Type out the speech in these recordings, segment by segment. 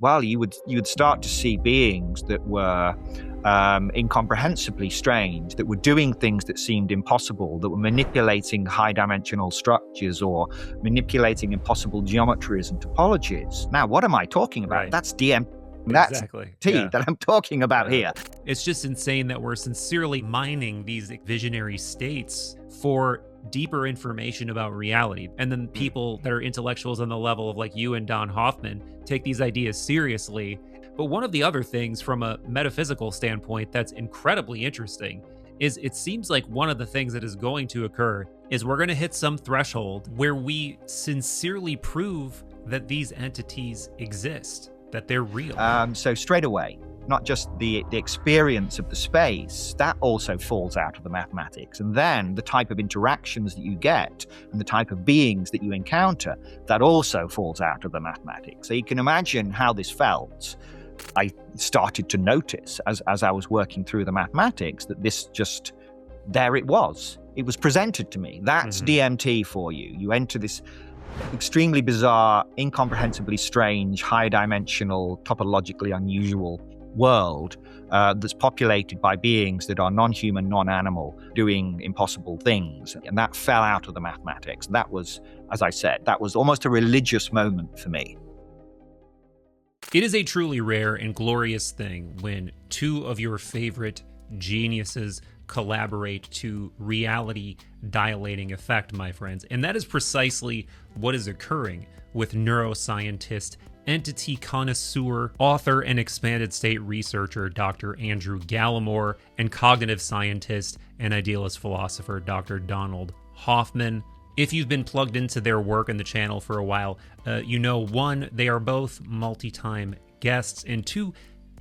well, you would start to see beings that were incomprehensibly strange, that were doing things that seemed impossible, that were manipulating high-dimensional structures or manipulating impossible geometries and topologies. Now, what am I talking about? Right. That's DMT. That's Exactly. T Yeah. that I'm talking about here. It's just insane that we're sincerely mining these visionary states for deeper information about reality. And then people that are intellectuals on the level of like you and Don Hoffman take these ideas seriously. But one of the other things from a metaphysical standpoint that's incredibly interesting is it seems like one of the things that is going to occur is we're going to hit some threshold where we sincerely prove that these entities exist, that they're real. So straight away, not just the experience of the space, that also falls out of the mathematics. And then the type of interactions that you get and the type of beings that you encounter, that also falls out of the mathematics. So you can imagine how this felt. I started to notice as I was working through the mathematics that this just, there it was. It was presented to me. That's DMT for you. You enter this extremely bizarre, incomprehensibly strange, high-dimensional, topologically unusual world that's populated by beings that are non-human, non-animal, doing impossible things. And that fell out of the mathematics. That was, as I said, that was almost a religious moment for me. It is a truly rare and glorious thing when two of your favorite geniuses collaborate to reality dilating effect, my friends. And that is precisely what is occurring with neuroscientist, entity connoisseur, author, and expanded state researcher Dr. Andrew Gallimore, and cognitive scientist and idealist philosopher Dr. Donald Hoffman. If you've been plugged into their work in the channel for a while, you know, one, they are both multi-time guests, and two,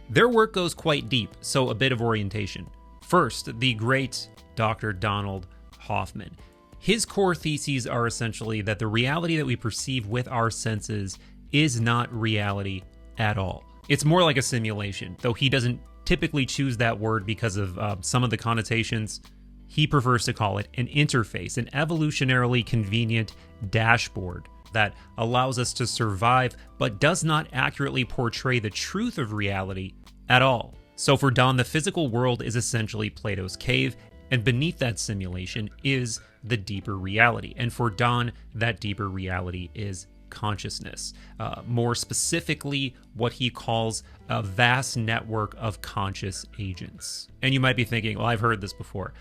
their work goes quite deep, so a bit of orientation. First, the great Dr. Donald Hoffman. His core theses are essentially that the reality that we perceive with our senses is not reality at all. It's more like a simulation, though he doesn't typically choose that word because of some of the connotations. He prefers to call it an interface, an evolutionarily convenient dashboard that allows us to survive, but does not accurately portray the truth of reality at all. So for Don, the physical world is essentially Plato's cave, and beneath that simulation is the deeper reality. And for Don, that deeper reality is consciousness. More specifically, what he calls a vast network of conscious agents. And you might be thinking, well, I've heard this before.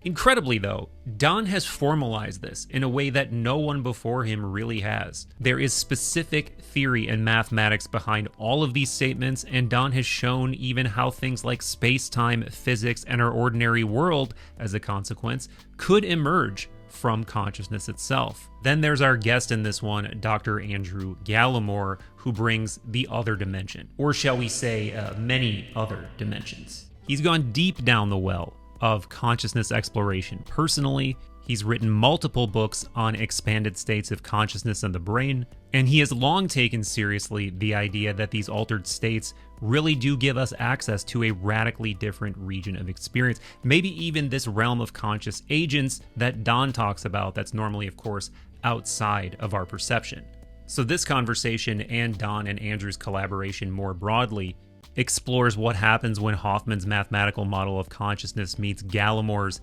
Incredibly, though, Don has formalized this in a way that no one before him really has. There is specific theory and mathematics behind all of these statements, and Don has shown even how things like space-time, physics, and our ordinary world, as a consequence, could emerge from consciousness itself. Then there's our guest in this one, Dr. Andrew Gallimore, who brings the other dimension, or shall we say, many other dimensions. He's gone deep down the well of consciousness exploration. Personally, he's written multiple books on expanded states of consciousness and the brain, and he has long taken seriously the idea that these altered states really do give us access to a radically different region of experience, maybe even this realm of conscious agents that Don talks about that's normally, of course, outside of our perception. So this conversation and Don and Andrew's collaboration more broadly explores what happens when Hoffman's mathematical model of consciousness meets Gallimore's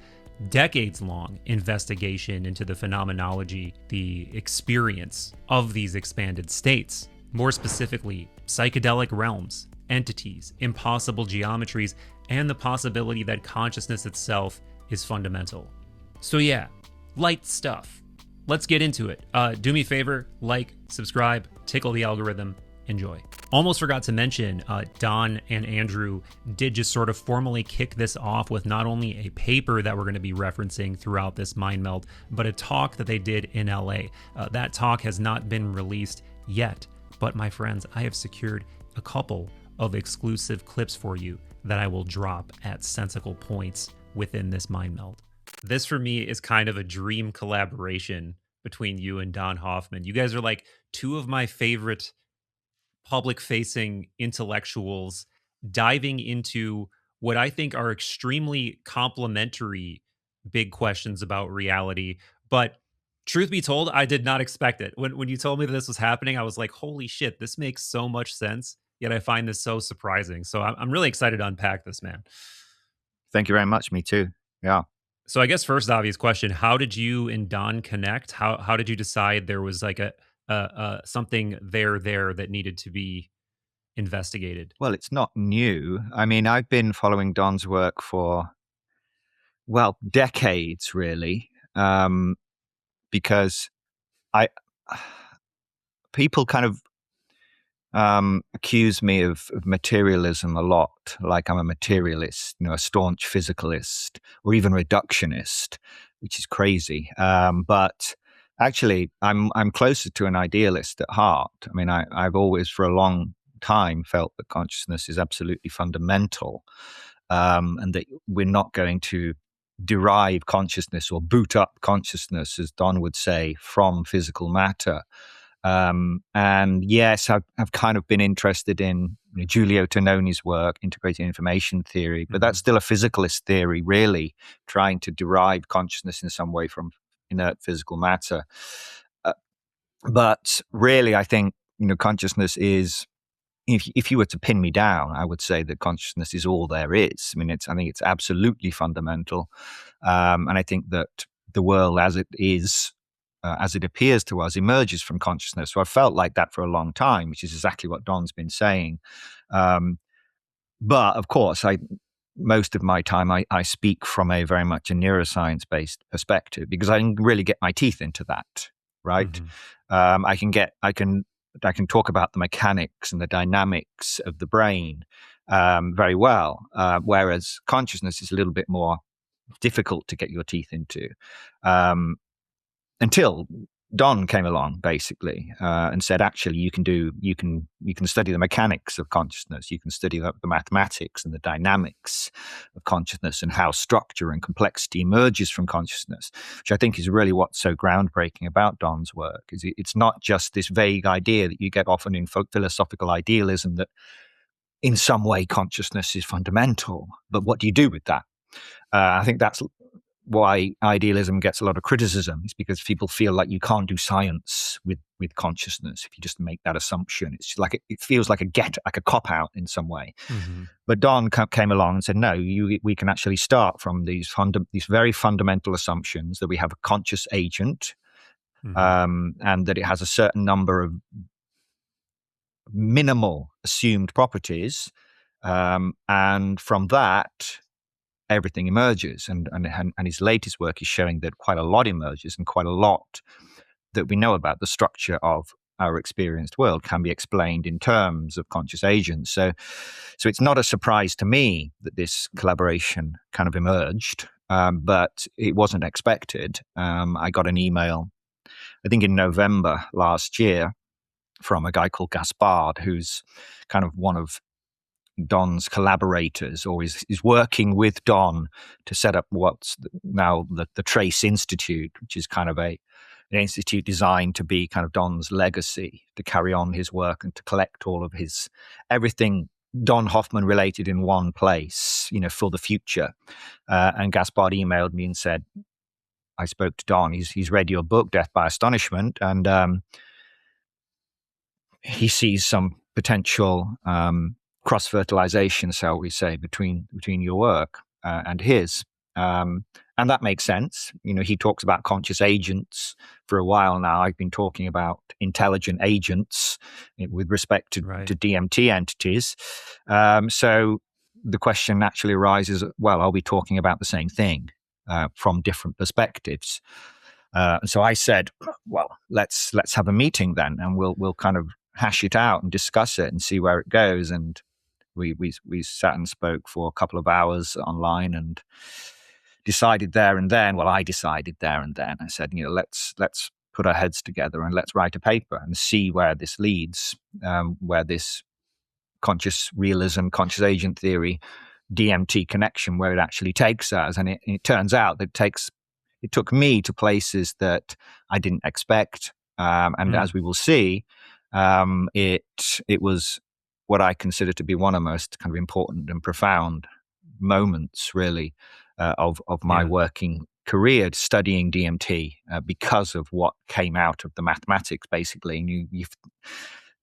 decades-long investigation into the phenomenology, the experience of these expanded states. More specifically, psychedelic realms, entities, impossible geometries, and the possibility that consciousness itself is fundamental. So yeah, light stuff. Let's get into it. Do me a favor, like, subscribe, tickle the algorithm, enjoy. Almost forgot to mention, Don and Andrew did just sort of formally kick this off with not only a paper that we're going to be referencing throughout this mind meld, but a talk that they did in LA. That talk has not been released yet, but my friends, I have secured a couple of exclusive clips for you that I will drop at sensical points within this mind meld. This for me is kind of a dream collaboration between you and Don Hoffman. You guys are like two of my favorite public-facing intellectuals diving into what I think are extremely complementary big questions about reality. But truth be told, I did not expect it. When you told me that this was happening, I was like, holy shit, this makes so much sense. Yet I find this so surprising. So I'm really excited to unpack this, man. Thank you very much. Me too. Yeah. So I guess first obvious question: how did you and Don connect? How did you decide there was like a something there that needed to be investigated? Well, it's not new. I mean, I've been following Don's work for, well, decades, really, because I people kind of accuse me of materialism a lot, like I'm a materialist, a staunch physicalist, or even reductionist, which is crazy. But actually, I'm closer to an idealist at heart. I mean, I've always, for a long time, felt that consciousness is absolutely fundamental, and that we're not going to derive consciousness or boot up consciousness, as Don would say, from physical matter. And yes, I've kind of been interested in Giulio Tononi's work, integrated information theory, but that's still a physicalist theory, really, trying to derive consciousness in some way from inert physical matter. But really, I think, consciousness is, if you were to pin me down, I would say that consciousness is all there is. I mean, I think it's absolutely fundamental. And I think that the world as it is, as it appears to us, emerges from consciousness. So I felt like that for a long time, which is exactly what Don's been saying. But of course, most of my time I speak from a very much a neuroscience-based perspective, because I can really get my teeth into that, right? I can talk about the mechanics and the dynamics of the brain very well, whereas consciousness is a little bit more difficult to get your teeth into. Until Don came along, basically, and said, actually, you can study the mechanics of consciousness. You can study the mathematics and the dynamics of consciousness and how structure and complexity emerges from consciousness, which I think is really what's so groundbreaking about Don's work. Is it's not just this vague idea that you get often in philosophical idealism that in some way consciousness is fundamental, but what do you do with that? I think that's why idealism gets a lot of criticism. It's because people feel like you can't do science with consciousness if you just make that assumption. It's like it feels like a cop out in some way. But Don came along and said, no, we can actually start from these very fundamental assumptions that we have a conscious agent, and that it has a certain number of minimal assumed properties, and from that everything emerges, and his latest work is showing that quite a lot emerges, and quite a lot that we know about the structure of our experienced world can be explained in terms of conscious agents. So it's not a surprise to me that this collaboration kind of emerged, but it wasn't expected. I got an email, I think in November last year, from a guy called Gaspard, who's kind of one of Don's collaborators, or is working with Don to set up what's now the Trace Institute, which is kind of an institute designed to be kind of Don's legacy, to carry on his work and to collect all of everything Don Hoffman related in one place, for the future. And Gaspard emailed me and said, I spoke to Don. He's read your book, Death by Astonishment, and he sees some potential cross-fertilization, shall we say, between your work and his. And that makes sense. He talks about conscious agents for a while now. I've been talking about intelligent agents with respect to DMT entities. So the question naturally arises, well, are we talking about the same thing from different perspectives? And so I said, well, let's have a meeting then, and we'll kind of hash it out and discuss it and see where it goes. And we sat and spoke for a couple of hours online and decided there and then. Well, I decided there and then. I said, let's put our heads together and let's write a paper and see where this leads, where this conscious realism, conscious agent theory, DMT connection, where it actually takes us. And it turns out that it took me to places that I didn't expect. And as we will see, it was what I consider to be one of the most kind of important and profound moments, really, of my working career studying DMT, because of what came out of the mathematics, basically. And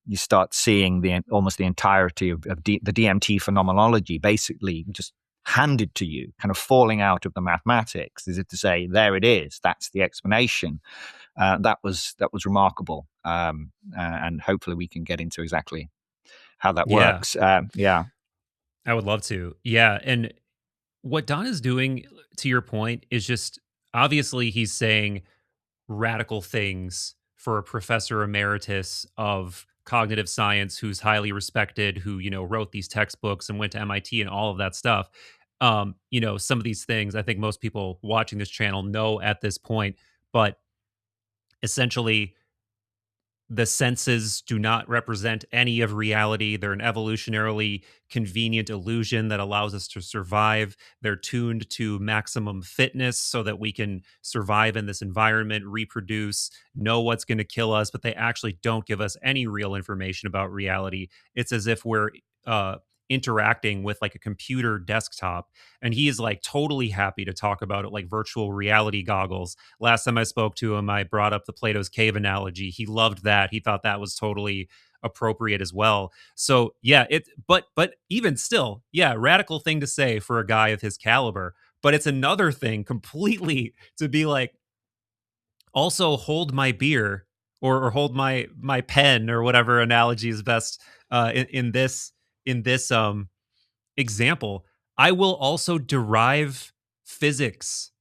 you start seeing almost the entirety of the DMT phenomenology basically just handed to you, kind of falling out of the mathematics, as if to say, there it is, that's the explanation. That was remarkable, and hopefully we can get into exactly how that Yeah, works. Yeah, I would love to. Yeah, and what Don is doing, to your point, is just obviously he's saying radical things for a professor emeritus of cognitive science who's highly respected, who, wrote these textbooks and went to MIT and all of that stuff. Some of these things I think most people watching this channel know at this point, but essentially the senses do not represent any of reality. They're an evolutionarily convenient illusion that allows us to survive. They're tuned to maximum fitness so that we can survive in this environment, reproduce, know what's going to kill us, but they actually don't give us any real information about reality. It's as if we're uh, interacting with like a computer desktop. And he is like totally happy to talk about it like virtual reality goggles. Last time I spoke to him, I brought up the Plato's cave analogy. He loved that. He thought that was totally appropriate as well. So yeah, but even still, yeah, radical thing to say for a guy of his caliber. But it's another thing completely to be like, also hold my beer or hold my pen or whatever analogy is best in this example. I will also derive physics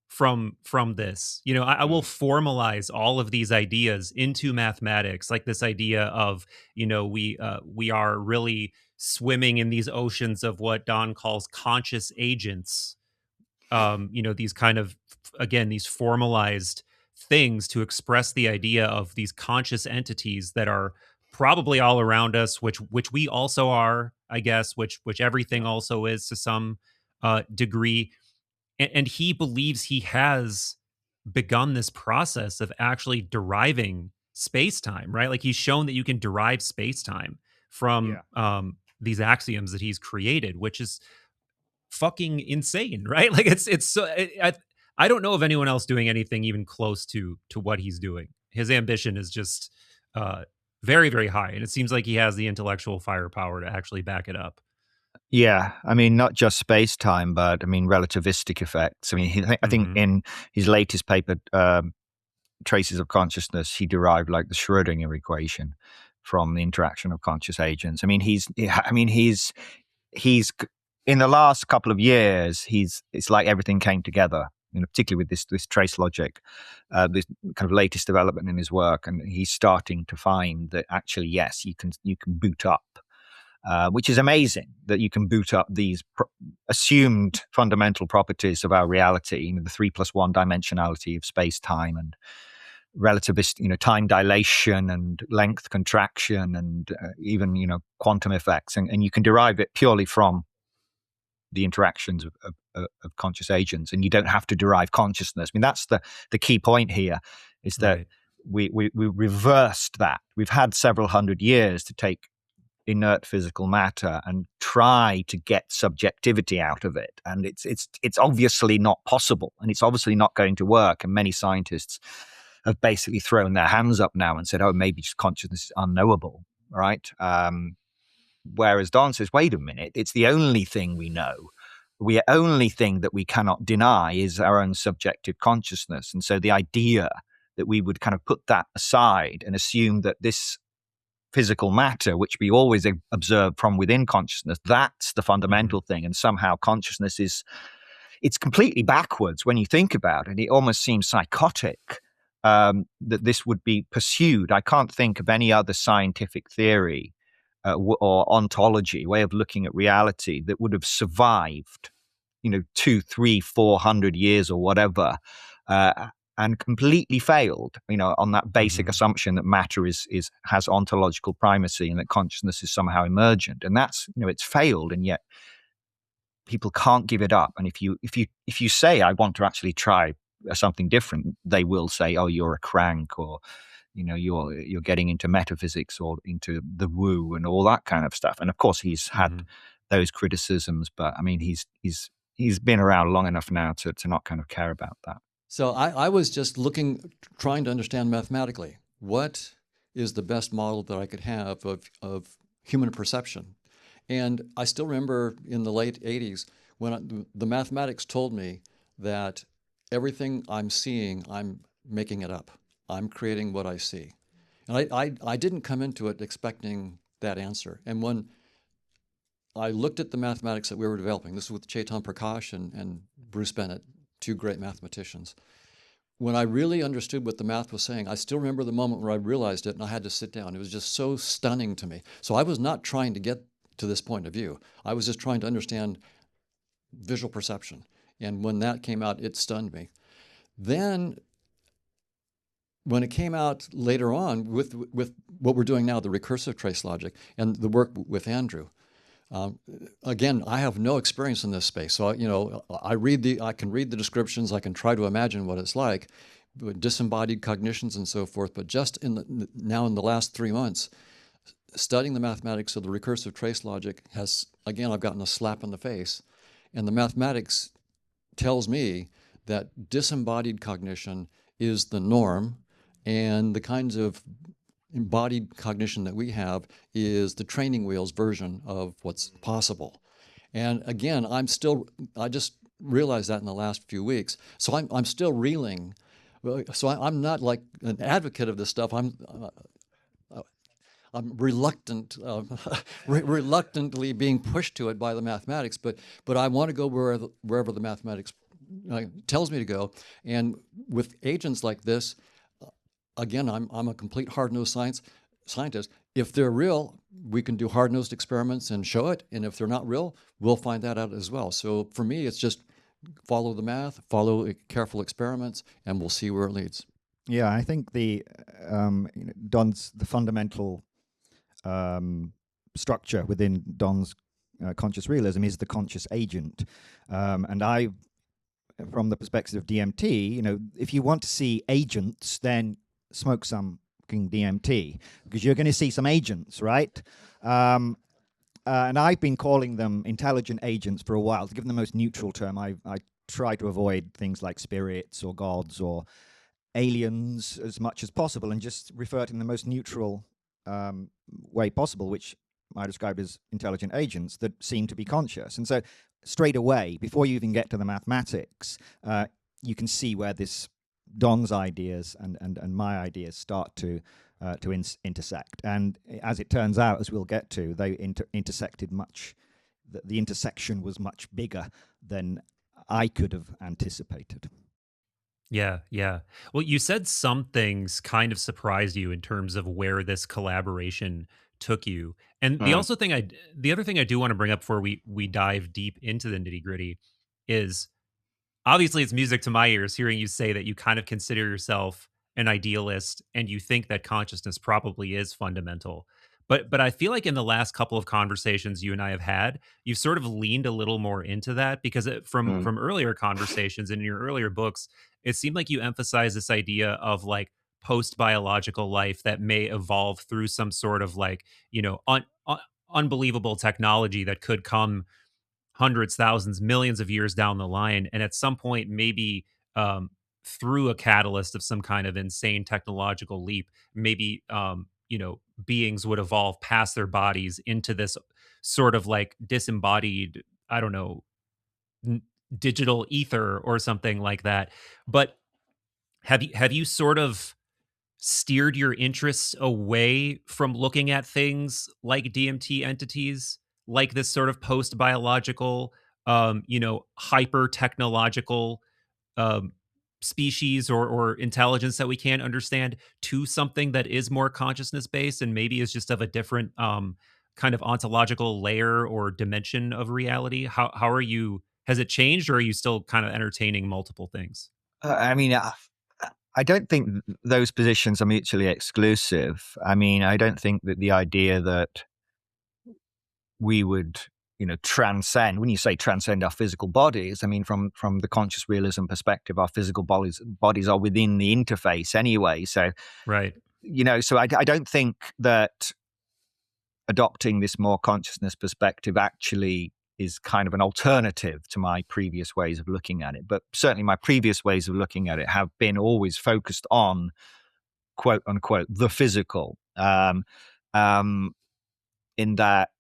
from this. I will formalize all of these ideas into mathematics, like this idea of we are really swimming in these oceans of what Don calls conscious agents. These kind of, again, these formalized things to express the idea of these conscious entities that are probably all around us, which we also are, I guess, which everything also is to some degree. And he believes he has begun this process of actually deriving space-time, right? Like he's shown that you can derive space-time from yeah. these axioms that he's created, which is fucking insane, right? Like it's so I don't know of anyone else doing anything even close to what he's doing. His ambition is just uh very, very high, and it seems like he has the intellectual firepower to actually back it up. Yeah, I mean, not just space time, but I mean, relativistic effects. I mean, I think Hmm. in his latest paper, Traces of Consciousness, he derived like the Schrödinger equation from the interaction of conscious agents. I mean, he's in the last couple of years, it's like everything came together. Particularly with this trace logic, this kind of latest development in his work, and he's starting to find that actually, yes, you can boot up, which is amazing that you can boot up these assumed fundamental properties of our reality, the 3+1 dimensionality of space time and relativist, time dilation and length contraction and even, quantum effects. And you can derive it purely from the interactions of conscious agents, and you don't have to derive consciousness. I mean, that's the key point here, is that Right. we reversed that. We've had several hundred years to take inert physical matter and try to get subjectivity out of it, and it's obviously not possible, and it's obviously not going to work. And many scientists have basically thrown their hands up now and said, "Oh, maybe just consciousness is unknowable." Right? Whereas Don says, "Wait a minute, it's the only thing we know. The only thing that we cannot deny is our own subjective consciousness." And so the idea that we would kind of put that aside and assume that this physical matter, which we always observe from within consciousness, that's the Hmm. fundamental thing. And somehow consciousness it's completely backwards when you think about it. It almost seems psychotic that this would be pursued. I can't think of any other scientific theory or ontology, way of looking at reality that would have survived, 2, 3, 400 years or whatever, uh, and completely failed, on that basic Hmm. assumption that matter has ontological primacy and that consciousness is somehow emergent. And that's, it's failed, and yet people can't give it up. And if you say, I want to actually try something different, they will say, oh, you're a crank, or you're getting into metaphysics or into the woo and all that kind of stuff. And of course he's had Hmm. those criticisms, but I mean, he's been around long enough now to not kind of care about that. So I was just trying to understand mathematically what is the best model that I could have of human perception. And I still remember in the late 80s when the mathematics told me that everything I'm seeing, I'm making it up. I'm creating what I see. And I didn't come into it expecting that answer. And when I looked at the mathematics that we were developing, this was with Chetan Prakash and Bruce Bennett, two great mathematicians. When I really understood what the math was saying, I still remember the moment where I realized it and I had to sit down. It was just so stunning to me. So I was not trying to get to this point of view. I was just trying to understand visual perception. And when that came out, it stunned me. Then when it came out later on with what we're doing now, the recursive trace logic and the work with Andrew, again, I have no experience in this space. So, I can read the descriptions, I can try to imagine what it's like, disembodied cognitions and so forth. But just now in the last 3 months, studying the mathematics of the recursive trace logic I've gotten a slap in the face. And the mathematics tells me that disembodied cognition is the norm, and the kinds of embodied cognition that we have is the training wheels version of what's possible. And again, I just realized that in the last few weeks. So I'm still reeling. So I'm not like an advocate of this stuff. I'm reluctant, reluctantly being pushed to it by the mathematics, but I want to go wherever the mathematics tells me to go. And with agents like this, again, I'm a complete hard-nosed scientist. If they're real, we can do hard-nosed experiments and show it. And if they're not real, we'll find that out as well. So for me, it's just follow the math, follow careful experiments, and we'll see where it leads. Yeah, I think the fundamental structure within Don's conscious realism is the conscious agent. And from the perspective of DMT, if you want to see agents, then smoke some DMT, because you're going to see some agents, right? And I've been calling them intelligent agents for a while. To give them the most neutral term, I try to avoid things like spirits or gods or aliens as much as possible, and just refer to them in the most neutral way possible, which I describe as intelligent agents that seem to be conscious. And so straight away, before you even get to the mathematics, you can see where Don's ideas and my ideas start to intersect. And as it turns out, as we'll get to, they intersected much. The intersection was much bigger than I could have anticipated. Yeah, yeah. Well, you said some things kind of surprised you in terms of where this collaboration took you. And the other thing I do want to bring up before we dive deep into the nitty-gritty is, obviously it's music to my ears hearing you say that you kind of consider yourself an idealist and you think that consciousness probably is fundamental. But I feel like in the last couple of conversations you and I have had, you've sort of leaned a little more into that, because from earlier conversations and in your earlier books, it seemed like you emphasize this idea of like post-biological life that may evolve through some sort of like, unbelievable technology that could come hundreds, thousands, millions of years down the line. And at some point, maybe through a catalyst of some kind of insane technological leap, maybe, beings would evolve past their bodies into this sort of like disembodied, I don't know, digital ether or something like that. But have you sort of steered your interests away from looking at things like DMT entities, like this sort of post-biological, hyper-technological species or intelligence that we can't understand, to something that is more consciousness-based and maybe is just of a different kind of ontological layer or dimension of reality? How are you? Has it changed, or are you still kind of entertaining multiple things? I don't think those positions are mutually exclusive. I mean, I don't think that the idea that we would, transcend, when you say transcend our physical bodies, I mean, from the conscious realism perspective, our physical bodies are within the interface anyway. So, right. So I don't think that adopting this more consciousness perspective actually is kind of an alternative to my previous ways of looking at it. But certainly my previous ways of looking at it have been always focused on, quote unquote, the physical. Um, um, in that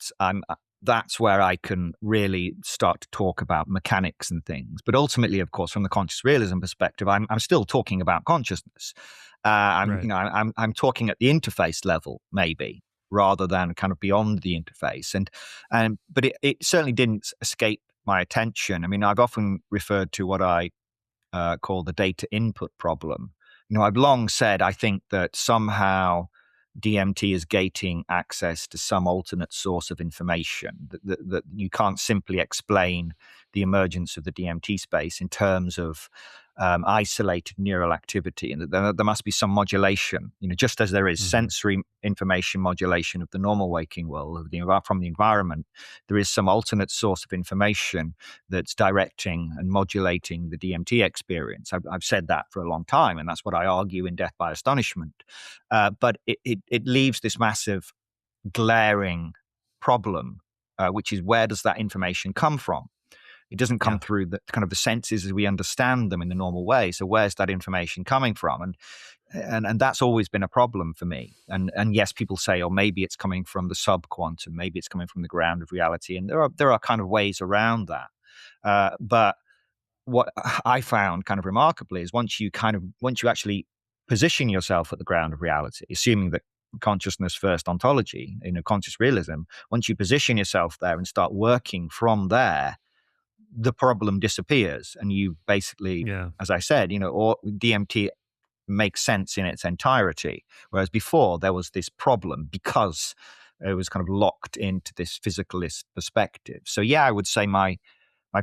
that's where I can really start to talk about mechanics and things. But ultimately, of course, from the conscious realism perspective, I'm still talking about consciousness. Right. I'm talking at the interface level, maybe, rather than kind of beyond the interface. But it certainly didn't escape my attention. I mean, I've often referred to what I call the data input problem. I've long said I think that somehow DMT is gating access to some alternate source of information, that you can't simply explain the emergence of the DMT space in terms of isolated neural activity, and that there must be some modulation, just as there is sensory information modulation of the normal waking world, from the environment. There is some alternate source of information that's directing and modulating the DMT experience. I've said that for a long time, and that's what I argue in Death by Astonishment. But it leaves this massive, glaring problem, which is, where does that information come from? It doesn't come through the kind of the senses as we understand them in the normal way. So where's that information coming from? And that's always been a problem for me. And yes, people say, oh, maybe it's coming from the subquantum, maybe it's coming from the ground of reality, and there are kind of ways around that. But what I found kind of remarkably is once you actually position yourself at the ground of reality, assuming that consciousness first ontology, conscious realism, once you position yourself there and start working from there, the problem disappears, and you basically, as I said, or DMT makes sense in its entirety. Whereas before there was this problem because it was kind of locked into this physicalist perspective. So I would say my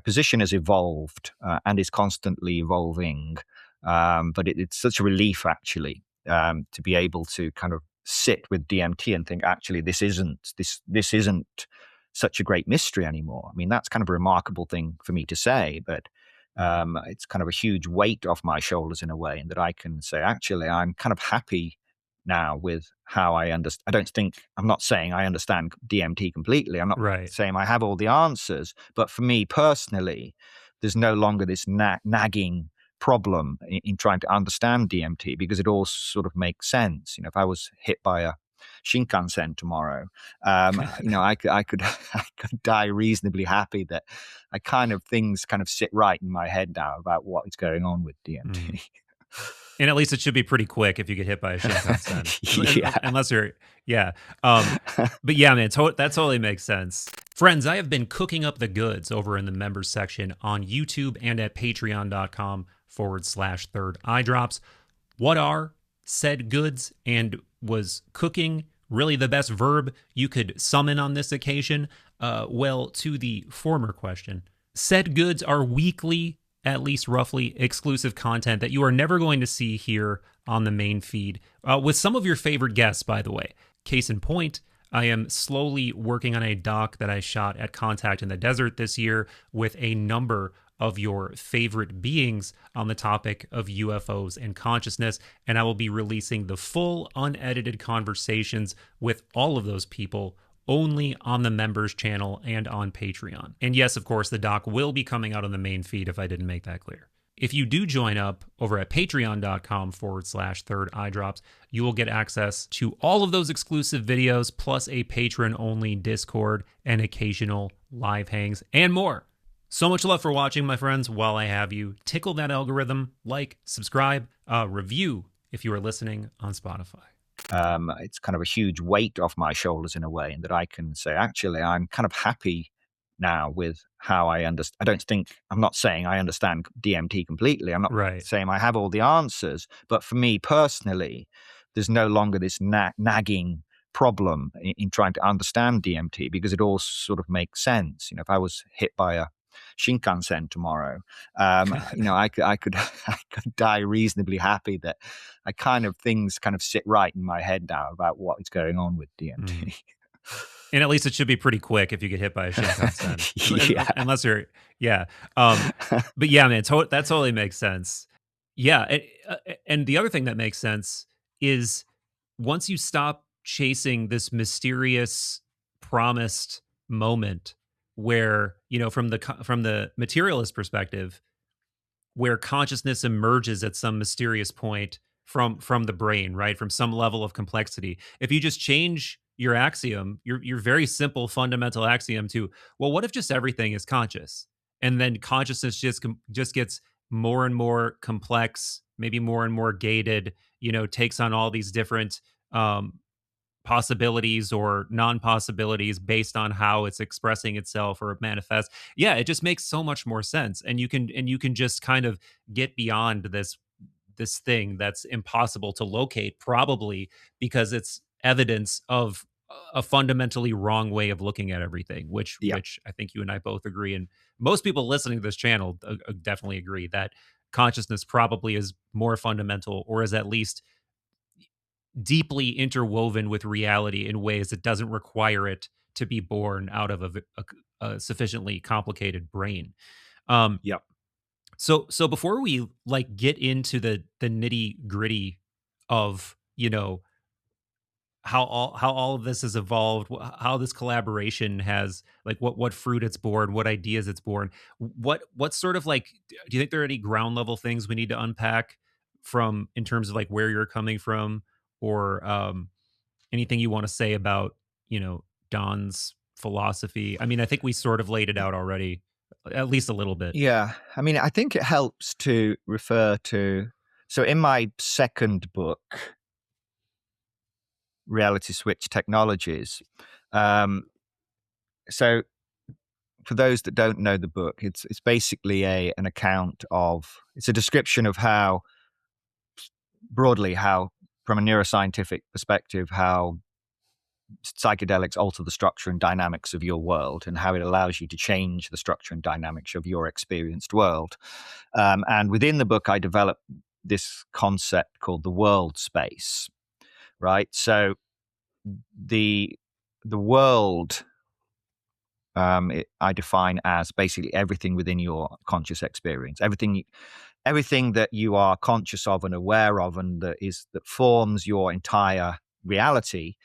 position has evolved and is constantly evolving. But it's such a relief, actually, to be able to kind of sit with DMT and think, actually, this isn't such a great mystery anymore. I mean, that's kind of a remarkable thing for me to say, but it's kind of a huge weight off my shoulders in a way, and that I can say, actually, I'm kind of happy now with how I understand. I'm not saying I understand DMT completely. I'm not saying I have all the answers, but for me personally, there's no longer this nagging problem in trying to understand DMT, because it all sort of makes sense. If I was hit by a Shinkansen tomorrow, I could die reasonably happy that things kind of sit right in my head now about what is going on with DMT. And at least it should be pretty quick if you get hit by a Shinkansen. Unless you're, But man, that totally makes sense. Friends, I have been cooking up the goods over in the members section on YouTube and at patreon.com/third eye drops. What are said goods, and was cooking really the best verb you could summon on this occasion? Well, to the former question, said goods are weekly, at least roughly, exclusive content that you are never going to see here on the main feed, with some of your favorite guests, by the way. Case in point, I am slowly working on a doc that I shot at Contact in the Desert this year with a number of your favorite beings on the topic of UFOs and consciousness, and I will be releasing the full unedited conversations with all of those people only on the members channel and on Patreon. And yes, of course, the doc will be coming out on the main feed if I didn't make that clear. If you do join up over at patreon.com/third eye drops, you will get access to all of those exclusive videos, plus a patron-only Discord and occasional live hangs and more. So much love for watching, my friends. While I have you, tickle that algorithm, like, subscribe, review if you are listening on Spotify. It's kind of a huge weight off my shoulders in a way, and that I can say, actually, I'm kind of happy now with how I understand. I'm not saying I understand DMT completely. I'm not saying I have all the answers, but for me personally, there's no longer this nagging problem in trying to understand DMT, because it all sort of makes sense. If I was hit by a Shinkansen tomorrow, I could die reasonably happy that things kind of sit right in my head now about what is going on with DMT. And at least it should be pretty quick if you get hit by a Shinkansen. Unless you're, But man, that totally makes sense. And the other thing that makes sense is, once you stop chasing this mysterious promised moment where, from the materialist perspective, where consciousness emerges at some mysterious point from the brain, right? From some level of complexity. If you just change your axiom, your very simple fundamental axiom to, well, what if just everything is conscious? And then consciousness just gets more and more complex, maybe more and more gated, takes on all these different um possibilities or non-possibilities based on how it's expressing itself or it manifests. Yeah, it just makes so much more sense. And you can just kind of get beyond this thing that's impossible to locate, probably because it's evidence of a fundamentally wrong way of looking at everything, which Yeah. which I think you and I both agree, and most people listening to this channel definitely agree that consciousness probably is more fundamental, or is at least deeply interwoven with reality in ways that doesn't require it to be born out of a sufficiently complicated brain. Um, Yeah. so before we like get into the nitty gritty of how all of this has evolved, how this collaboration has like what fruit it's born, what ideas it's born, what sort of like do you think there are any ground level things we need to unpack from in terms of like where you're coming from, or anything you want to say about Don's philosophy? I mean, I think we sort of laid it out already, at least a little bit. Yeah. I mean, I think it helps to refer to. So in my second book, Reality Switch Technologies, um, so for those that don't know the book, it's basically an account of, it's a description of how, broadly, how from a neuroscientific perspective, how psychedelics alter the structure and dynamics of your world, and how it allows you to change the structure and dynamics of your experienced world. And within the book, I developed this concept called the world space, right? So the world, I define as basically everything within your conscious experience, everything that you are conscious of and aware of, and that forms your entire reality,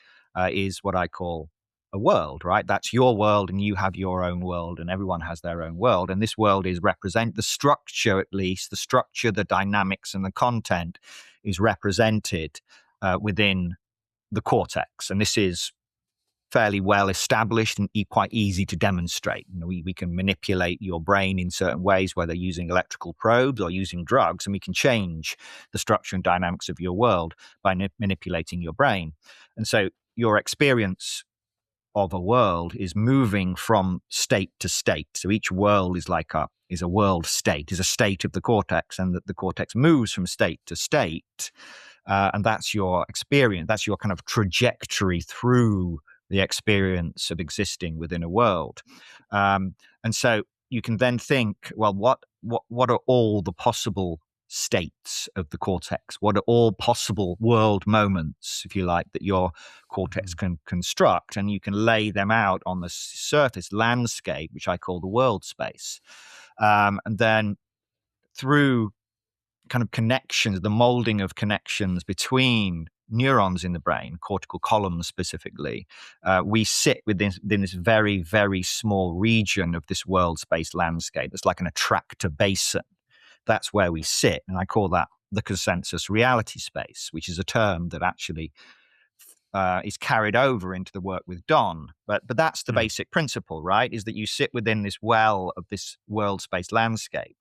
is what I call a world, right? That's your world, and you have your own world, and everyone has their own world. And this world is represent the structure, at least the structure, the dynamics, and the content is represented within the cortex, and this is fairly well established and quite easy to demonstrate. We can manipulate your brain in certain ways, whether using electrical probes or using drugs, and we can change the structure and dynamics of your world by manipulating your brain. And so your experience of a world is moving from state to state. So each world is a world state, is a state of the cortex, and that the cortex moves from state to state. And that's your experience. That's your kind of trajectory through the experience of existing within a world. And so you can then think, well, what are all the possible states of the cortex? What are all possible world moments, if you like, that your cortex can construct? And you can lay them out on the surface landscape, which I call the world space. And then through kind of connections, the molding of connections between neurons in the brain, cortical columns specifically, we sit within this very, very small region of this world space landscape. It's like an attractor basin. That's where we sit. And I call that the consensus reality space, which is a term that actually is carried over into the work with Don. But that's the basic principle, right? Is that you sit within this well of this world space landscape.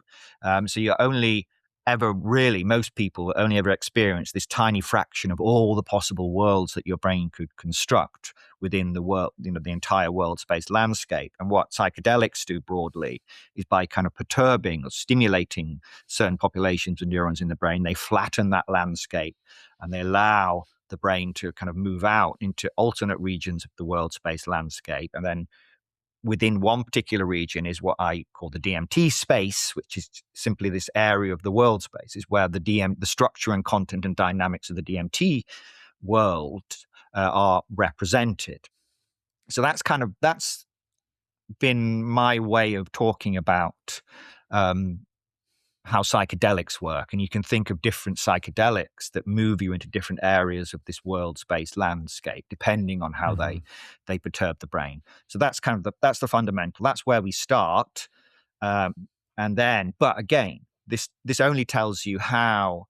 So you're only ever really, most people only ever experience this tiny fraction of all the possible worlds that your brain could construct within the world, the entire world space landscape. And what psychedelics do broadly is by kind of perturbing or stimulating certain populations of neurons in the brain, they flatten that landscape and they allow the brain to kind of move out into alternate regions of the world space landscape. And then within one particular region is what I call the DMT space, which is simply this area of the world space, is where the structure and content and dynamics of the DMT world are represented. So that's been my way of talking about how psychedelics work. And you can think of different psychedelics that move you into different areas of this world space landscape, depending on how they perturb the brain. So that's kind of that's the fundamental. That's where we start. And then, but again, this only tells you how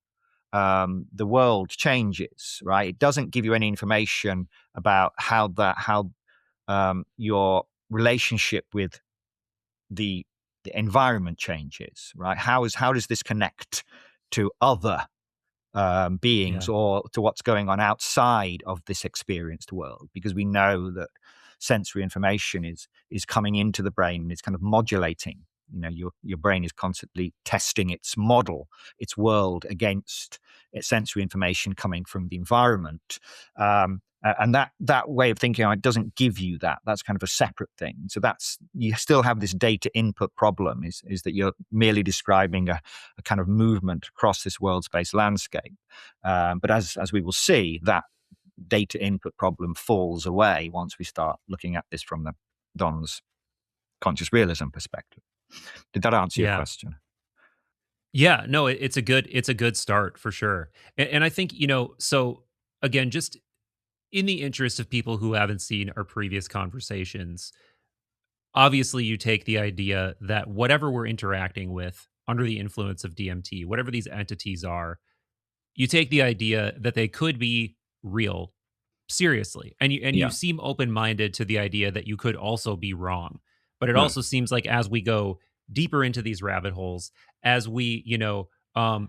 the world changes, right? It doesn't give you any information about how your relationship with the environment changes, right? How does this connect to other beings Yeah. or to what's going on outside of this experienced world? Because we know that sensory information is coming into the brain and it's kind of modulating. Your brain is constantly testing its model, its world, against its sensory information coming from the environment. And that way of thinking, it doesn't give you that. That's kind of a separate thing. So you still have this data input problem, is that you're merely describing a kind of movement across this world-space landscape. But as we will see, that data input problem falls away once we start looking at this from the Don's conscious realism perspective. Did that answer your Yeah. question? Yeah, no, it's a good start for sure. And I think, so again, just in the interest of people who haven't seen our previous conversations, obviously you take the idea that whatever we're interacting with under the influence of DMT, whatever these entities are, you take the idea that they could be real seriously. And you Yeah. seem open-minded to the idea that you could also be wrong. But it Right. also seems like as we go deeper into these rabbit holes, as we, the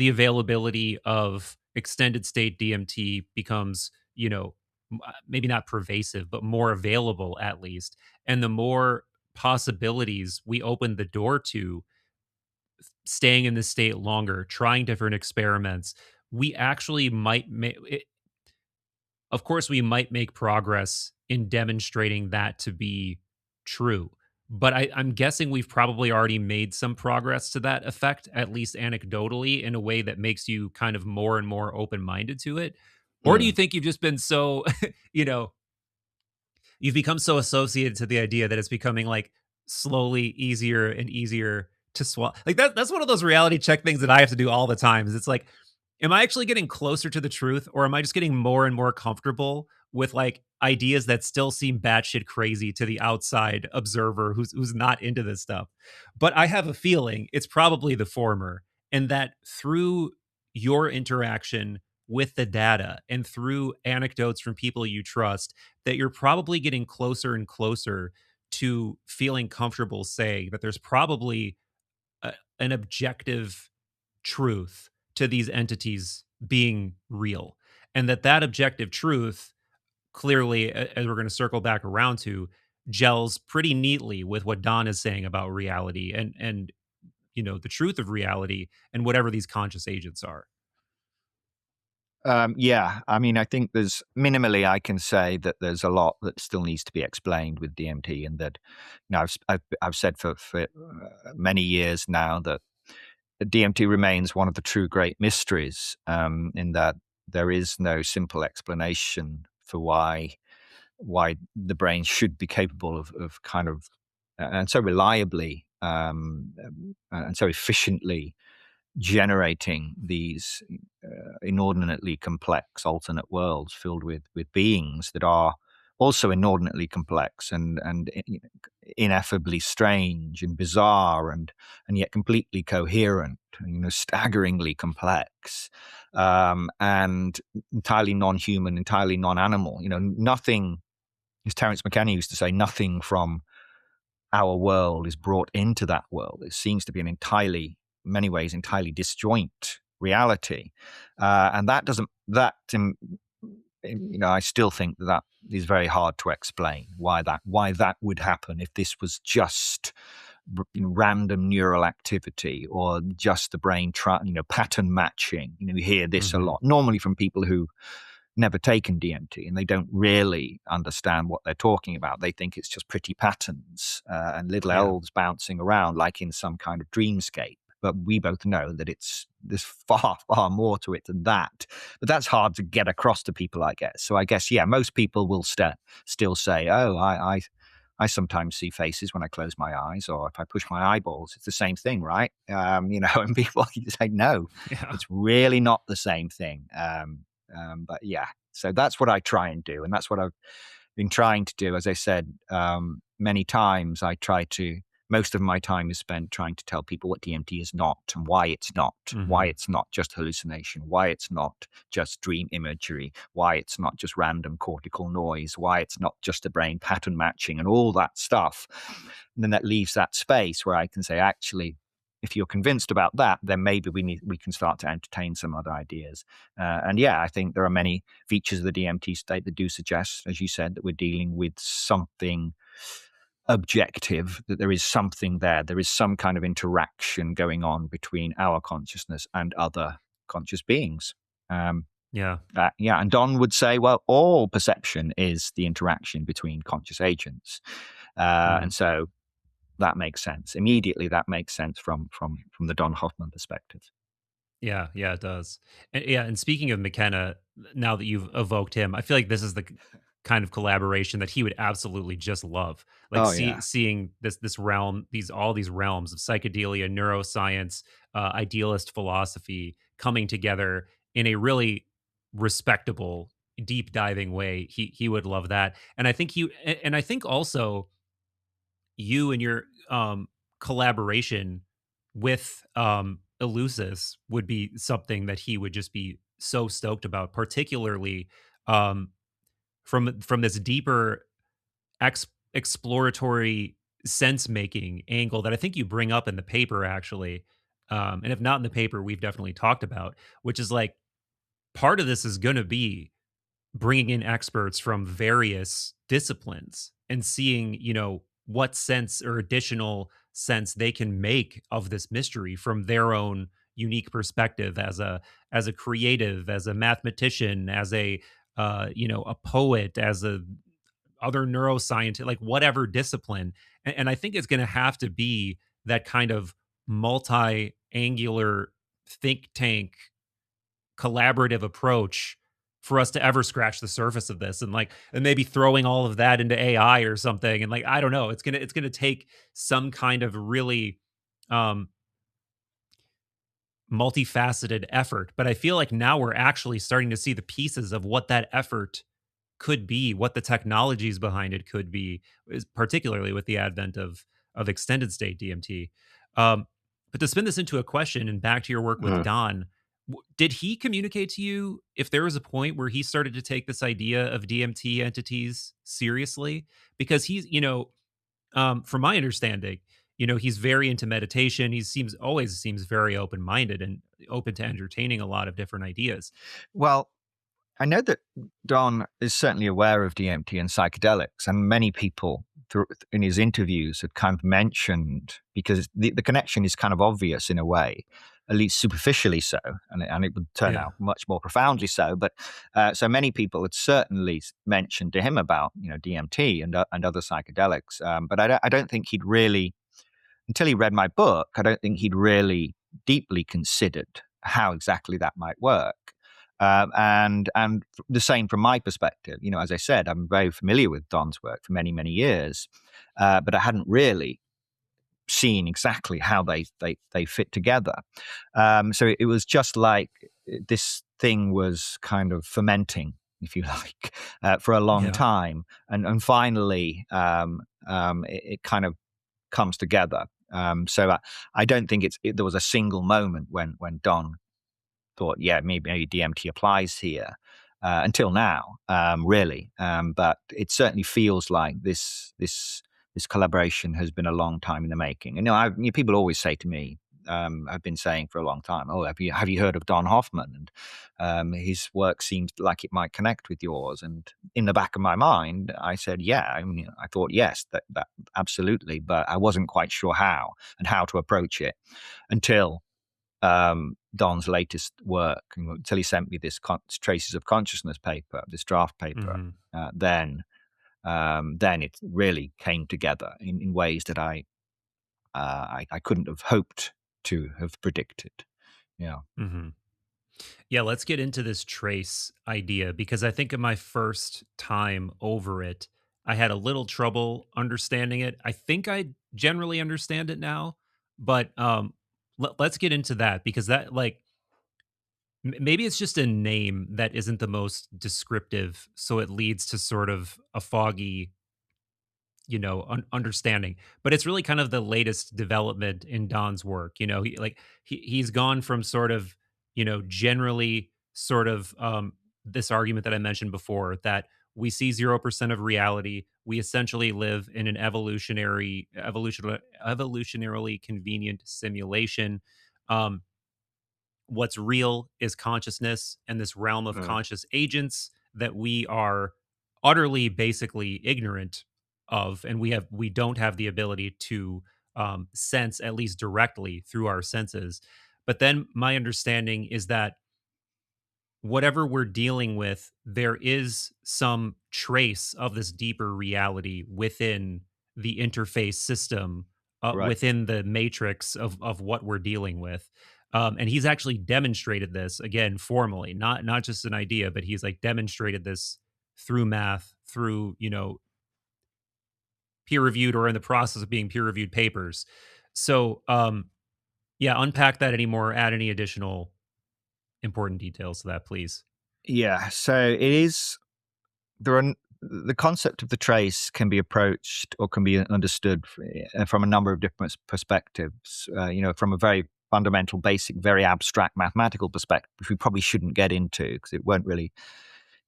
availability of extended state DMT becomes, maybe not pervasive, but more available at least. And the more possibilities we open the door to staying in this state longer, trying different experiments, we actually might make of course, we might make progress in demonstrating that to be true. But I'm guessing we've probably already made some progress to that effect, at least anecdotally, in a way that makes you kind of more and more open minded to it. Or do you Mm. think you've just been so, you know, you've become so associated to the idea that it's becoming like slowly easier and easier to swallow? Like that's one of those reality check things that I have to do all the time. Is it's like, am I actually getting closer to the truth, or am I just getting more and more comfortable with like ideas that still seem batshit crazy to the outside observer who's not into this stuff? But I have a feeling it's probably the former, and that through your interaction with the data and through anecdotes from people you trust, that you're probably getting closer and closer to feeling comfortable saying that there's probably an objective truth to these entities being real, and that objective truth clearly, as we're going to circle back around to, gels pretty neatly with what Don is saying about reality and the truth of reality and whatever these conscious agents are. Yeah, I mean, I think there's minimally I can say that there's a lot that still needs to be explained with DMT, and that I've said for many years now that DMT remains one of the true great mysteries, in that there is no simple explanation for why the brain should be capable of kind of and so reliably and so efficiently generating these inordinately complex alternate worlds filled with beings that are also inordinately complex and ineffably strange and bizarre and yet completely coherent, staggeringly complex, and entirely non-human, entirely non-animal. Nothing, as Terence McKenna used to say, nothing from our world is brought into that world. It seems to be many ways, entirely disjoint reality, and that doesn't. I still think that is very hard to explain. Why that would happen if this was just random neural activity or just the brain pattern matching. We hear this a lot normally from people who never taken DMT, and they don't really understand what they're talking about. They think it's just pretty patterns and little elves bouncing around like in some kind of dreamscape. But we both know that there's far, far more to it than that. But that's hard to get across to people, I guess. So I guess, most people will still say, oh, I sometimes see faces when I close my eyes, or if I push my eyeballs, it's the same thing, right? And people say, no, it's really not the same thing. But yeah, so that's what I try and do. And that's what I've been trying to do. As I said, many times I try to most of my time is spent trying to tell people what DMT is not and why Hmm. it's not just hallucination, why it's not just dream imagery, why it's not just random cortical noise, why it's not just a brain pattern matching and all that stuff. And then that leaves that space where I can say, actually, if you're convinced about that, then maybe we can start to entertain some other ideas. And yeah, I think there are many features of the DMT state that do suggest, as you said, that we're dealing with something objective, that there is something there. There is some kind of interaction going on between our consciousness and other conscious beings. Um, Yeah. yeah, and Don would say, well, all perception is the interaction between conscious agents, Hmm. and so that makes sense immediately. That makes sense from the Don Hoffman perspective. Yeah, yeah, it does. And yeah, and speaking of McKenna, now that you've evoked him, I feel like this is the kind of collaboration that he would absolutely just love. Like Oh yeah. seeing this realm, these all these realms of psychedelia, neuroscience, idealist philosophy coming together in a really respectable, deep diving way. He would love that, and I think and I think also you and your collaboration with Elusis would be something that he would just be so stoked about, particularly um, from this deeper exploratory sense making angle that I think you bring up in the paper actually. And if not in the paper, we've definitely talked about, which is like part of this is going to be bringing in experts from various disciplines and seeing, what sense or additional sense they can make of this mystery from their own unique perspective as a creative, as a mathematician, as a poet, as a other neuroscientist, like whatever discipline. And I think it's going to have to be that kind of multi-angular think tank collaborative approach for us to ever scratch the surface of this, and maybe throwing all of that into AI or something, and I don't know, it's gonna take some kind of really um multifaceted effort. But I feel like now we're actually starting to see the pieces of what that effort could be, what the technologies behind it could be, is particularly with the advent of extended state DMT. Um, but to spin this into a question and back to your work with Mm. Don, did he communicate to you if there was a point where he started to take this idea of DMT entities seriously? Because from my understanding, he's very into meditation. He always seems very open minded and open to entertaining a lot of different ideas. Well, I know that Don is certainly aware of DMT and psychedelics, and many people in his interviews had kind of mentioned, because the connection is kind of obvious in a way, at least superficially so, and it would turn Yeah. out much more profoundly so. But so many people had certainly mentioned to him about DMT and other psychedelics, but I don't think he'd really, until he read my book, I don't think he'd really deeply considered how exactly that might work. And the same from my perspective. As I said, I'm very familiar with Don's work for many, many years, but I hadn't really seen exactly how they fit together. So it was just like this thing was kind of fermenting, if you like, for a long Yeah. time, and finally it kind of comes together. So I don't think there was a single moment when Don thought, yeah, maybe DMT applies here. Until now, really, but it certainly feels like this collaboration has been a long time in the making. And people always say to me, I've been saying for a long time, "Oh, have you heard of Don Hoffman?" And his work seems like it might connect with yours. And in the back of my mind, I said, "Yeah." I mean, I thought, yes, that absolutely, but I wasn't quite sure how and how to approach it until Don's latest work, until he sent me this Traces of Consciousness paper, this draft paper. Hmm. Then it really came together in ways that I couldn't have hoped to have predicted. Yeah. Hmm. Yeah, let's get into this trace idea because I think in my first time over it, I had a little trouble understanding it. I think I generally understand it now, but let's get into that because that maybe it's just a name that isn't the most descriptive, so it leads to sort of a foggy understanding. But it's really kind of the latest development in Don's work. He's gone from sort of, generally sort of this argument that I mentioned before, that we see 0% of reality. We essentially live in an evolutionarily convenient simulation. Um, what's real is consciousness and this realm of Mm. conscious agents that we are utterly basically ignorant of, and we don't have the ability to sense, at least directly through our senses. But then my understanding is that whatever we're dealing with, there is some trace of this deeper reality within the interface system, Right. within the matrix of what we're dealing with. And he's actually demonstrated this again formally, not just an idea, but he's like demonstrated this through math, through peer reviewed or in the process of being peer reviewed papers. So yeah, unpack that anymore. Add any additional important details to that, please. Yeah. So it is. The concept of the trace can be approached or can be understood from a number of different perspectives. From a very fundamental, basic, very abstract mathematical perspective, which we probably shouldn't get into because it won't really,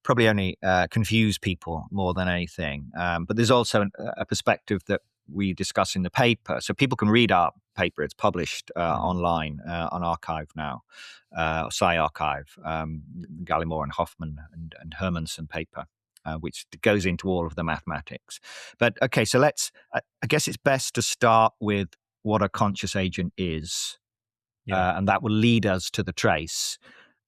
probably only confuse people more than anything. But there's also a perspective that we discuss in the paper. So people can read our paper. It's published online on Archive now, SciArchive, Gallimore and Hoffman and Hermanson paper. Which goes into all of the mathematics. But okay, so I guess it's best to start with what a conscious agent is, and that will lead us to the trace.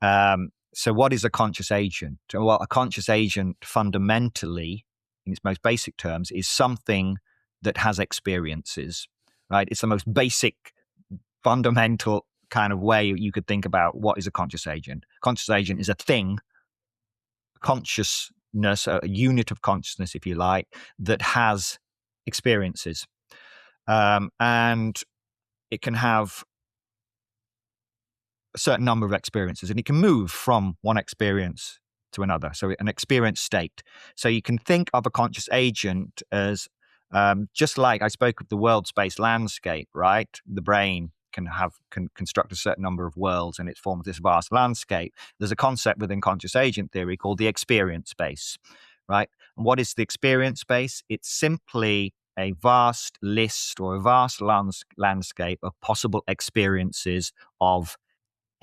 So what is a conscious agent? Well, a conscious agent fundamentally, in its most basic terms, is something that has experiences, right? It's the most basic, fundamental kind of way you could think about what is a conscious agent. Conscious agent is a thing, consciousness, a unit of consciousness, if you like, that has experiences. And it can have a certain number of experiences, and it can move from one experience to another. So an experience state. So you can think of a conscious agent as just like I spoke of the world-space landscape, right? The brain can construct a certain number of worlds and it forms this vast landscape. There's a concept within conscious agent theory called the experience space, right? And what is the experience space? It's simply a vast list or a vast landscape of possible experiences of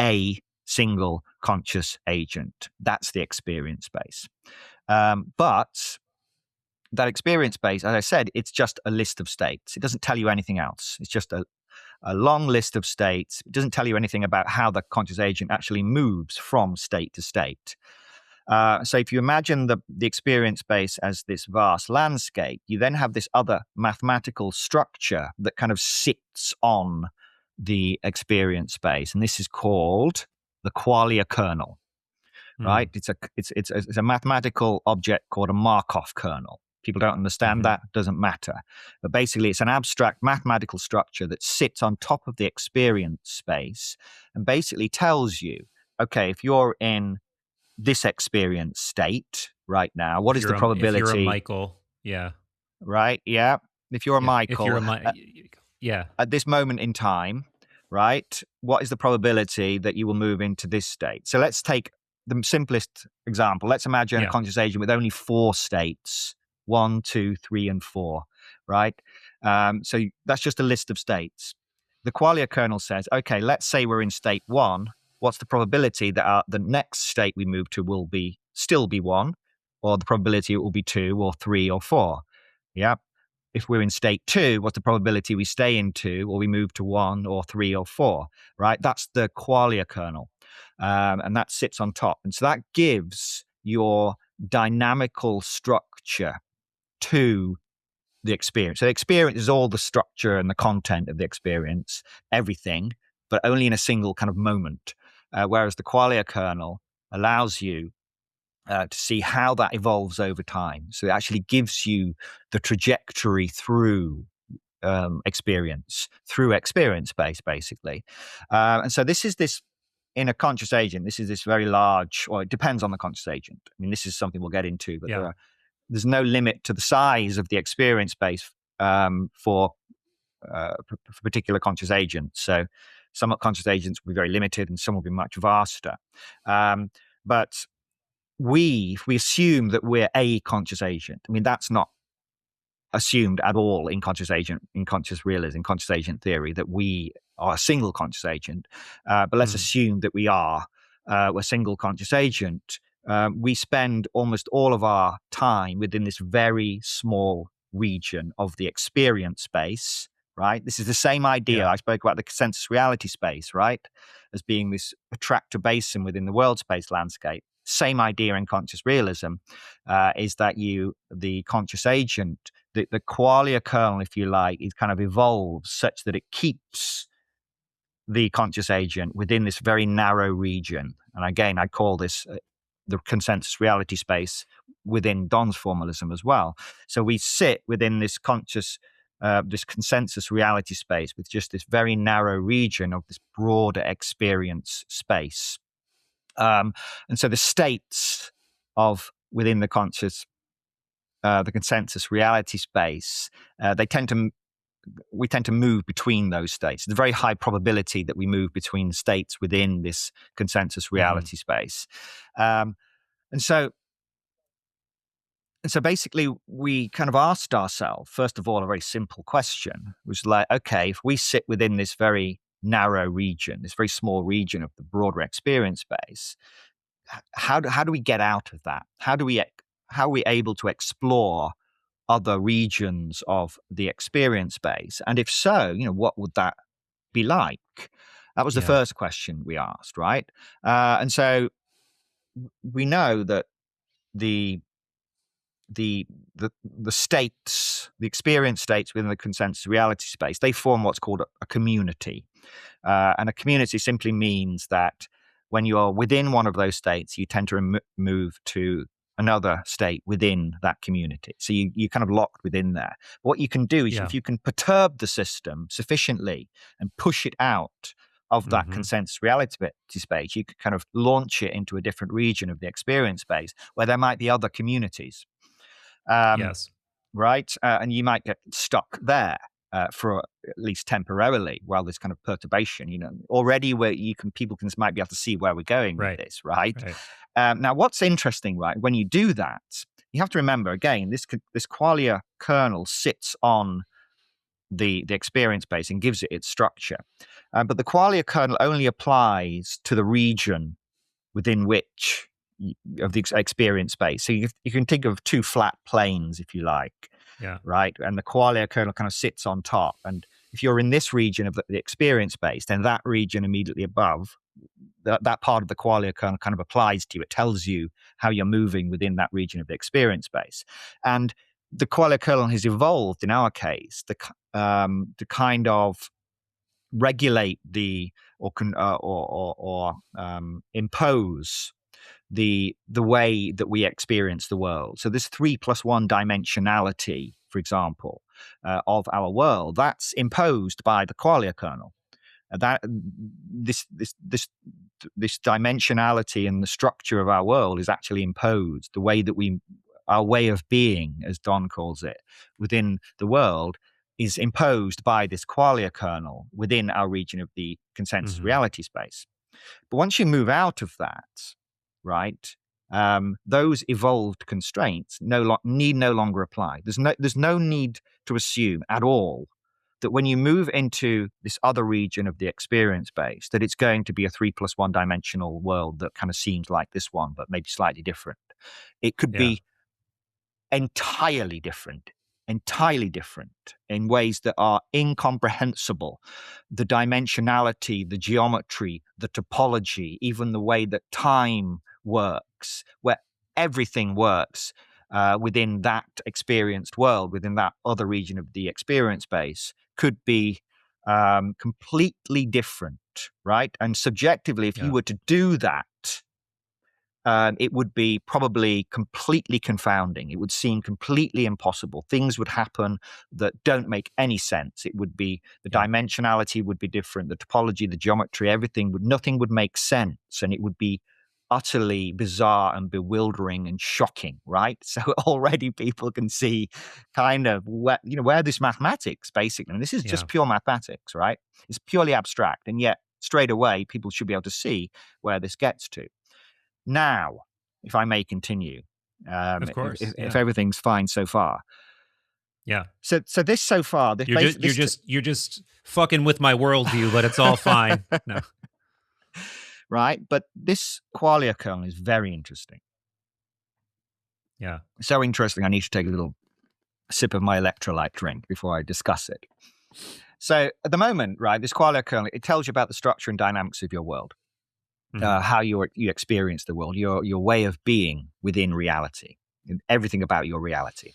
a single conscious agent. That's the experience space. But that experience space, as I said, it's just a list of states. It doesn't tell you anything else. It's just a long list of states. It doesn't tell you anything about how the conscious agent actually moves from state to state. So if you imagine the experience space as this vast landscape, you then have this other mathematical structure that kind of sits on the experience space, and this is called the qualia kernel. Right? It's a mathematical object called a Markov kernel. People don't understand that, doesn't matter. But basically, it's an abstract mathematical structure that sits on top of the experience space and basically tells you, okay, if you're in this experience state right now, what is the probability? If you're a Michael, yeah. Right, yeah. If you're a Michael, if you're yeah. At this moment in time, right, what is the probability that you will move into this state? So let's take the simplest example. Let's imagine a conscious agent with only 4 states, 1, 2, 3, and 4, right? So that's just a list of states. The qualia kernel says, okay, let's say we're in state 1. What's the probability that the next state we move to will still be 1, or the probability it will be 2 or 3 or 4? Yeah. If we're in state 2, what's the probability we stay in 2 or we move to 1 or 3 or 4, right? That's the qualia kernel. And that sits on top. And so that gives your dynamical structure to the experience. So the experience is all the structure and the content of the experience, everything, but only in a single kind of moment. Whereas the qualia kernel allows you to see how that evolves over time. So it actually gives you the trajectory through experience space, basically. And so this is this, in a conscious agent, this is this very large, or it depends on the conscious agent. I mean, this is something we'll get into, but there are there's no limit to the size of the experience space for particular conscious agents. So some conscious agents will be very limited and some will be much vaster. But we assume that we're a conscious agent. I mean, that's not assumed at all in conscious realism, in conscious agent theory, that we are a single conscious agent. But let's assume that we are a single conscious agent. We spend almost all of our time within this very small region of the experience space, right? This is the same idea. I spoke about the consensus reality space, right? As being this attractor basin within the world space landscape. Same idea in conscious realism is that the conscious agent, the qualia kernel, if you like, is kind of evolves such that it keeps the conscious agent within this very narrow region. And again, I call this the consensus reality space within Don's formalism as well. So we sit within this this consensus reality space with just this very narrow region of this broader experience space. And so the states of within the consensus reality space, we tend to move between those states. There's a very high probability that we move between states within this consensus reality space. And so basically we kind of asked ourselves, first of all, a very simple question, which was like, okay, if we sit within this very narrow region, this very small region of the broader experience space, how do we get out of that? How are we able to explore other regions of the experience space? And if so, what would that be like? That was the first question we asked, right? And so we know that the states, the experience states within the consensus reality space, they form what's called a community. And a community simply means that when you are within one of those states, you tend to move to another state within that community. So you're kind of locked within there. What you can do is if you can perturb the system sufficiently and push it out of that consensus reality space, you could kind of launch it into a different region of the experience space where there might be other communities. Right? And you might get stuck there for at least temporarily while there's kind of perturbation, already where people might be able to see where we're going with this, right? Now, what's interesting, right, when you do that, you have to remember, again, this qualia kernel sits on the experience space and gives it its structure. But the qualia kernel only applies to the region within which of the experience space. So you can think of two flat planes, if you like, right? And the qualia kernel kind of sits on top. And if you're in this region of the experience space, then that region immediately above, that part of the qualia kernel kind of applies to you. It tells you how you're moving within that region of the experience space. And the qualia kernel has evolved, in our case, to kind of regulate or impose the way that we experience the world. So this 3+1 dimensionality, for example, of our world, that's imposed by the qualia kernel. That this dimensionality and the structure of our world is actually imposed. The way that our way of being, as Don calls it, within the world is imposed by this qualia kernel within our region of the consensus reality space. But once you move out of that, right, those evolved constraints need no longer apply. There's no need to assume at all that when you move into this other region of the experience space, that it's going to be a 3+1 dimensional world that kind of seems like this one, but maybe slightly different. It could be entirely different in ways that are incomprehensible. The dimensionality, the geometry, the topology, even the way that time works, where everything works within that experienced world, within that other region of the experience space, could be completely different, right? And subjectively, if you were to do that, it would be probably completely confounding. It would seem completely impossible. Things would happen that don't make any sense. It would be, the dimensionality would be different, the topology, the geometry, nothing would make sense. And it would be utterly bizarre and bewildering and shocking, right? So already people can see kind of where this mathematics basically, and this is just pure mathematics, right? It's purely abstract, and yet straight away people should be able to see where this gets to. Now, if I may continue, of course, if everything's fine so far. Yeah. So this so far, you're just fucking with my worldview, but it's all fine. No. Right, but this qualia kernel is very interesting. Yeah. So interesting, I need to take a little sip of my electrolyte drink before I discuss it. So at the moment, right, this qualia kernel, it tells you about the structure and dynamics of your world, how you experience the world, your way of being within reality, and everything about your reality.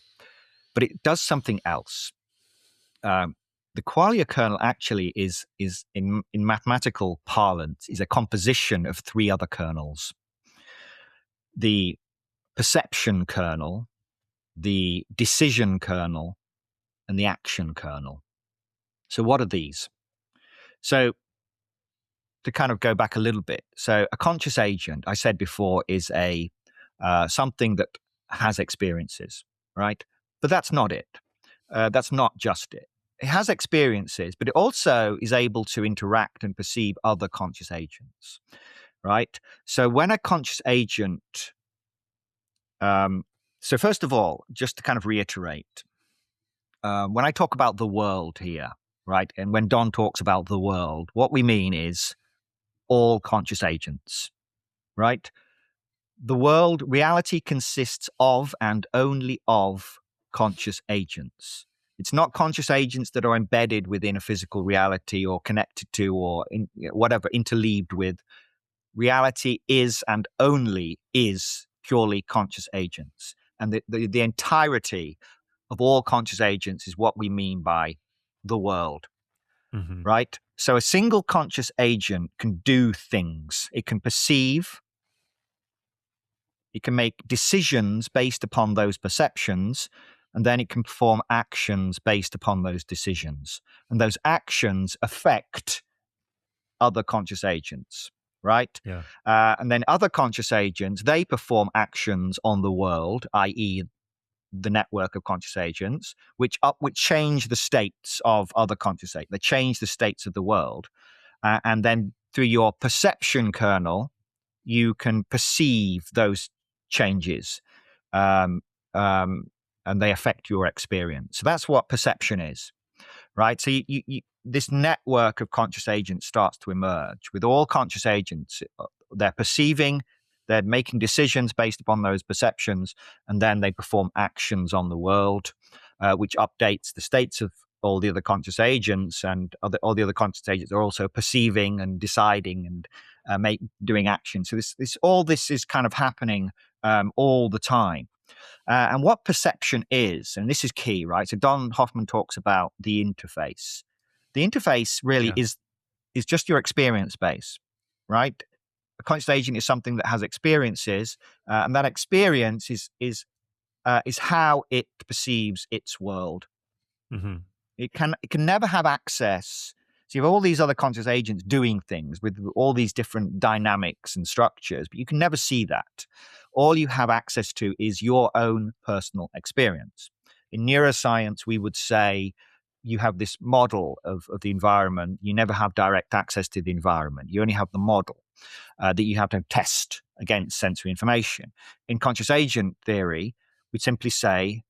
But it does something else. The qualia kernel actually is in mathematical parlance, is a composition of three other kernels: the perception kernel, the decision kernel, and the action kernel. So what are these? So to kind of go back a little bit, so a conscious agent, I said before, is a something that has experiences, right? But that's not it. That's not just it. It has experiences, but it also is able to interact and perceive other conscious agents, right? So when a conscious agent, so first of all, just to kind of reiterate, when I talk about the world here, right, and when Don talks about the world, what we mean is all conscious agents, right? The world, reality consists of and only of conscious agents. It's not conscious agents that are embedded within a physical reality or connected to or interleaved with. Reality is and only is purely conscious agents. And the entirety of all conscious agents is what we mean by the world, right? So a single conscious agent can do things. It can perceive. It can make decisions based upon those perceptions, and then it can perform actions based upon those decisions. And those actions affect other conscious agents, right? Yeah. And then other conscious agents, they perform actions on the world, i.e. the network of conscious agents, which change the states of other conscious agents. They change the states of the world. And then through your perception kernel, you can perceive those changes, and they affect your experience. So that's what perception is, right? So this network of conscious agents starts to emerge. With all conscious agents, they're perceiving, they're making decisions based upon those perceptions, and then they perform actions on the world, which updates the states of all the other conscious agents, and all the other conscious agents are also perceiving and deciding and doing action. So all this is kind of happening all the time. And what perception is, and this is key, right? So Don Hoffman talks about the interface. The interface really is just your experience base, right? A conscious agent is something that has experiences, and that experience is how it perceives its world. It can never have access. So you have all these other conscious agents doing things with all these different dynamics and structures, but you can never see that. All you have access to is your own personal experience. In neuroscience, we would say you have this model of the environment. You never have direct access to the environment. You only have the model that you have to test against sensory information. In conscious agent theory, we simply say,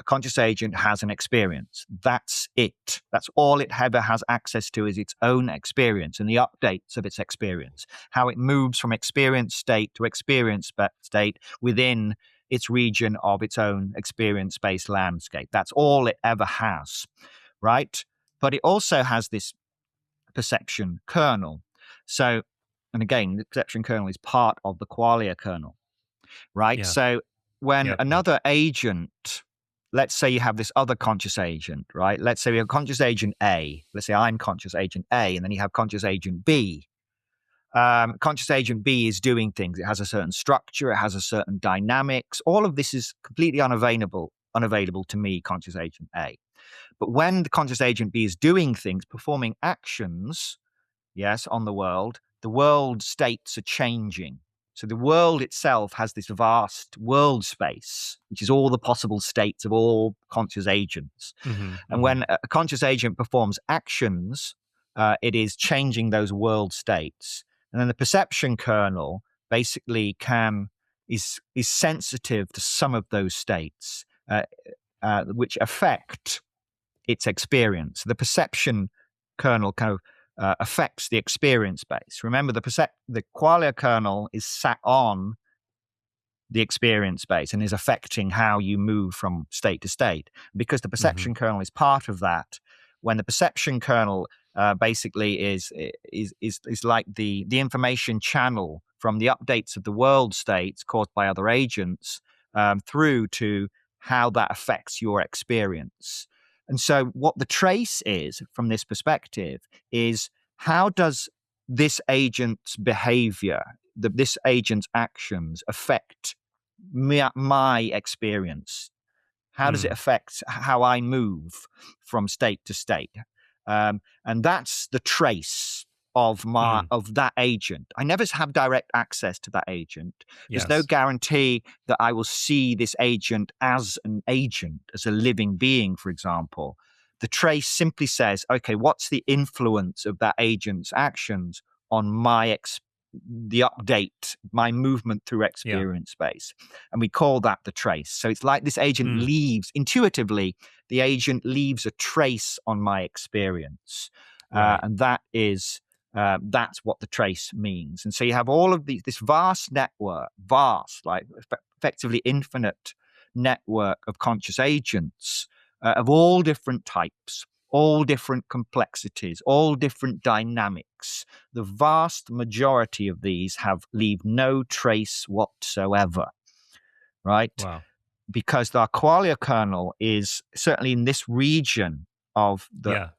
a conscious agent has an experience. That's it. That's all it ever has access to is its own experience and the updates of its experience, how it moves from experience state to experience state within its region of its own experience-based landscape. That's all it ever has, right? But it also has this perception kernel. So, and again, the perception kernel is part of the qualia kernel, right? Yeah. So when another agent, let's say you have this other conscious agent, right? Let's say we have conscious agent A. Let's say I'm conscious agent A, and then you have conscious agent B. Conscious agent B is doing things. It has a certain structure. It has a certain dynamics. All of this is completely unavailable to me, conscious agent A. But when the conscious agent B is doing things, performing actions, yes, on the world states are changing. So the world itself has this vast world space, which is all the possible states of all conscious agents. And when a conscious agent performs actions, it is changing those world states. And then the perception kernel basically is sensitive to some of those states, which affect its experience. The perception kernel kind of affects the experience base. Remember, the qualia kernel is sat on the experience base and is affecting how you move from state to state. Because the perception kernel is part of that, when the perception kernel basically is like the information channel from the updates of the world states caused by other agents through to how that affects your experience. And so what the trace is from this perspective is, how does this agent's behavior, this agent's actions affect my experience? How does it affect how I move from state to state? And that's the trace of that agent. I never have direct access to that agent. There's no guarantee that I will see this agent as an agent, as a living being, for example. The trace simply says, okay, what's the influence of that agent's actions on the update, my movement through experience space? And we call that the trace. So it's like this agent leaves, intuitively, the agent leaves a trace on my experience. And that's what the trace means. And so you have all of this vast network, like effectively infinite network of conscious agents of all different types, all different complexities, all different dynamics. The vast majority of these leave no trace whatsoever, right? Wow. Because the qualia kernel is certainly in this region of the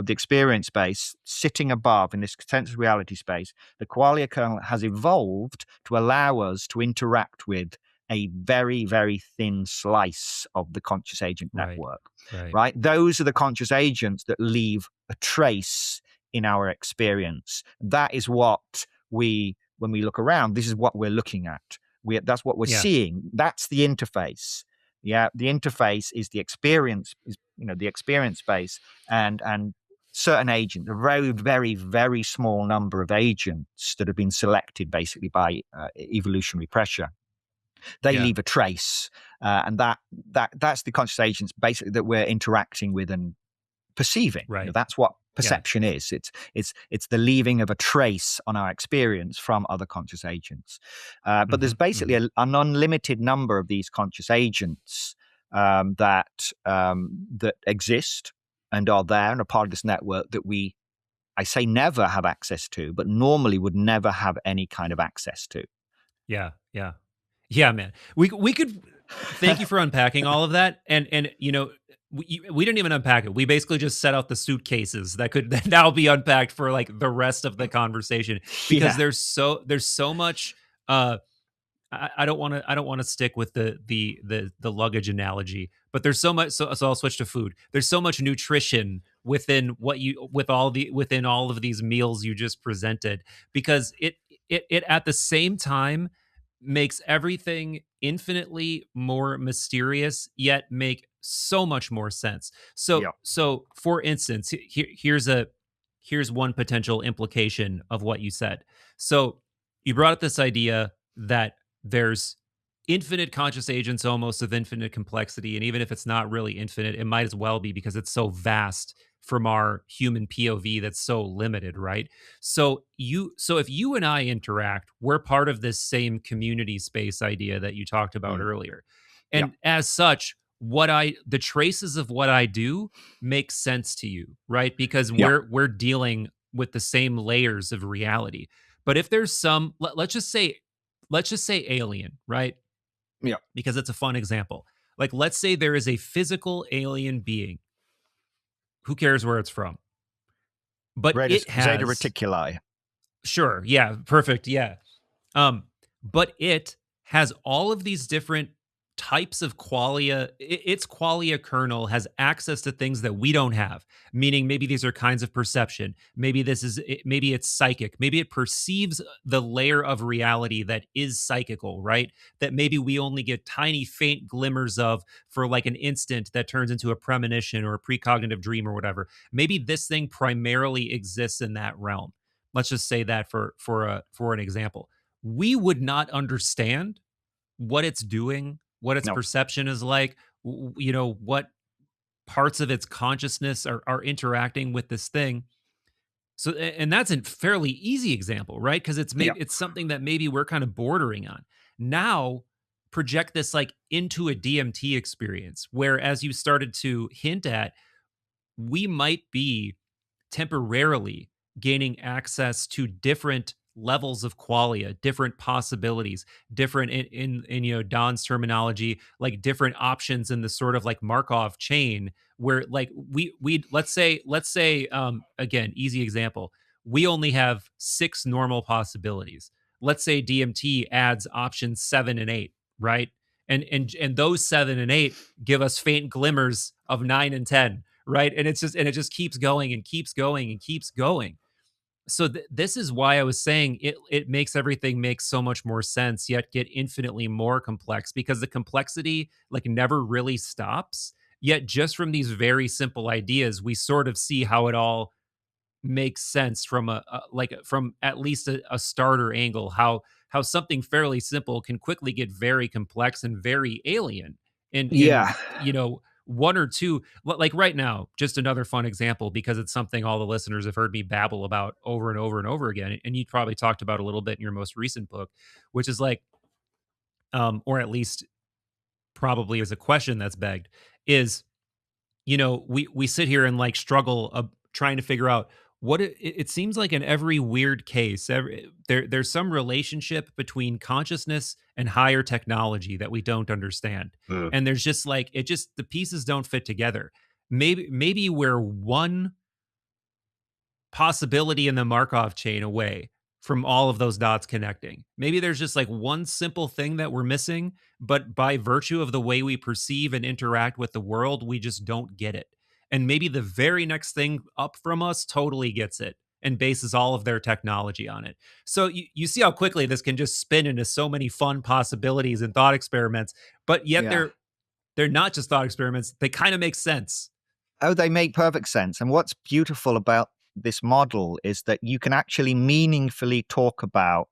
experience space, sitting above in this consensus reality space. The qualia kernel has evolved to allow us to interact with a very, very thin slice of the conscious agent network, right? Those are the conscious agents that leave a trace in our experience. That is what when we look around, this is what we're looking at. That's what we're seeing. That's the interface. Yeah, the interface is the experience, the experience space, and certain agents, a very, very, very small number of agents that have been selected basically by evolutionary pressure. They leave a trace, and that's the conscious agents basically that we're interacting with and perceiving. Right. That's what perception is. It's the leaving of a trace on our experience from other conscious agents. But there's basically an unlimited number of these conscious agents that exist and are there and are part of this network that I say never have access to, but normally would never have any kind of access to. Yeah, man. We could thank you for unpacking all of that, and we didn't even unpack it. We basically just set out the suitcases that could now be unpacked for like the rest of the conversation, because there's so much. I don't want to stick with the luggage analogy, but there's so much. So I'll switch to food. There's so much nutrition within within all of these meals you just presented, because it at the same time makes everything infinitely more mysterious, yet make so much more sense. So for instance, here's one potential implication of what you said. So you brought up this idea that there's infinite conscious agents almost of infinite complexity, and even if it's not really infinite, it might as well be, because it's so vast from our human POV that's so limited, right? So if you and I interact, we're part of this same community space idea that you talked about earlier. And as such, the traces of what I do make sense to you, right? Because we're dealing with the same layers of reality. But if there's some, let's just say alien, right? Yeah. Because it's a fun example. Like, let's say there is a physical alien being. Who cares where it's from? But it has Zeta Reticuli. Sure. Yeah. Perfect. Yeah. But it has all of these different types of qualia, its qualia kernel has access to things that we don't have, meaning maybe these are kinds of perception, maybe maybe it's psychic, maybe it perceives the layer of reality that is psychical, right? That maybe we only get tiny faint glimmers of for like an instant that turns into a premonition or a precognitive dream or whatever. Maybe this thing primarily exists in that realm. Let's just say that for an example. We would not understand what it's doing, what its No. perception is like, what parts of its consciousness are interacting with this thing. So, and that's a fairly easy example, right? Because Yeah. it's something that maybe we're kind of bordering on. Now, project this like into a DMT experience, where as you started to hint at, we might be temporarily gaining access to different levels of qualia, different possibilities, different in Don's terminology, like different options in the sort of like Markov chain, where like we let's say again, easy example, we only have 6 normal possibilities. Let's say DMT adds options 7 and 8, right? And those 7 and 8 give us faint glimmers of 9 and 10, right? And it just keeps going and keeps going and keeps going. So this is why I was saying it makes everything make so much more sense, yet get infinitely more complex, because the complexity like never really stops. Yet just from these very simple ideas, we sort of see how it all makes sense from from at least a starter angle, how something fairly simple can quickly get very complex and very alien in Yeah. one or two, like right now, just another fun example, because it's something all the listeners have heard me babble about over and over and over again, and you probably talked about a little bit in your most recent book, which is like or at least probably as a question that's begged, is we sit here and like struggle trying to figure out what it seems like in every weird case, there's some relationship between consciousness and higher technology that we don't understand. Mm. And there's just like the pieces don't fit together. Maybe we're one possibility in the Markov chain away from all of those dots connecting. Maybe there's just like one simple thing that we're missing, but by virtue of the way we perceive and interact with the world, we just don't get it. And maybe the very next thing up from us totally gets it and bases all of their technology on it. So you see how quickly this can just spin into so many fun possibilities and thought experiments, but yet Yeah. they're not just thought experiments. They kind of make sense. Oh, they make perfect sense. And what's beautiful about this model is that you can actually meaningfully talk about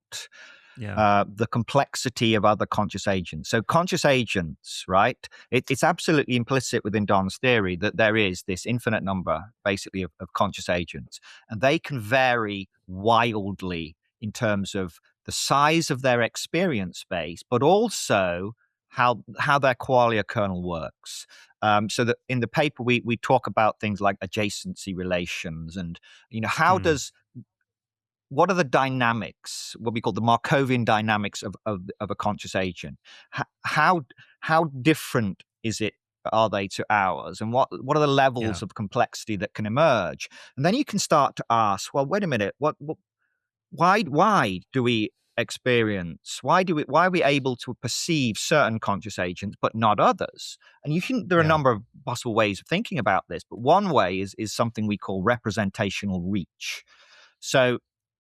the complexity of other conscious agents. So conscious agents, right? It's absolutely implicit within Don's theory that there is this infinite number, basically, of conscious agents. And they can vary wildly in terms of the size of their experience space, but also how their qualia kernel works. So that in the paper, we talk about things like adjacency relations and, what are the dynamics, what we call the Markovian dynamics of a conscious agent? How different are they to ours? And what are the levels of complexity that can emerge? And then you can start to ask, well, wait a minute, why do we experience? Why are we able to perceive certain conscious agents but not others? And there are a number of possible ways of thinking about this, but one way is something we call representational reach. So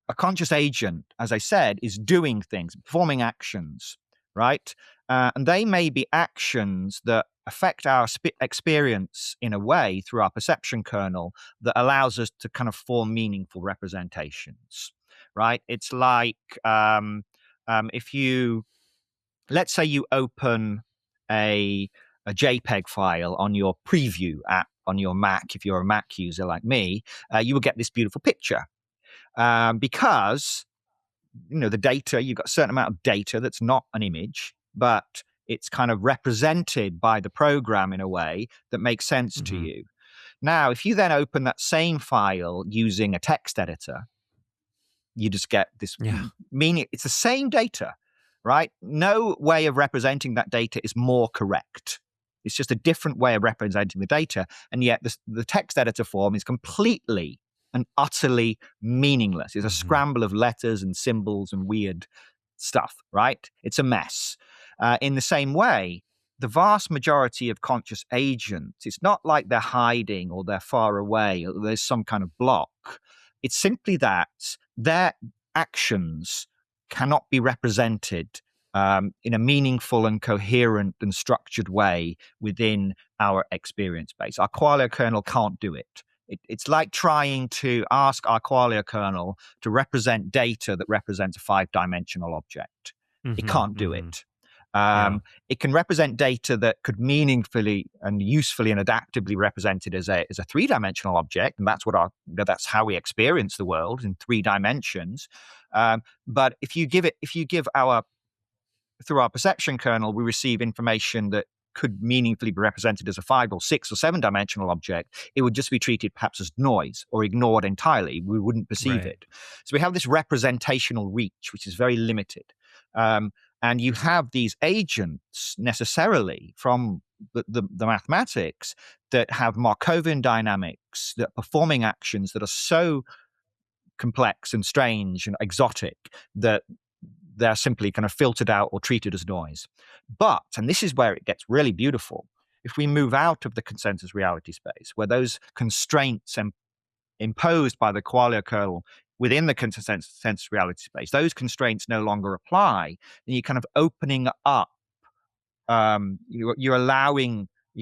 a conscious agent, as I said, is doing things, performing actions, right? And they may be actions that affect our experience in a way through our perception kernel that allows us to kind of form meaningful representations, right? It's like if let's say you open a JPEG file on your preview app on your Mac, if you're a Mac user like me, you will get this beautiful picture. Because the data, you've got a certain amount of data that's not an image, but it's kind of represented by the program in a way that makes sense to you. Now, if you then open that same file using a text editor, you just get this meaning. It's the same data, right? No way of representing that data is more correct. It's just a different way of representing the data. And yet the text editor form is completely and utterly meaningless. It's a scramble of letters and symbols and weird stuff, right? It's a mess. In the same way, the vast majority of conscious agents, it's not like they're hiding or they're far away or there's some kind of block. It's simply that their actions cannot be represented in a meaningful and coherent and structured way within our experience base. Our qualia kernel can't do it. It's like trying to ask our qualia kernel to represent data that represents a 5-dimensional object. It can't do it. It can represent data that could meaningfully and usefully and adaptively represented as a 3-dimensional object, and that's how we experience the world in 3 dimensions. But if you give through our perception kernel, we receive information that could meaningfully be represented as a 5 or 6 or 7-dimensional object, it would just be treated perhaps as noise or ignored entirely. We wouldn't perceive it. So we have this representational reach, which is very limited. And you have these agents necessarily from the mathematics that have Markovian dynamics, that are performing actions that are so complex and strange and exotic that they're simply kind of filtered out or treated as noise. But, and this is where it gets really beautiful, if we move out of the consensus reality space, where those constraints imposed by the qualia kernel within the consensus reality space, those constraints no longer apply, then you're kind of opening up, you're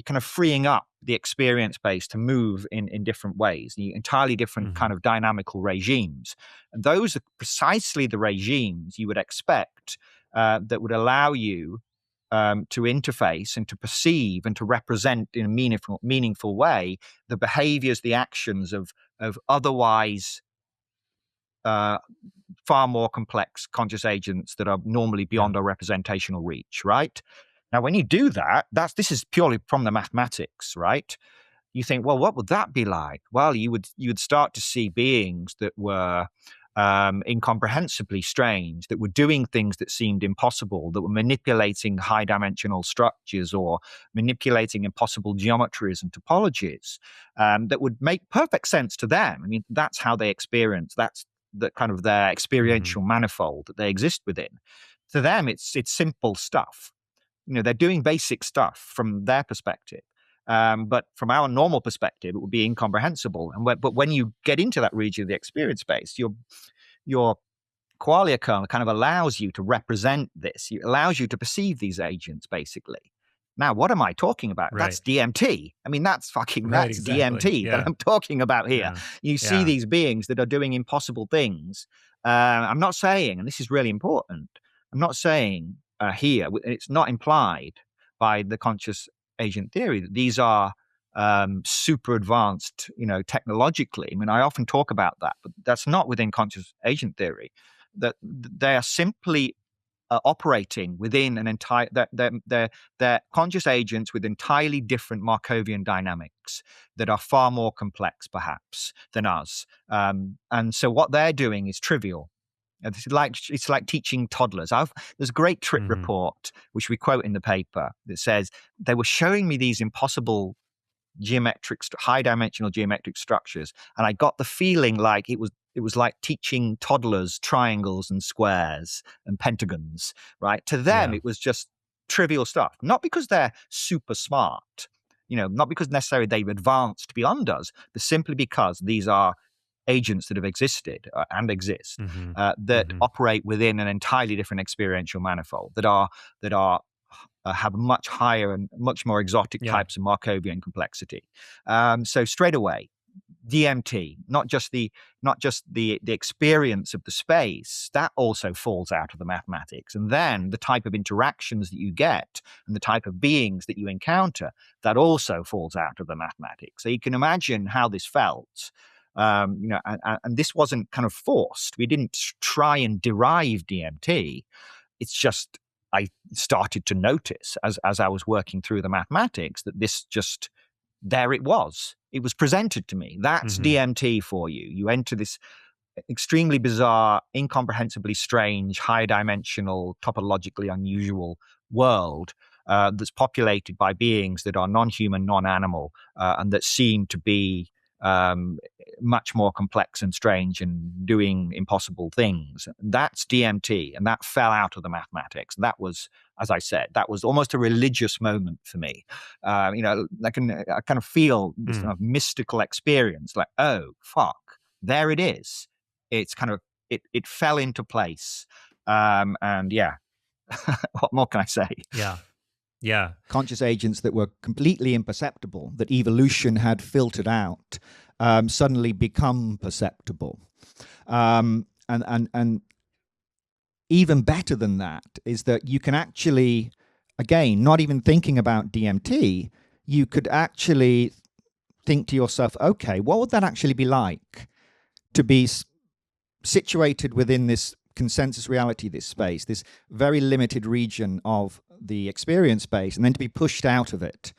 kind of freeing up the experience base to move in different ways, entirely different kind of dynamical regimes. And those are precisely the regimes you would expect that would allow you to interface and to perceive and to represent in a meaningful way the behaviors, the actions of otherwise far more complex conscious agents that are normally beyond our representational reach, right? Now, when you do that, this is purely from the mathematics, right? You think, well, what would that be like? Well, you would start to see beings that were incomprehensibly strange, that were doing things that seemed impossible, that were manipulating high-dimensional structures or manipulating impossible geometries and topologies that would make perfect sense to them. I mean, that's how they experience. That's the kind of their experiential manifold that they exist within. To them, it's simple stuff. They're doing basic stuff from their perspective. But from our normal perspective, it would be incomprehensible. But when you get into that region of the experience space, your qualia kernel kind of allows you to represent this. It allows you to perceive these agents, basically. Now, what am I talking about? Right. That's DMT. I mean, that's exactly. DMT that I'm talking about here. You see these beings that are doing impossible things. I'm not saying, and this is really important, I'm not saying here, it's not implied by the conscious agent theory that these are super advanced, technologically. I mean, I often talk about that, but that's not within conscious agent theory. That they are simply operating within an entire, they're conscious agents with entirely different Markovian dynamics that are far more complex, perhaps, than us. And so what they're doing is trivial. It's like teaching toddlers. There's a great TRIP report, which we quote in the paper, that says they were showing me these impossible high-dimensional geometric structures, and I got the feeling like it was like teaching toddlers triangles and squares and pentagons, right? To them, it was just trivial stuff. Not because they're super smart, not because necessarily they've advanced beyond us, but simply because these are agents that have existed and exist that operate within an entirely different experiential manifold that have much higher and much more exotic types of Markovian complexity. So straight away, DMT, not just the experience of the space, that also falls out of the mathematics. And then the type of interactions that you get and the type of beings that you encounter, that also falls out of the mathematics. So you can imagine how this felt. And this wasn't kind of forced. We didn't try and derive DMT. It's just I started to notice as I was working through the mathematics that this just, there it was. It was presented to me. That's DMT for you. You enter this extremely bizarre, incomprehensibly strange, high-dimensional, topologically unusual world that's populated by beings that are non-human, non-animal, and that seem to be much more complex and strange and doing impossible things. That's DMT, and that fell out of the mathematics. That was as I said. That was almost a religious moment for me. I kind of feel this kind of mystical experience, like, oh, fuck, there it is. It's kind of, it fell into place. And yeah, what more can I say? Yeah. Yeah. Conscious agents that were completely imperceptible, that evolution had filtered out, suddenly become perceptible. And even better than that is that you can actually, again, not even thinking about DMT, you could actually think to yourself, okay, what would that actually be like to be situated within this consensus reality, this space, this very limited region of the experience space, and then to be pushed out of it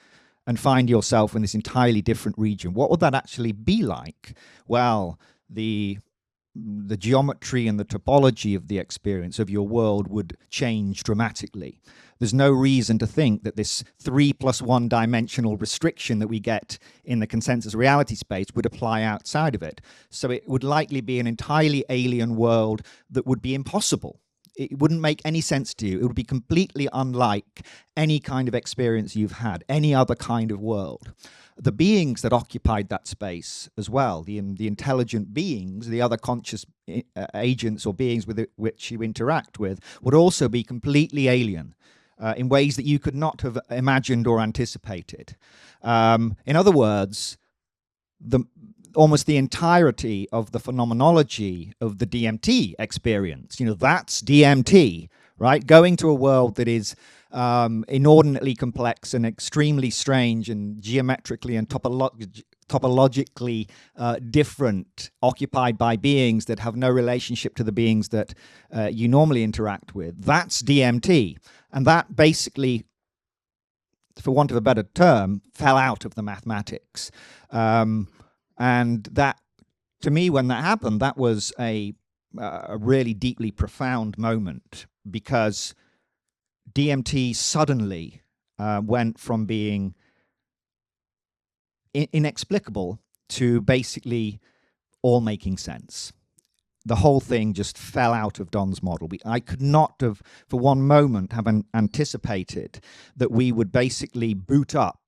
and find yourself in this entirely different region? What would that actually be like? Well, the geometry and the topology of the experience of your world would change dramatically. There's no reason to think that this 3+1 dimensional restriction that we get in the consensus reality space would apply outside of it. So it would likely be an entirely alien world that would be impossible. It wouldn't make any sense to you. It would be completely unlike any kind of experience you've had, any other kind of world. The beings that occupied that space as well, the intelligent beings, the other conscious agents or beings with which you interact with, would also be completely alien in ways that you could not have imagined or anticipated. In other words, almost the entirety of the phenomenology of the DMT experience, that's DMT, right? Going to a world that is inordinately complex and extremely strange and geometrically and topologically different, occupied by beings that have no relationship to the beings that you normally interact with. That's DMT. And that basically, for want of a better term, fell out of the mathematics. And that, to me, when that happened, that was a really deeply profound moment, because DMT suddenly went from being inexplicable to basically all making sense. The whole thing just fell out of Don's model. I could not have, for one moment, have anticipated that we would basically boot up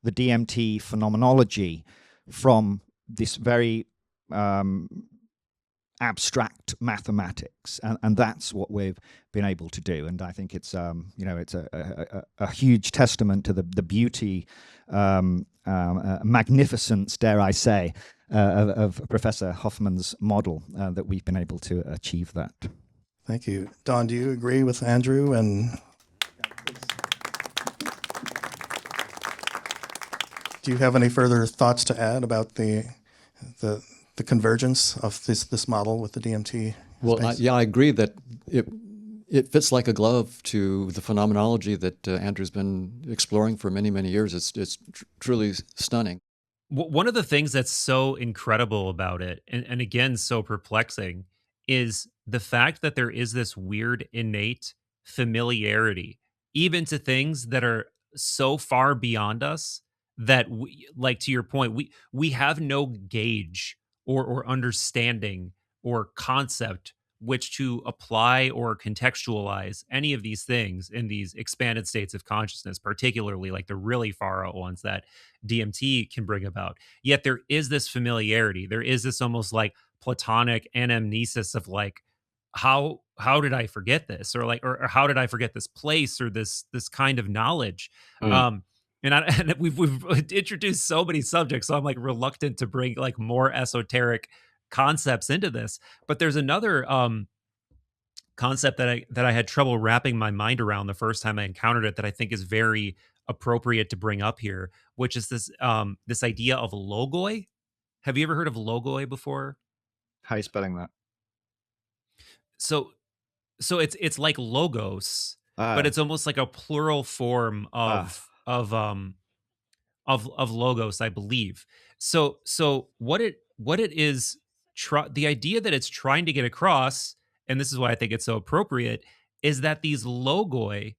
the DMT phenomenology from this very abstract mathematics, and that's what we've been able to do. And I think it's it's a huge testament to the beauty, magnificence, dare I say, of Professor Hoffman's model, that we've been able to achieve that. Thank you. Don, do you agree with Andrew? And do you have any further thoughts to add about the convergence of this model with the DMT? Well, I agree that it fits like a glove to the phenomenology that Andrew's been exploring for many, many years. It's truly stunning. One of the things that's so incredible about it, and again, so perplexing, is the fact that there is this weird innate familiarity, even to things that are so far beyond us that, like to your point, we have no gauge or understanding or concept which to apply or contextualize any of these things in these expanded states of consciousness, particularly like the really far out ones that DMT can bring about. Yet there is this familiarity. There is this almost like platonic anamnesis of like, how did I forget this? Or like, or how did I forget this place or this kind of knowledge? And we've introduced so many subjects, so I'm like reluctant to bring like more esoteric concepts into this. But there's another concept that I had trouble wrapping my mind around the first time I encountered it that I think is very appropriate to bring up here, which is this this idea of logoi. Have you ever heard of logoi before? How are you spelling that? So it's like logos, but it's almost like a plural form of logos, I believe. So what it is, the idea that it's trying to get across, and this is why I think it's so appropriate, is that these logoi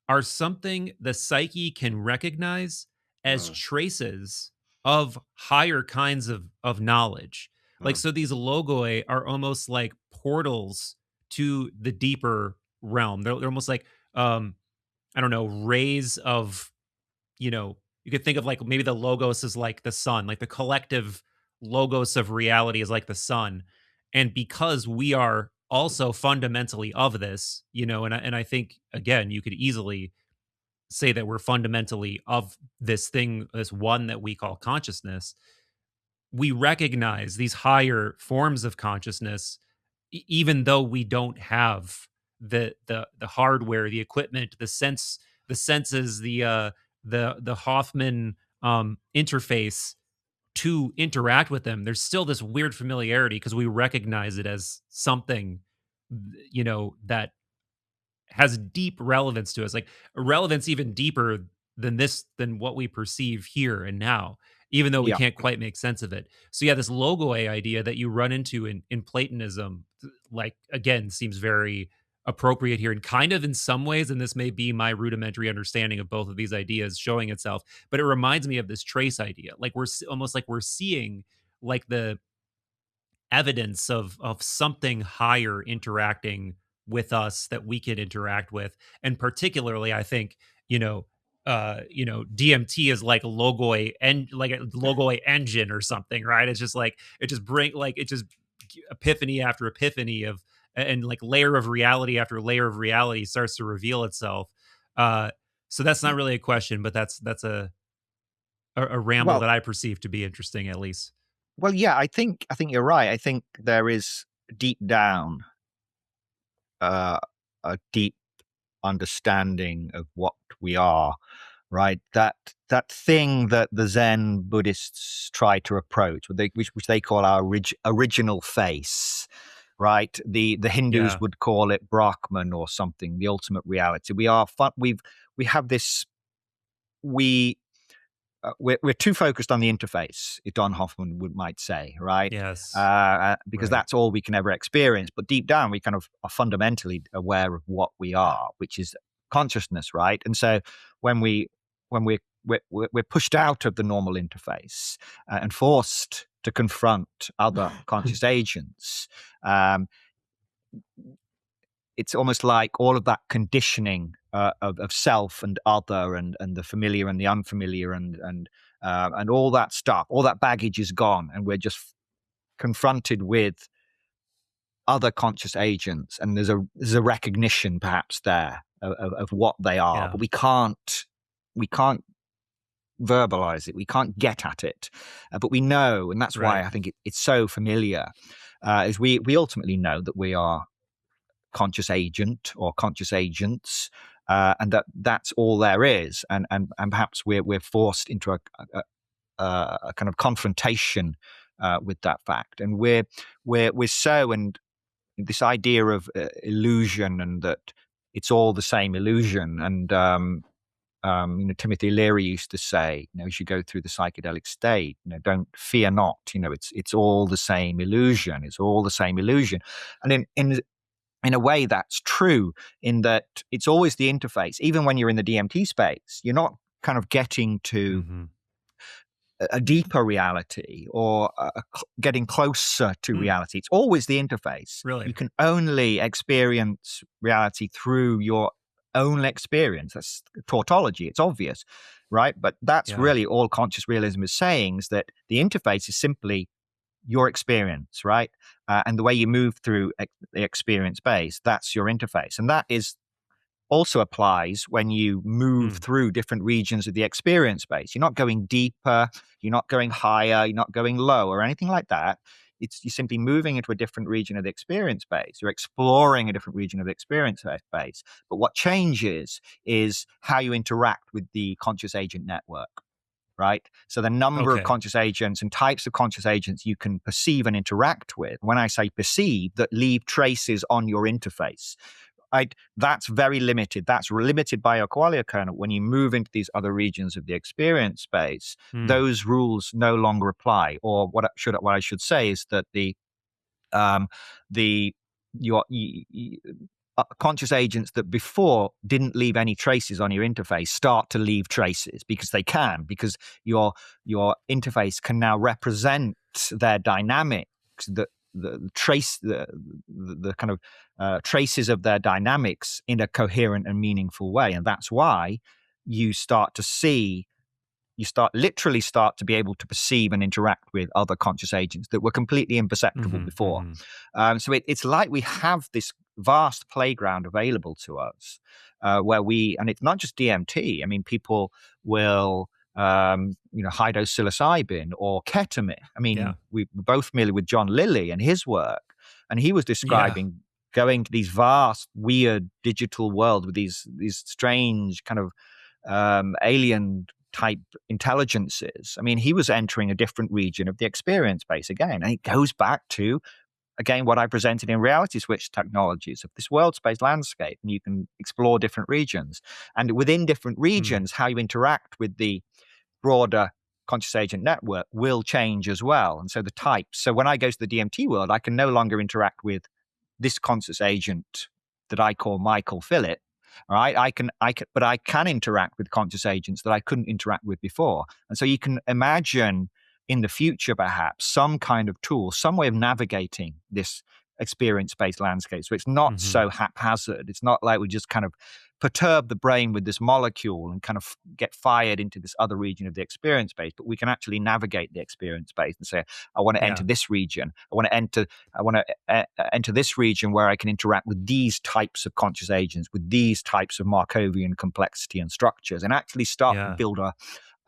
are something the psyche can recognize as traces of higher kinds of knowledge. Like, so these logoi are almost like portals to the deeper realm. They're almost like I don't know, rays of, you could think of like maybe the logos is like the sun, like the collective logos of reality is like the sun. And because we are also fundamentally of this, and I think again, you could easily say that we're fundamentally of this thing, this one that we call consciousness. We recognize these higher forms of consciousness, even though we don't have the hardware, the equipment, the senses, the Hoffman interface to interact with them. There's still this weird familiarity because we recognize it as something, that has deep relevance to us, like a relevance even deeper than what we perceive here and now, even though we Yeah. can't quite make sense of it. So yeah, this logoi idea that you run into in Platonism, like again, seems very appropriate here, and kind of in some ways, and this may be my rudimentary understanding of both of these ideas showing itself, but it reminds me of this trace idea. Like almost like we're seeing like the evidence of something higher interacting with us that we can interact with. And particularly I think, DMT is like logoi and like a logoi engine or something, right? It's just like it just epiphany after epiphany of, and like layer of reality after layer of reality starts to reveal itself. So that's not really a question, but that's a ramble Well, that I perceive to be interesting, at least. well, yeah, I think you're right. I think there is deep down uh, a deep understanding of what we are, right? That thing that the Zen Buddhists try to approach, which they call our original face, right? The Hindus Yeah. would call it Brahman or something, the ultimate reality. We are fun. We have this. We're too focused on the interface, if Don Hoffman might say, right? Yes. Because Right. that's all we can ever experience. But deep down, we kind of are fundamentally aware of what we are, which is consciousness, right? And so when we're pushed out of the normal interface and forced to confront other conscious agents, um, it's almost like all of that conditioning of self and other and the familiar and the unfamiliar and all that stuff, all that baggage is gone, and we're just confronted with other conscious agents, and there's a recognition perhaps there of what they are, Yeah. but we can't verbalize it, we can't get at it, but we know, and that's why Right. I think it's so familiar. Is we ultimately know that we are conscious agent or conscious agents, and that's all there is, and perhaps we're forced into a kind of confrontation with that fact, and we're so, and this idea of illusion, and that it's all the same illusion, and Timothy Leary used to say, as you go through the psychedelic state, don't fear not. It's all the same illusion. It's all the same illusion, and in a way, that's true, in that it's always the interface. Even when you're in the DMT space, you're not kind of getting to Hmm. a deeper reality or getting closer to reality. It's always the interface. Really? You can only experience reality through your own experience. That's tautology. It's obvious, right? But that's Yeah. really all conscious realism is saying, is that the interface is simply your experience, right? And the way you move through the experience base, that's your interface. And that is also applies when you move Mm. through different regions of the experience base. You're not going deeper, you're not going higher, you're not going lower or anything like that. You're simply moving into a different region of the experience base. You're exploring a different region of the experience base. But what changes is how you interact with the conscious agent network, right? So the number of Okay. conscious agents and types of conscious agents you can perceive and interact with, when I say perceive, that leave traces on your interface, right? That's very limited. That's limited by your qualia kernel. When you move into these other regions of the experience space, Mm. those rules no longer apply. Or what I should say is that the your conscious agents that before didn't leave any traces on your interface start to leave traces, because they can, because your interface can now represent their dynamics that the kind of traces of their dynamics in a coherent and meaningful way. And that's why you literally start to be able to perceive and interact with other conscious agents that were completely imperceptible before. So it's like we have this vast playground available to us and it's not just DMT. I mean, people will, high dose psilocybin or ketamine. I mean, we're both familiar with John Lilly and his work, and he was describing going to these vast, weird digital world with these strange kind of alien type intelligences. I mean, he was entering a different region of the experience base again. And it goes back to, again, what I presented in reality switch technologies of this world space landscape. And you can explore different regions. And within different regions, how you interact with the broader conscious agent network will change as well. And so the types. So when I go to the DMT world, I can no longer interact with this conscious agent that I call Michael Phillip. All right, but I can interact with conscious agents that I couldn't interact with before. And so you can imagine in the future, perhaps, some kind of tool, some way of navigating this experience-based landscape. So it's not so haphazard. It's not like we just kind of perturb the brain with this molecule and kind of get fired into this other region of the experience space, but we can actually navigate the experience space and say, I want to enter this region. I want to enter this region where I can interact with these types of conscious agents, with these types of Markovian complexity and structures, and actually start to build a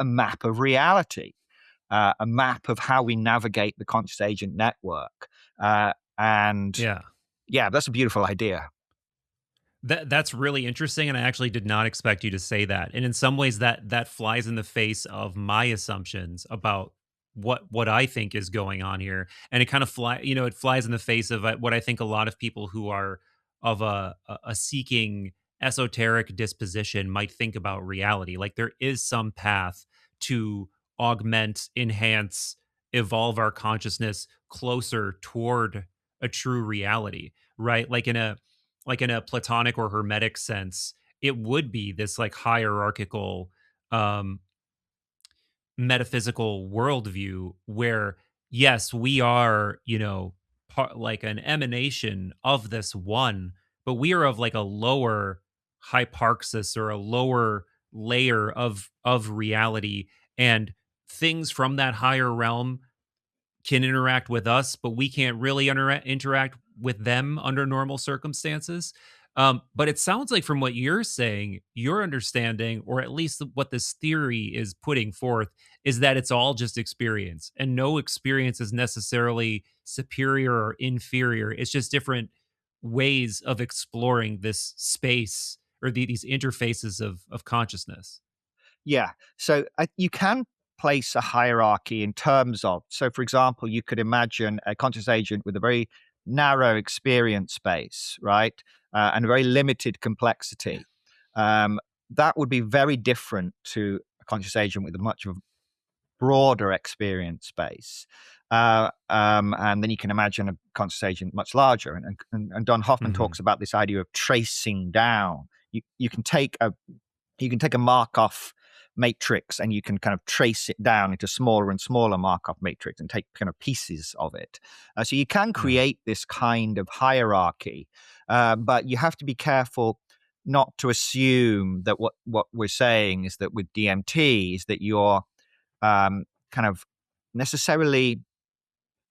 map of reality, a map of how we navigate the conscious agent network. That's a beautiful idea. That's really interesting, and I actually did not expect you to say that. And in some ways, that flies in the face of my assumptions about what I think is going on here, and it kind of it flies in the face of what I think a lot of people who are of a seeking esoteric disposition might think about reality. Like there is some path to augment, enhance, evolve our consciousness closer toward a true reality, right? Like in a Platonic or Hermetic sense, it would be this like hierarchical metaphysical worldview where, yes, we are, like an emanation of this one, but we are of like a lower hyparxis or a lower layer of reality, and things from that higher realm can interact with us, but we can't really interact with them under normal circumstances. But it sounds like from what you're saying, your understanding, or at least what this theory is putting forth, is that it's all just experience, and no experience is necessarily superior or inferior. It's just different ways of exploring this space or these interfaces of consciousness. Yeah. So you can place a hierarchy in terms of, so for example, you could imagine a conscious agent with a very narrow experience space, right? And a very limited complexity. That would be very different to a conscious agent with a much of a broader experience space. And then you can imagine a conscious agent much larger. And Don Hoffman talks about this idea of tracing down. You can take a Markov matrix and you can kind of trace it down into smaller and smaller Markov matrix and take kind of pieces of it. So you can create this kind of hierarchy, but you have to be careful not to assume that what we're saying is that with DMT is that you're kind of necessarily,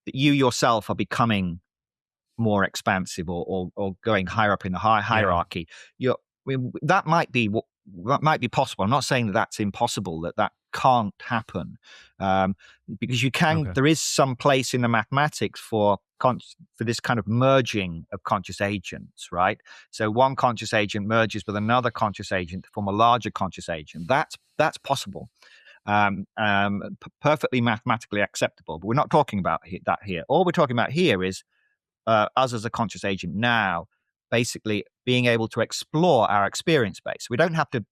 that you yourself are becoming more expansive or going higher up in the hierarchy. That might be possible. I'm not saying that that's impossible, that can't happen, because you can. There is some place in the mathematics for this kind of merging of conscious agents, right? So one conscious agent merges with another conscious agent to form a larger conscious agent. That's possible, perfectly mathematically acceptable. But we're not talking about that here. All we're talking about here is us as a conscious agent now, basically being able to explore our experience base. We don't have to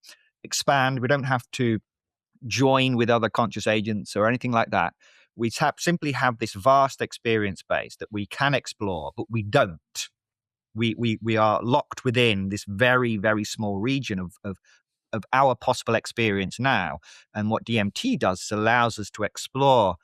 expand. We don't have to join with other conscious agents or anything like that. We simply have this vast experience base that we can explore, but we don't. We are locked within this very, very small region of our possible experience now. And what DMT does is allows us to explore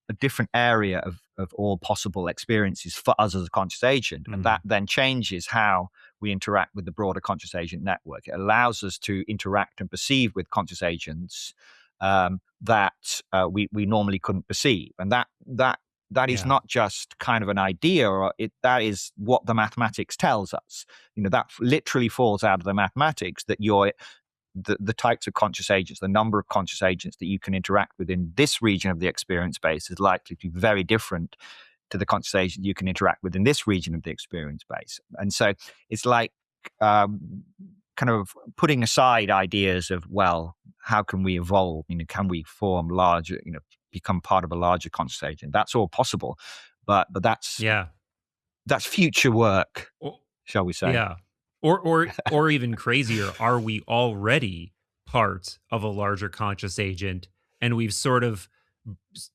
a different area of all possible experiences for us as a conscious agent. And that then changes how we interact with the broader conscious agent network. It allows us to interact and perceive with conscious agents that we normally couldn't perceive. And that is not just kind of an idea, or that is what the mathematics tells us. That literally falls out of the mathematics, that the types of conscious agents, the number of conscious agents that you can interact with in this region of the experience space is likely to be very different to the conscious agent you can interact with in this region of the experience space. And so it's like kind of putting aside ideas of, well, how can we evolve? Can we form larger, become part of a larger conscious agent? That's all possible, but that's future work, shall we say? Yeah. Or even crazier, are we already part of a larger conscious agent, and we've sort of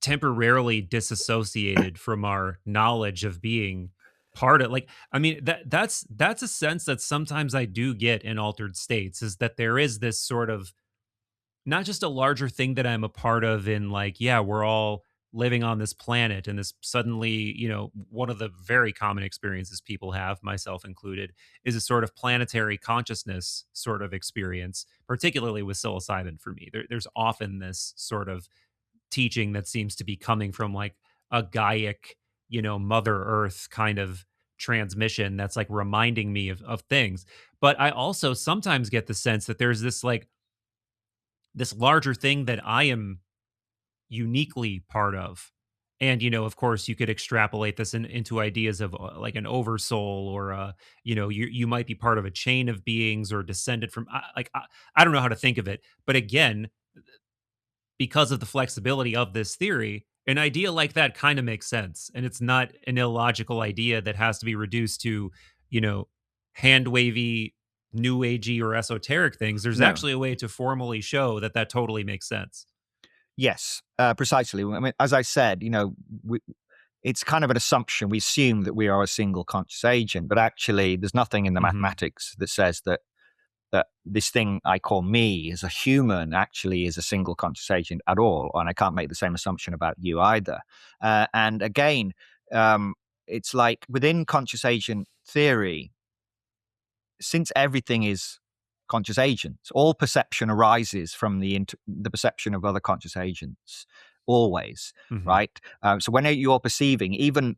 temporarily disassociated from our knowledge of being part of, that's a sense that sometimes I do get in altered states, is that there is this sort of, not just a larger thing that I'm a part of in we're all living on this planet, and this suddenly, one of the very common experiences people have, myself included, is a sort of planetary consciousness sort of experience, particularly with psilocybin for me. There's often this sort of teaching that seems to be coming from a Gaiac, Mother Earth kind of transmission that's reminding me of things. But I also sometimes get the sense that there's this this larger thing that I am uniquely part of. And, of course, you could extrapolate this into ideas of an oversoul, or, you might be part of a chain of beings or descended from, I don't know how to think of it. But again, because of the flexibility of this theory, an idea like that kind of makes sense. And it's not an illogical idea that has to be reduced to, hand wavy, new agey, or esoteric things. There's actually a way to formally show that totally makes sense. Yes, precisely. I mean, as I said, it's kind of an assumption. We assume that we are a single conscious agent, but actually there's nothing in the mathematics that says that this thing I call me as a human actually is a single conscious agent at all. And I can't make the same assumption about you either. And again, it's like within conscious agent theory, since everything is conscious agents, all perception arises from the perception of other conscious agents, always, right? So when you're perceiving, even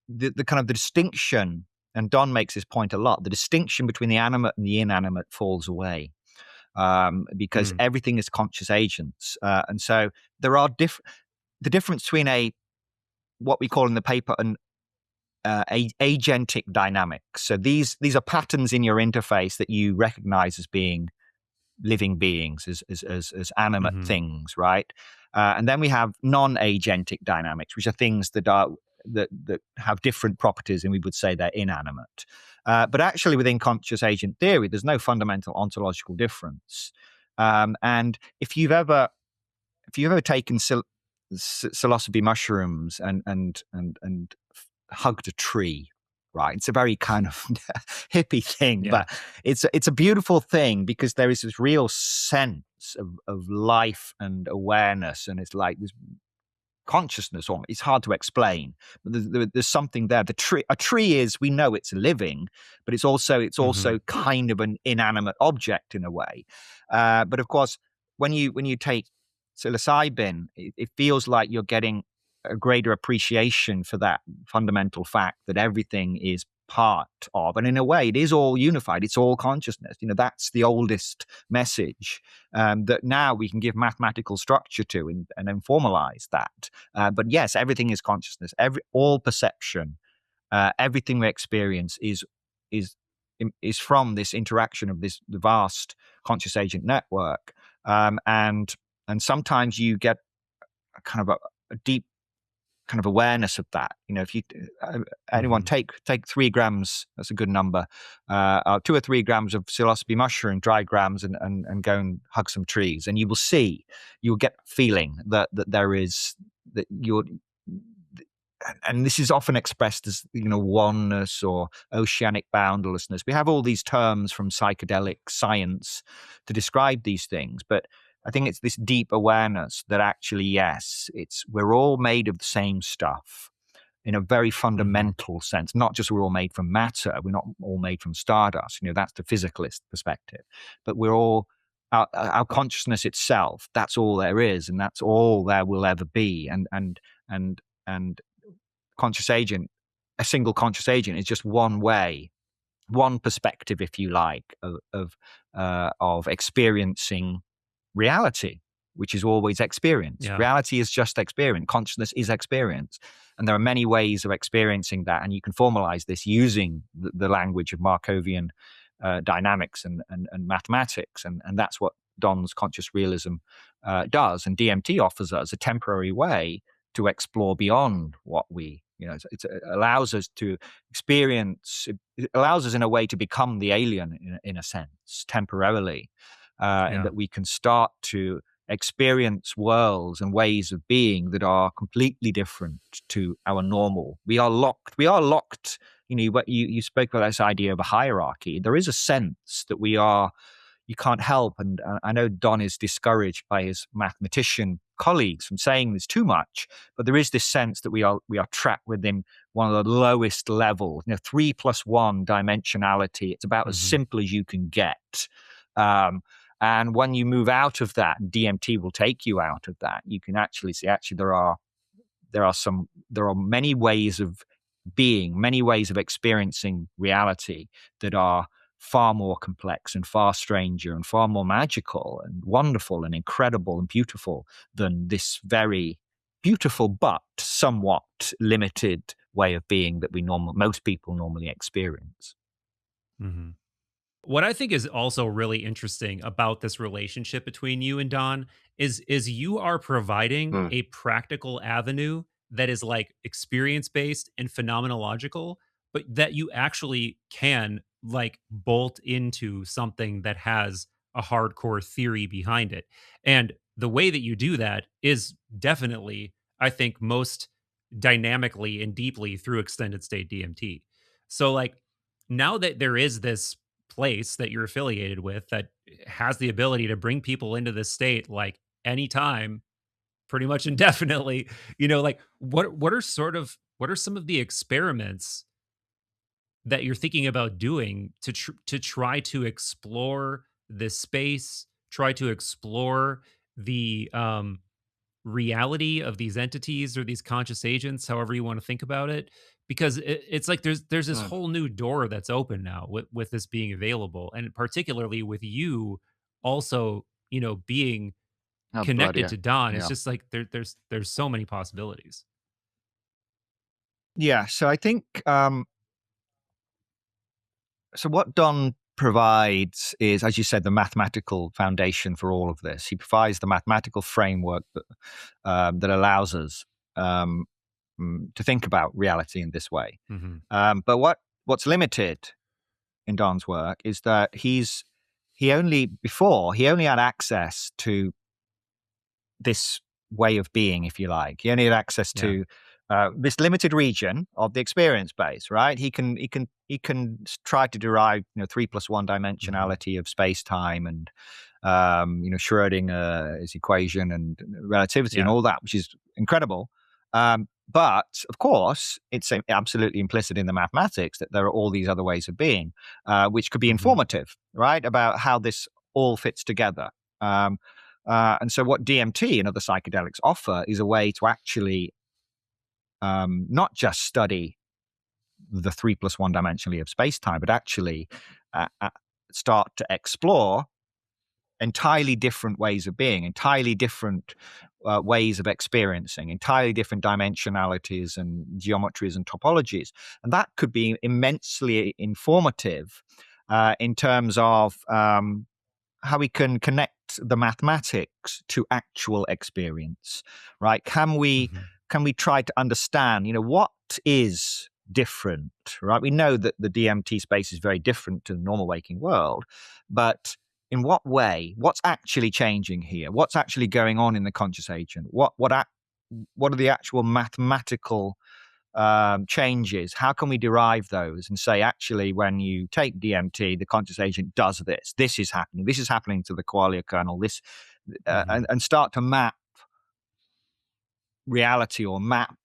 the kind of the distinction, and Don makes this point a lot, the distinction between the animate and the inanimate falls away, because everything is conscious agents. And so there are the difference between what we call in the paper an agentic dynamics. So these are patterns in your interface that you recognize as being living beings, as animate things, right? And then we have non-agentic dynamics, which are things that have different properties, and we would say they're inanimate. But actually, within conscious agent theory, there's no fundamental ontological difference. And if you've ever taken psilocybe mushrooms and hugged a tree, right? It's a very kind of hippie thing, but it's a beautiful thing, because there is this real sense of life and awareness, and it's like this consciousness. Or it's hard to explain, but there's something there. A tree is, we know it's living, but it's also kind of an inanimate object in a way. But of course, when you take psilocybin, it feels like you're getting a greater appreciation for that fundamental fact that everything is part of, and in a way it is all unified, it's all consciousness. That's the oldest message that now we can give mathematical structure to and then formalize that. But yes, everything is consciousness. All perception, everything we experience is from this interaction of the vast conscious agent network. And sometimes you get a kind of a deep kind of awareness of that. If you anyone take 3 grams, that's a good number, 2 or 3 grams of psilocybe mushroom, dry grams, and go and hug some trees, and you'll get feeling that there is, that you're, and this is often expressed as oneness or oceanic boundlessness. We have all these terms from psychedelic science to describe these things, but I think it's this deep awareness that actually, yes, we're all made of the same stuff in a very fundamental sense. Not just we're all made from matter. We're not all made from stardust. That's the physicalist perspective. But we're all, our consciousness itself, that's all there is, and that's all there will ever be. And conscious agent, a single conscious agent is just one way, one perspective, if you like, of experiencing reality, which is always experience. Yeah. Reality is just experience. Consciousness is experience. And there are many ways of experiencing that. And you can formalize this using the language of Markovian dynamics and mathematics. And that's what Don's conscious realism does. And DMT offers us a temporary way to explore beyond what we, it allows us to experience, it allows us in a way to become the alien in a sense, temporarily. And that we can start to experience worlds and ways of being that are completely different to our normal. We are locked. You spoke about this idea of a hierarchy. There is a sense that you can't help. And I know Don is discouraged by his mathematician colleagues from saying this too much, but there is this sense that we are trapped within one of the lowest levels, 3+1 dimensionality. It's about as simple as you can get. And when you move out of that, DMT will take you out of that. You can actually see, there are many ways of being, many ways of experiencing reality that are far more complex and far stranger and far more magical and wonderful and incredible and beautiful than this very beautiful but somewhat limited way of being that most people normally experience. Mm-hmm. What I think is also really interesting about this relationship between you and Don is you are providing a practical avenue that is like experience-based and phenomenological, but that you actually can like bolt into something that has a hardcore theory behind it. And the way that you do that is definitely, I think, most dynamically and deeply through extended state DMT. So like now that there is this place that you're affiliated with that has the ability to bring people into this state like anytime, pretty much indefinitely, like what are some of the experiments that you're thinking about doing to try to explore this space, try to explore the reality of these entities or these conscious agents, however you want to think about it? Because it's like there's this whole new door that's open now with this being available, and particularly with you also, being connected to Don. It's just like there's so many possibilities. Yeah, so I think so what Don provides is, as you said, the mathematical foundation for all of this. He provides the mathematical framework that allows us to think about reality in this way. But what's limited in Don's work is that he only had access to this way of being, if you like. He only had access to this limited region of the experience base, right? He can try to derive 3+1 dimensionality of space time and Schrödinger's equation and relativity and all that, which is incredible. But of course, it's absolutely implicit in the mathematics that there are all these other ways of being, which could be informative, right, about how this all fits together. And so what DMT and other psychedelics offer is a way to actually not just study the 3+1 dimensionally of space-time, but actually start to explore entirely different ways of being, entirely different ways of experiencing, entirely different dimensionalities and geometries and topologies. And that could be immensely informative in terms of how we can connect the mathematics to actual experience, right? Can we try to understand, what is different, right? We know that the DMT space is very different to the normal waking world, but in what way? What's actually changing here? What's actually going on in the conscious agent? What are the actual mathematical changes? How can we derive those and say, actually, when you take DMT, the conscious agent does this. This is happening. This is happening to the qualia kernel. This and start to map reality or map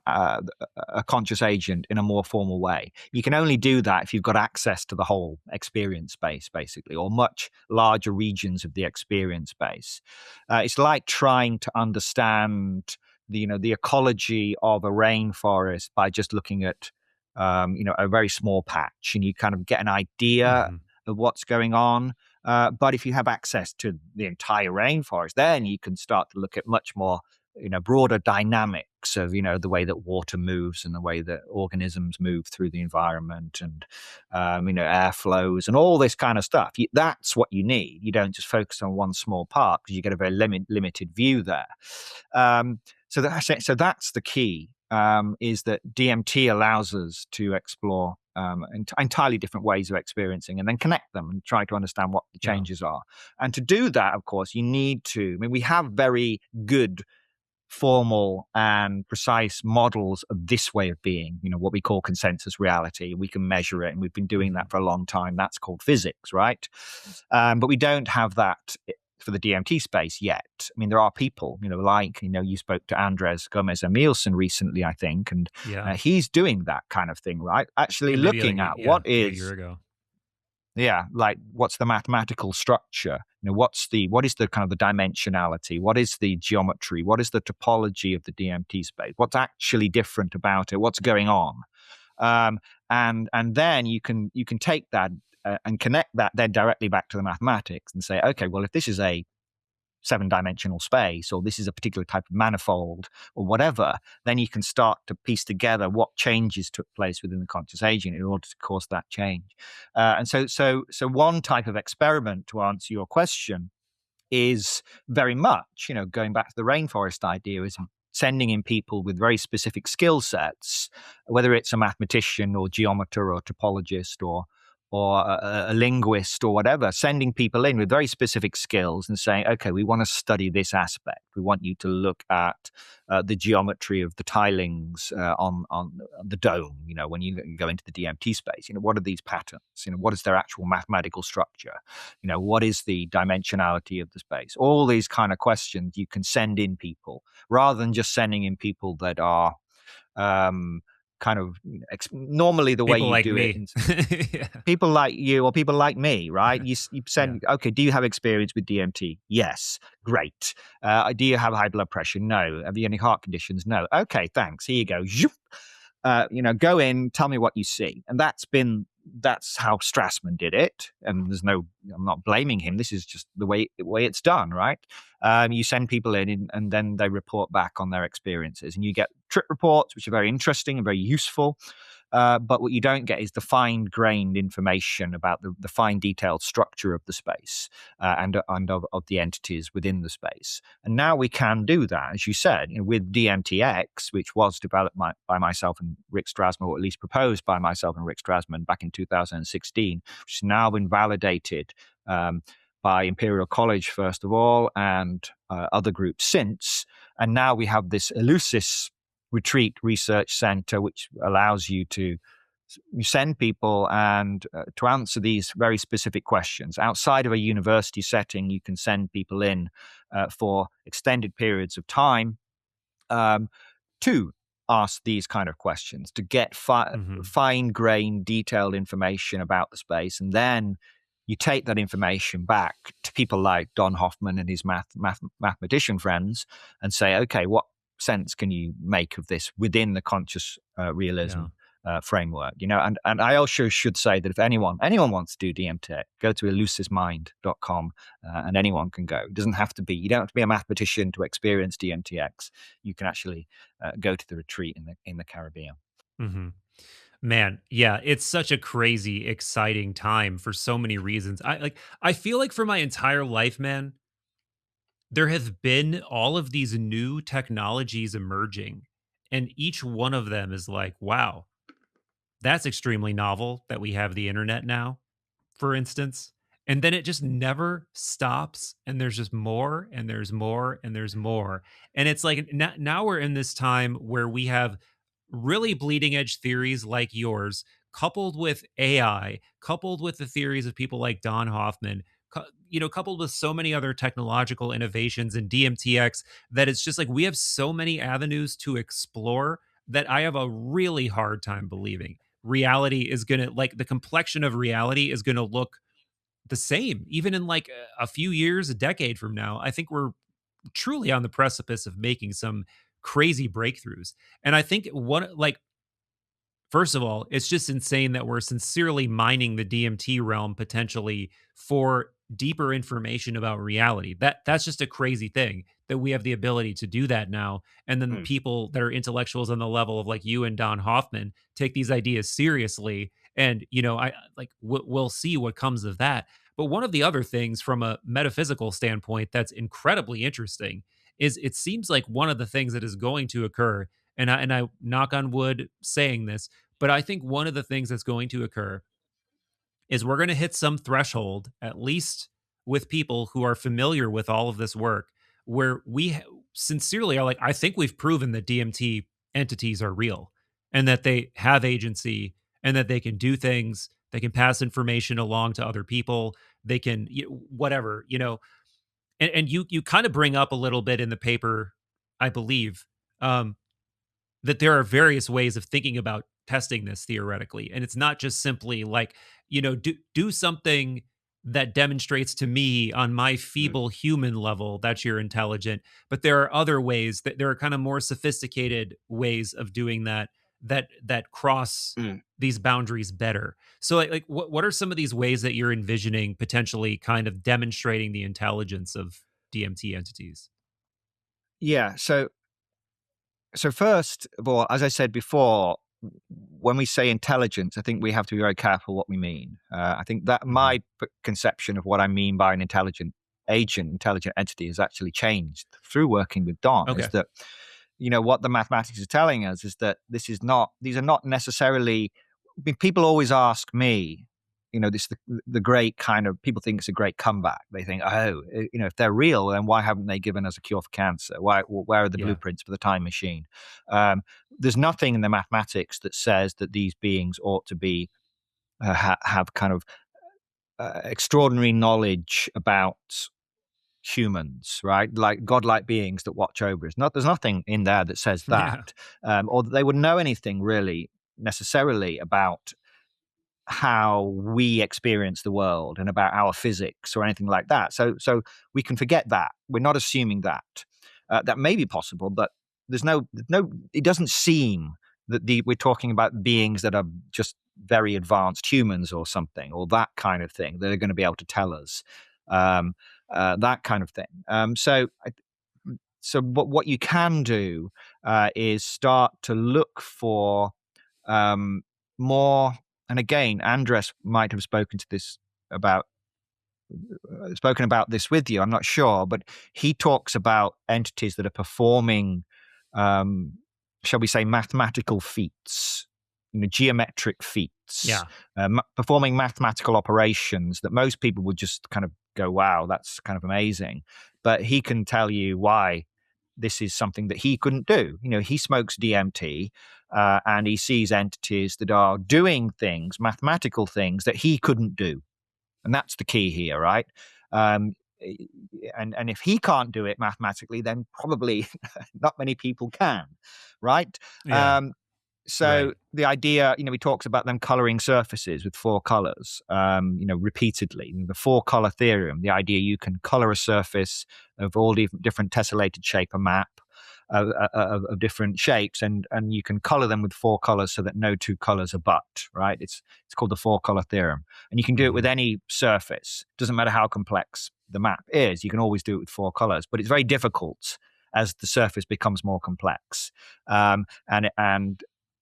a conscious agent in a more formal way. You can only do that if you've got access to the whole experience space, basically, or much larger regions of the experience space. It's like trying to understand the ecology of a rainforest by just looking at a very small patch, and you kind of get an idea of what's going on. But if you have access to the entire rainforest, then you can start to look at much more broader dynamics of the way that water moves and the way that organisms move through the environment, and air flows and all this kind of stuff. That's what you need. You don't just focus on one small part, because you get a very limited view there. So that's the key, is that DMT allows us to explore entirely different ways of experiencing, and then connect them and try to understand what the changes are. And to do that, of course, you need to, we have very good formal and precise models of this way of being, what we call consensus reality. We can measure it, and we've been doing that for a long time. That's called physics, right? But we don't have that for the DMT space yet. There are people, like, you spoke to Andres Gomez Emilson recently, I think, and he's doing that kind of thing, right? Actually looking at what is... a year ago. Yeah, like what's the mathematical structure? What is the kind of the dimensionality? What is the geometry? What is the topology of the DMT space? What's actually different about it? What's going on? And then you can take that and connect that then directly back to the mathematics and say, okay, well, if this is a 7-dimensional space, or this is a particular type of manifold, or whatever, then you can start to piece together what changes took place within the conscious agent in order to cause that change. And so one type of experiment, to answer your question, is very much, going back to the rainforest idea, is sending in people with very specific skill sets, whether it's a mathematician or geometer or topologist or a linguist or whatever, sending people in with very specific skills and saying, okay, we want to study this aspect. We want you to look at the geometry of the tilings on the dome, when you go into the DMT space. What are these patterns? What is their actual mathematical structure? What is the dimensionality of the space? All these kind of questions you can send in people, rather than just sending in people that are kind of normally the way you like do me. it. People like you or people like me, right? You send, okay, do you have experience with DMT? Yes. Great. Do you have high blood pressure? No. Have you any heart conditions? No. Okay, thanks. Here you go. Go in, tell me what you see. And that's how Strassman did it. And I'm not blaming him. This is just the way it's done, right? You send people in, and then they report back on their experiences, and you get trip reports, which are very interesting and very useful. But what you don't get is the fine-grained information about the fine detailed structure of the space and of the entities within the space. And now we can do that, as you said, with DMT-X, which was developed by myself and Rick Strassman, or at least proposed by myself and Rick Strassman back in 2016, which has now been validated by Imperial College, first of all, and other groups since. And now we have this Eleusis retreat research center, which allows you to send people and to answer these very specific questions. Outside of a university setting, you can send people in for extended periods of time to ask these kind of questions, to get fine-grained, detailed information about the space. And then you take that information back to people like Don Hoffman and his mathematician friends and say, okay, what sense can you make of this within the conscious realism framework? And I also should say that if anyone wants to do DMT, go to elusismind.com and anyone can go. It doesn't have to be, you don't have to be a mathematician to experience DMT-X. You can actually go to the retreat in the Caribbean. Mm-hmm. Man, yeah, it's such a crazy, exciting time for so many reasons. I feel like for my entire life, man, there have been all of these new technologies emerging, and each one of them is like, wow, that's extremely novel that we have the internet now, for instance. And then it just never stops, and there's just more, and there's more, and there's more. And it's like now we're in this time where we have really bleeding edge theories like yours, coupled with AI, coupled with the theories of people like Don Hoffman, coupled with so many other technological innovations and DMT-X, that it's just like we have so many avenues to explore that I have a really hard time believing reality is going to, like, the complexion of reality is going to look the same even in like a few years, a decade from now. I think we're truly on the precipice of making some crazy breakthroughs. And I think one, like, first of all, it's just insane that we're sincerely mining the DMT realm potentially for deeper information about reality. That's just a crazy thing that we have the ability to do that now. And then Mm. people that are intellectuals on the level of like you and Don Hoffman take these ideas seriously. And I like we'll see what comes of that. But one of the other things from a metaphysical standpoint that's incredibly interesting is it seems like one of the things that is going to occur, and I knock on wood saying this, but I think one of the things that's going to occur is we're going to hit some threshold, at least with people who are familiar with all of this work, where sincerely are like, I think we've proven that DMT entities are real and that they have agency and that they can do things, they can pass information along to other people, they can, whatever, and you kind of bring up a little bit in the paper, I believe, um, that there are various ways of thinking about testing this theoretically, and it's not just simply like, do something that demonstrates to me on my Mm. feeble human level that you're intelligent, but there are other ways, that there are kind of more sophisticated ways of doing that, that cross Mm. these boundaries better. So like what are some of these ways that you're envisioning potentially kind of demonstrating the intelligence of DMT entities? Yeah. So first of all, as I said before, when we say intelligence, I think we have to be very careful what we mean. I think that Hmm. my conception of what I mean by an intelligent agent, intelligent entity, has actually changed through working with Don. Is Okay. that what the mathematics is telling us is that these are not necessarily. I mean, people always ask me, this the great kind of people think it's a great comeback. They think, oh, if they're real, then why haven't they given us a cure for cancer? Where are the Yeah. blueprints for the time machine? Um, there's nothing in the mathematics that says that these beings ought to be have kind of extraordinary knowledge about humans, right? Like godlike beings that watch over us. There's nothing in there that says Yeah. that, or that they would know anything really necessarily about how we experience the world and about our physics or anything like that. So we can forget that. We're not assuming that. That may be possible, but there's no. It doesn't seem that we're talking about beings that are just very advanced humans or something, or that kind of thing that are going to be able to tell us that kind of thing. So what you can do is start to look for um, more. And again, Andres might have about spoken about this with you. I'm not sure, but he talks about entities that are performing, um, shall we say, mathematical feats, geometric feats, Yeah. performing mathematical operations that most people would just kind of go, "Wow, that's kind of amazing," but he can tell you why this is something that he couldn't do. He smokes DMT, and he sees entities that are doing things, mathematical things that he couldn't do, and that's the key here, right? Um, and if he can't do it mathematically, then probably not many people can, right? Yeah. Um, so Right. the idea, he talks about them coloring surfaces with four colors, repeatedly. The four color theorem, the idea you can color a surface of all different tessellated shape, a map of different shapes, and you can color them with four colors so that no two colors are but, right? It's called the four color theorem. And you can do it with Hmm. any surface. Doesn't matter how complex the map is, you can always do it with four colors, but it's very difficult as the surface becomes more complex.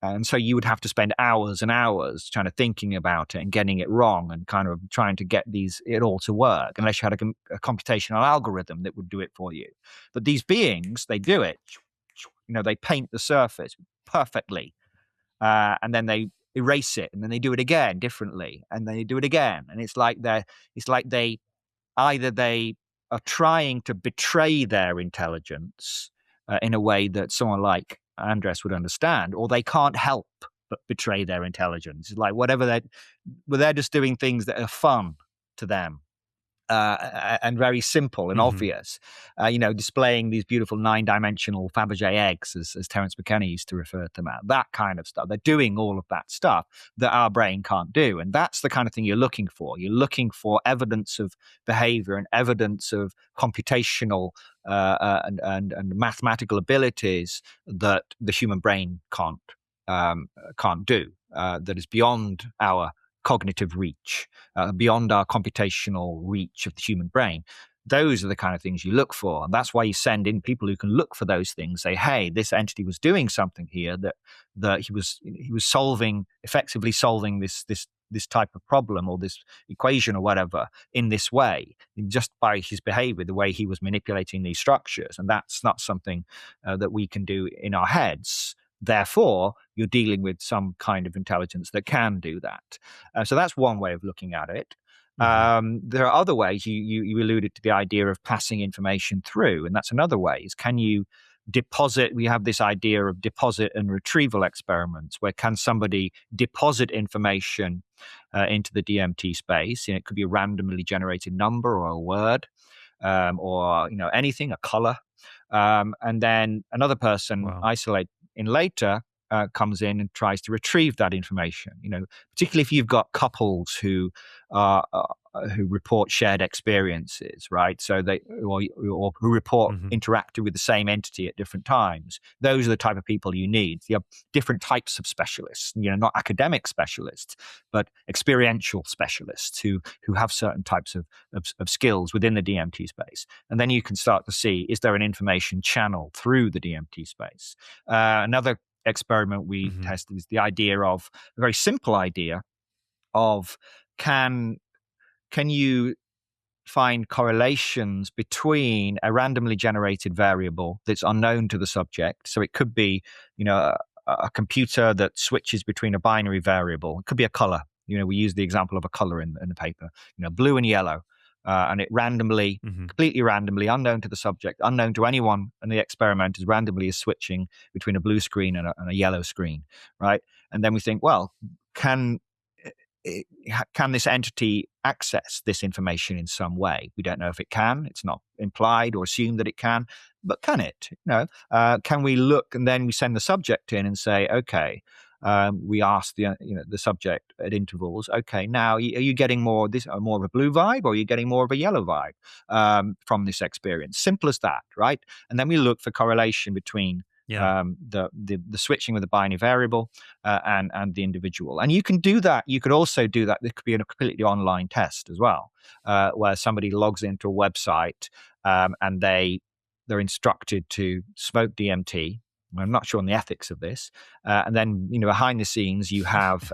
And so you would have to spend hours and hours trying to thinking about it and getting it wrong and kind of trying to get it all to work, unless you had a computational algorithm that would do it for you. But these beings, they do it. They paint the surface perfectly, and then they erase it, and then they do it again differently, and they do it again. And it's like they either they are trying to betray their intelligence in a way that someone like Andres would understand, or they can't help but betray their intelligence. It's like they're just doing things that are fun to them. and very simple and obvious, displaying these beautiful 9-dimensional Fabergé eggs, as Terence McKenna used to refer to them at, that kind of stuff. They're doing all of that stuff that our brain can't do. And that's the kind of thing you're looking for. You're looking for evidence of behavior and evidence of computational and mathematical abilities that the human brain can't do, that is beyond our cognitive reach, beyond our computational reach of the human brain. Those are the kind of things you look for. And that's why you send in people who can look for those things, say, hey, this entity was doing something here, that he was effectively solving this type of problem or this equation or whatever in this way, just by his behavior, the way he was manipulating these structures. And that's not something that we can do in our heads. Therefore, you're dealing with some kind of intelligence that can do that. So that's one way of looking at it. There are other ways. You alluded to the idea of passing information through, and that's another way. Is can you deposit? We have this idea of deposit and retrieval experiments, where can somebody deposit information into the DMT space? It could be a randomly generated number or a word, or anything, a color, and then another person isolate in later comes in and tries to retrieve that information. Particularly if you've got couples who report shared experiences, right? So they or who report interacted with the same entity at different times. Those are the type of people you need. You have different types of specialists. Not academic specialists, but experiential specialists who have certain types of skills within the DMT space. And then you can start to see, is there an information channel through the DMT space? Another experiment we tested is the idea of a very simple idea of can you find correlations between a randomly generated variable that's unknown to the subject. So it could be a computer that switches between a binary variable. It could be a color. We use the example of a color in the paper, blue and yellow. And it randomly, completely randomly, unknown to the subject, unknown to anyone in the experiment, is randomly switching between a blue screen and a yellow screen, right? And then we think, well, can this entity access this information in some way? We don't know if it can. It's not implied or assumed that it can, but can it? Can we look, and then we send the subject in and say, okay. We ask the subject at intervals. Okay, now are you getting more of a blue vibe, or are you getting more of a yellow vibe from this experience? Simple as that, right? And then we look for correlation between the switching with the binary variable and the individual. And you can do that. You could also do that. This could be a completely online test as well, where somebody logs into a website and they're instructed to smoke DMT. I'm not sure on the ethics of this. And then, behind the scenes, you have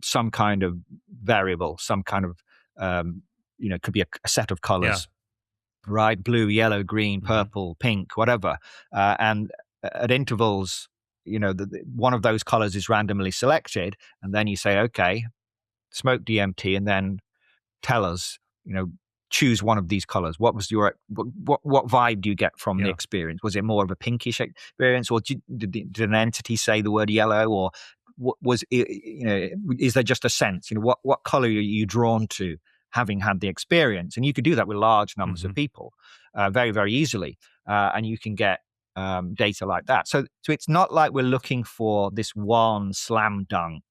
some kind of variable, some kind of, could be a set of colors, right? Blue, yellow, green, purple, pink, whatever. And at intervals, one of those colors is randomly selected. And then you say, okay, smoke DMT, and then tell us, choose one of these colors. What was your what vibe do you get from the experience? Was it more of a pinkish experience, or did an entity say the word yellow, or was it, is there just a sense? What color are you drawn to, having had the experience? And you could do that with large numbers of people very, very easily, and you can get data like that. So it's not like we're looking for this one slam dunk.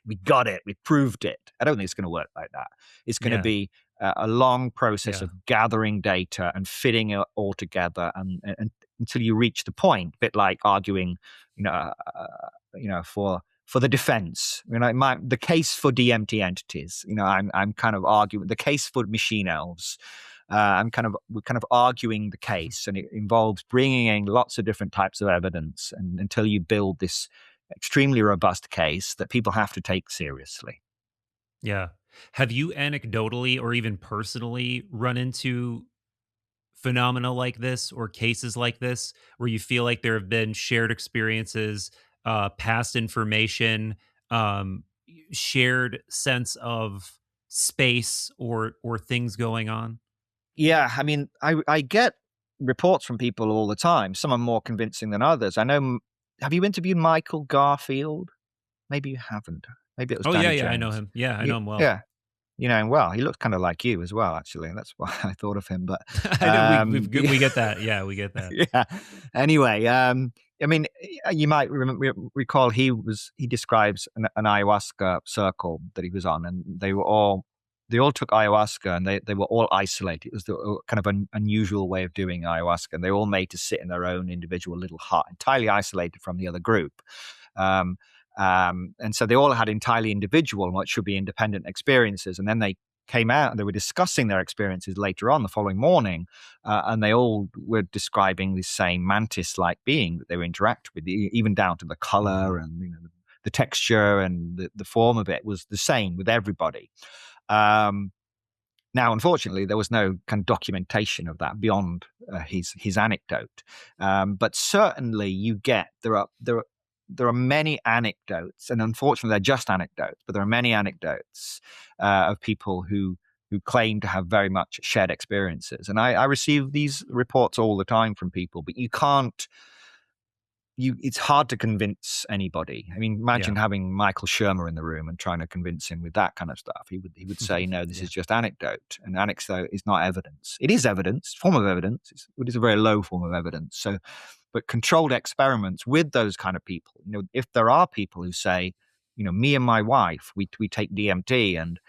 We got it. We proved it. I don't think it's going to work like that. It's going to be a long process of gathering data and fitting it all together, and until you reach the point, a bit like arguing, for the defense. The case for DMT entities. I'm kind of arguing the case for machine elves. We're kind of arguing the case, and it involves bringing in lots of different types of evidence, and until you build this extremely robust case that people have to take seriously. Yeah. Have you anecdotally or even personally run into phenomena like this or cases like this where you feel like there have been shared experiences, past information, shared sense of space or things going on? Yeah, I mean, I get reports from people all the time. Some are more convincing than others. I know. Have you interviewed Michael Garfield? Maybe you haven't. Maybe it was. Oh, Danny yeah, Jones. I know him. Yeah, I know him well. Yeah. Well, he looked kind of like you as well, actually. That's why I thought of him. But I know yeah, we get that. Yeah, we get that. yeah. Anyway, I mean, you might recall he describes an ayahuasca circle that he was on, and they all took ayahuasca, and they were all isolated. It was the kind of an unusual way of doing ayahuasca, and they were all made to sit in their own individual little hut, entirely isolated from the other group. Um, and so they all had entirely individual and what should be independent experiences. And then they came out and they were discussing their experiences later on the following morning. And they all were describing the same mantis-like being that they were interacting with, even down to the color and the texture and the form of it was the same with everybody. Now, unfortunately, there was no kind of documentation of that beyond his anecdote. But certainly, there are many anecdotes, and unfortunately, they're just anecdotes. But there are many anecdotes of people who claim to have very much shared experiences, and I receive these reports all the time from people. But you can't. It's hard to convince anybody. I mean, imagine having Michael Shermer in the room and trying to convince him with that kind of stuff. He would say, no, this is just anecdote, and anecdote is not evidence. It is evidence, form of evidence. It is a very low form of evidence. So, but controlled experiments with those kind of people, if there are people who say, me and my wife, we take DMT and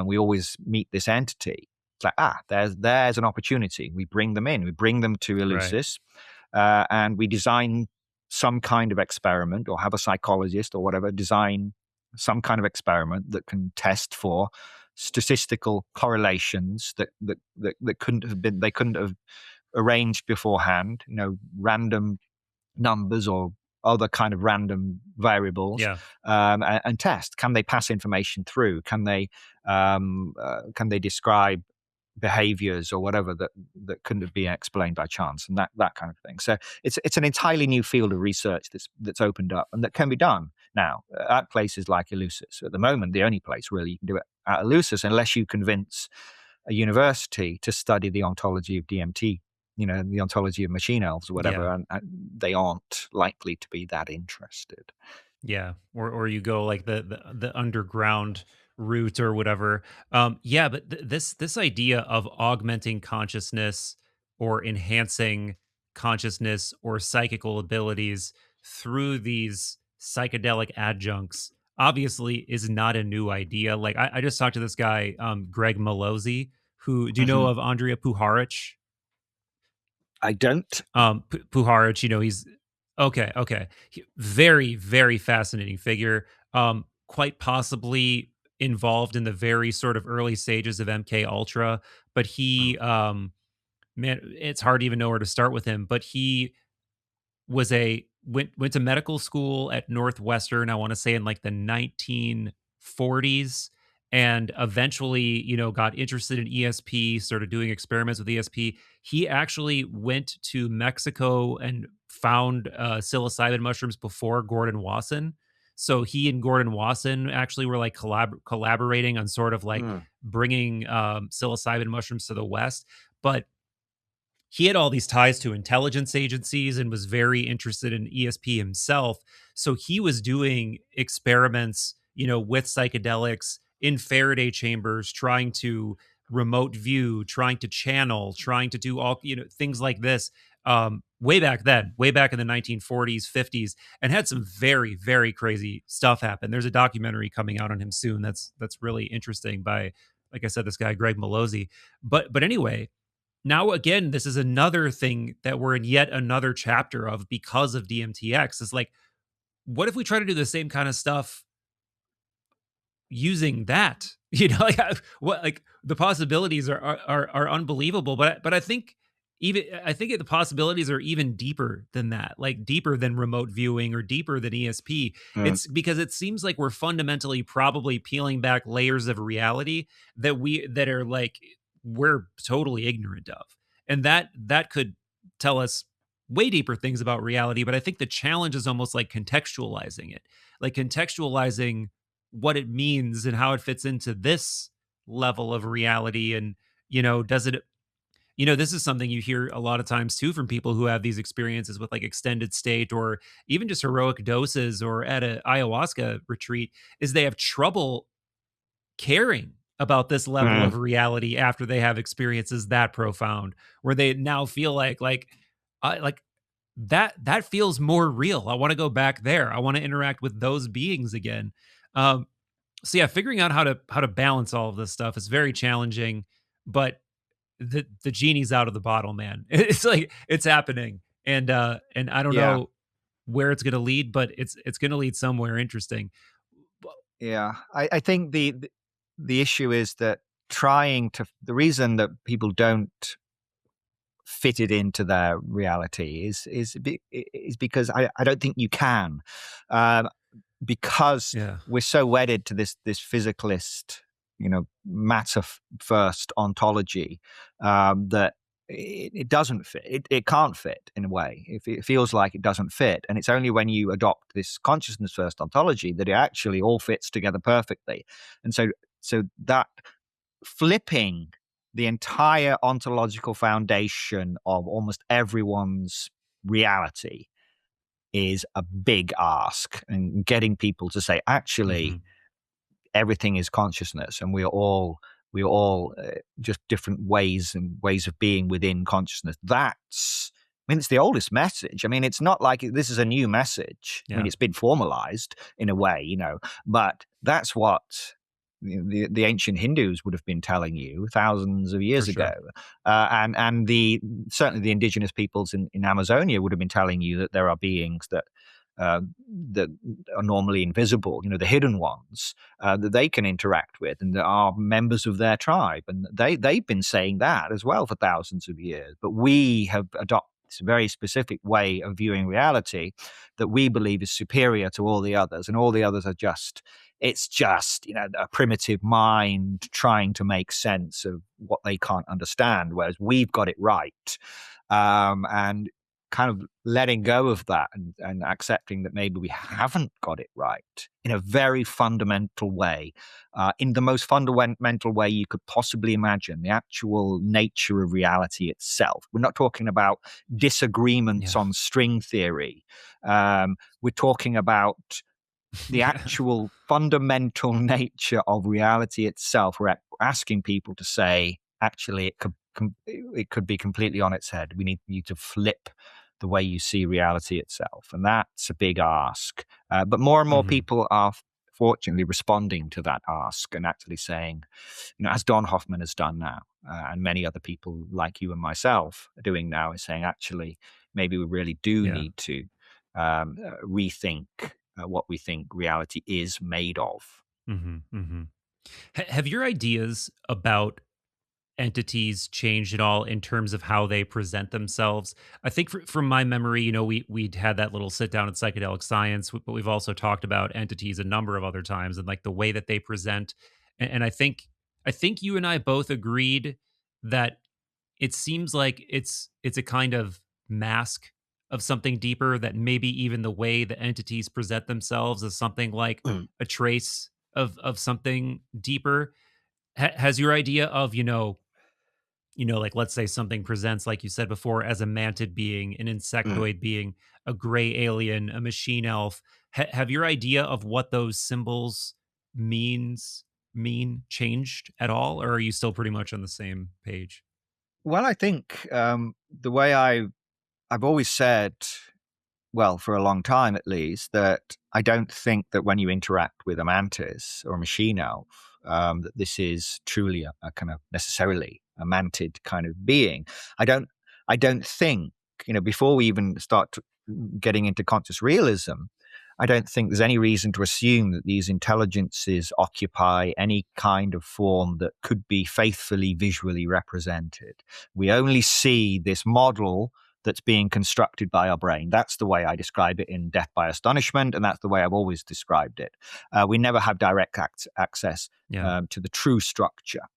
we always meet this entity. It's like, there's an opportunity. We bring them in, we bring them to Eleusis, and we design some kind of experiment, or have a psychologist or whatever design some kind of experiment that can test for statistical correlations that they couldn't have arranged beforehand, random numbers or other kind of random variables, and test, can they pass information through, can they describe behaviors or whatever that couldn't have been explained by chance, and that kind of thing. So it's an entirely new field of research that's opened up and that can be done now at places like Eleusis. At the moment, the only place really you can do it at Eleusis, unless you convince a university to study the ontology of DMT, the ontology of machine elves or whatever, and they aren't likely to be that interested. Yeah, or you go like the underground route or whatever. But this idea of augmenting consciousness or enhancing consciousness or psychical abilities through these psychedelic adjuncts obviously is not a new idea. Like I just talked to this guy, Greg Malozzi, who, do you know of Andrea Puharich? I don't. Puharich, he's okay. Very, very fascinating figure. Quite possibly involved in the very sort of early stages of MK Ultra, but he, man, it's hard to even know where to start with him. But he was went to medical school at Northwestern, I want to say in like the 1940s, and eventually, got interested in ESP, started doing experiments with ESP. He actually went to Mexico and found psilocybin mushrooms before Gordon Wasson. So he and Gordon Wasson actually were like collaborating on sort of like bringing psilocybin mushrooms to the West. But he had all these ties to intelligence agencies and was very interested in ESP himself. So he was doing experiments, with psychedelics in Faraday chambers, trying to remote view, trying to channel, trying to do all, things like this, way back then, way back in the 1940s, 50s, and had some very, very crazy stuff happen. There's a documentary coming out on him soon. That's really interesting by, like I said, this guy, Greg Malozzi. But anyway, now again, this is another thing that we're in yet another chapter of because of DMT-X. Is like, what if we try to do the same kind of stuff using that? Like the possibilities are unbelievable. But I think the possibilities are even deeper than that, like deeper than remote viewing or deeper than ESP. It's because it seems like we're fundamentally probably peeling back layers of reality that are like we're totally ignorant of, and that could tell us way deeper things about reality. But I think the challenge is almost like contextualizing it, like contextualizing what it means and how it fits into this level of reality. And does it, this is something you hear a lot of times too from people who have these experiences with like extended state or even just heroic doses or at a ayahuasca retreat, is they have trouble caring about this level Mm. of reality after they have experiences that profound, where they now feel like that feels more real. I want to go back there. I want to interact with those beings again. Um, so yeah, figuring out how to balance all of this stuff is very challenging, but the genie's out of the bottle, man. It's like it's happening, and I don't Yeah. know where it's going to lead, but it's going to lead somewhere interesting. Yeah. I think the issue is that the reason that people don't fit it into their reality is because I don't think you can. Um, because Yeah. we're so wedded to this physicalist, matter first ontology, that it doesn't fit. It can't fit in a way. It feels like it doesn't fit, and it's only when you adopt this consciousness first ontology that it actually all fits together perfectly. And so that flipping the entire ontological foundation of almost everyone's reality is a big ask, and getting people to say, actually, Mhm. everything is consciousness, and we're all just different ways of being within consciousness. It's the oldest message. I mean, it's not like this is a new message. I mean, Yeah. it's been formalized in a way, but that's what the ancient Hindus would have been telling you thousands of years For sure. ago, and certainly the indigenous peoples in Amazonia would have been telling you that there are beings that are normally invisible, the hidden ones, that they can interact with, and that are members of their tribe, and they've been saying that as well for thousands of years. But we have adopted this very specific way of viewing reality that we believe is superior to all the others, and all the others are just a primitive mind trying to make sense of what they can't understand, whereas we've got it right. And kind of letting go of that, and accepting that maybe we haven't got it right in a very fundamental way, in the most fundamental way you could possibly imagine, the actual nature of reality itself. We're not talking about disagreements Yeah. on string theory. We're talking about the Yeah. actual fundamental nature of reality itself. We're asking people to say, actually, it could be completely on its head. We need you to flip the way you see reality itself, and that's a big ask. But more and more Mhm. people are fortunately responding to that ask and actually saying, as Don Hoffman has done now, and many other people like you and myself are doing now, is saying, actually, maybe we really do Yeah. need to rethink what we think reality is made of. Mhm. Mhm. Have your ideas about entities changed at all in terms of how they present themselves? I think from my memory, we'd had that little sit down at psychedelic science, but we've also talked about entities a number of other times and like the way that they present. And I think you and I both agreed that it seems like it's a kind of mask of something deeper, that maybe even the way the entities present themselves is something like a trace of something deeper. Has your idea of like, let's say something presents, like you said before, as a mantid being, an insectoid being, a gray alien, a machine elf, have your idea of what those symbols mean changed at all, or are you still pretty much on the same page? Well, I think the way I've always said, well, for a long time at least, that I don't think that when you interact with a mantis or a machine elf, that this is truly a kind of necessarily a mantid kind of being. I don't think, before we even start getting into conscious realism, I don't think there's any reason to assume that these intelligences occupy any kind of form that could be faithfully visually represented. We only see this model that's being constructed by our brain. That's the way I describe it in Death by Astonishment, and that's the way I've always described it. We never have direct access Yeah. to the true structure,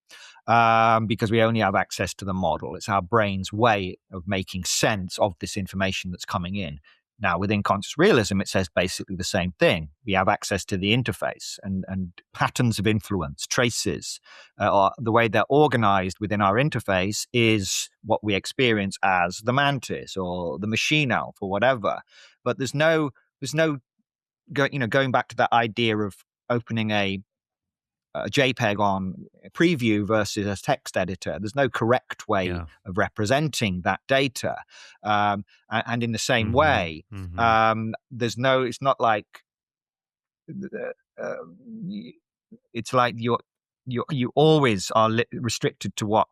because we only have access to the model. It's our brain's way of making sense of this information that's coming in. Now, within conscious realism, it says basically the same thing. We have access to the interface and patterns of influence, traces, or the way they're organized within our interface is what we experience as the mantis or the machine elf or whatever. But there's no going back to that idea of opening a a JPEG on preview versus a text editor. There's no correct way of representing that data. And in the same way, there's no, it's not like, uh, it's like you always are restricted to what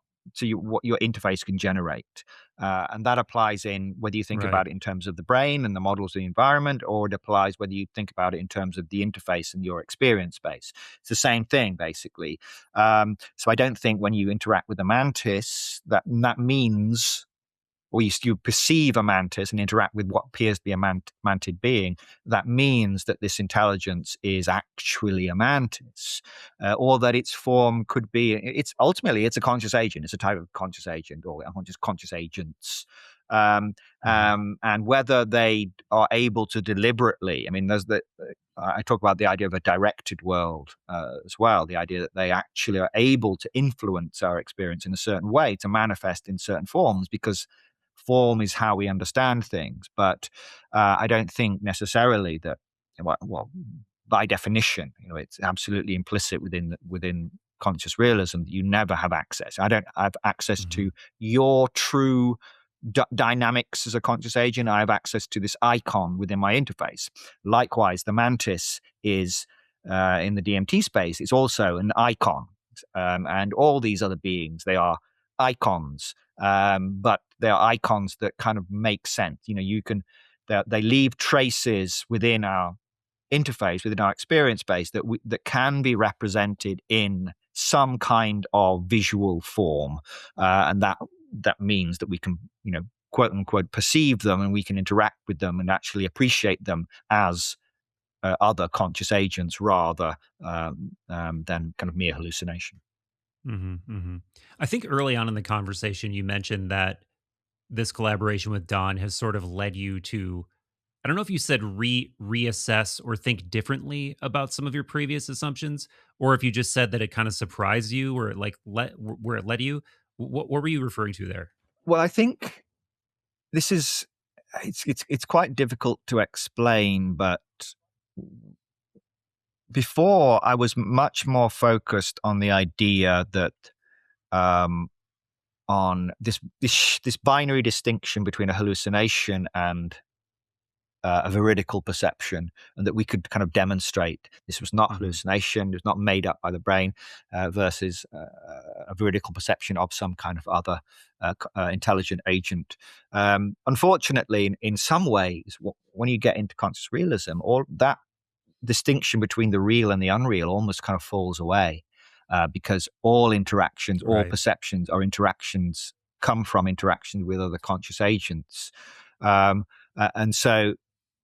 your interface can generate, and that applies in whether you think about it in terms of the brain and the models of the environment, or it applies whether you think about it in terms of the interface and your experience space. It's the same thing basically. So I don't think when you interact with a mantis that means, or you perceive a mantis and interact with what appears to be a mantid being, that means that this intelligence is actually a mantis, or that its form could be, ultimately it's a conscious agent. It's a type of conscious agent, or just conscious agents. And whether they are able to deliberately, I mean, I talk about the idea of a directed world as well, the idea that they actually are able to influence our experience in a certain way, to manifest in certain forms, because form is how we understand things. But I don't think necessarily that, well, by definition, it's absolutely implicit within conscious realism that you never have access. I don't have access to your true dynamics as a conscious agent. I have access to this icon within my interface. Likewise, the mantis is in the DMT space. It's also an icon, and all these other beings, they are icons, but they are icons that kind of make sense. They leave traces within our interface, within our experience space, that can be represented in some kind of visual form, and that means that we can, quote unquote, perceive them, and we can interact with them and actually appreciate them as other conscious agents rather than kind of mere hallucination. I think early on in the conversation, you mentioned that this collaboration with Don has sort of led you to, I don't know if you said reassess or think differently about some of your previous assumptions, or if you just said that it kind of surprised you, or where it led you. What were you referring to there? Well, I think this is, it's quite difficult to explain, but before I was much more focused on the idea that on this binary distinction between a hallucination and a veridical perception, and that we could kind of demonstrate this was not hallucination, it was not made up by the brain, versus a veridical perception of some kind of other intelligent agent. Unfortunately, in some ways, when you get into conscious realism, all that distinction between the real and the unreal almost kind of falls away, because all interactions, all perceptions are interactions, come from interactions with other conscious agents. And so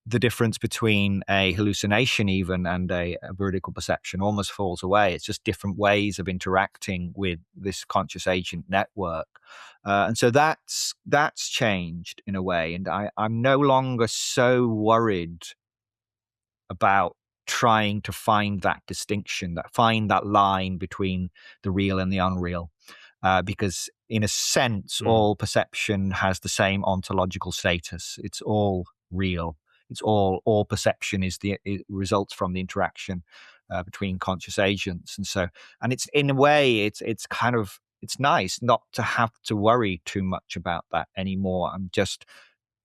the difference between a hallucination even and a veridical perception almost falls away. It's just different ways of interacting with this conscious agent network. And so that's changed in a way. And I'm no longer so worried about trying to find that distinction, find that line between the real and the unreal, because in a sense, all perception has the same ontological status. It's all real. It's all perception it results from the interaction between conscious agents, and it's in a way it's nice not to have to worry too much about that anymore.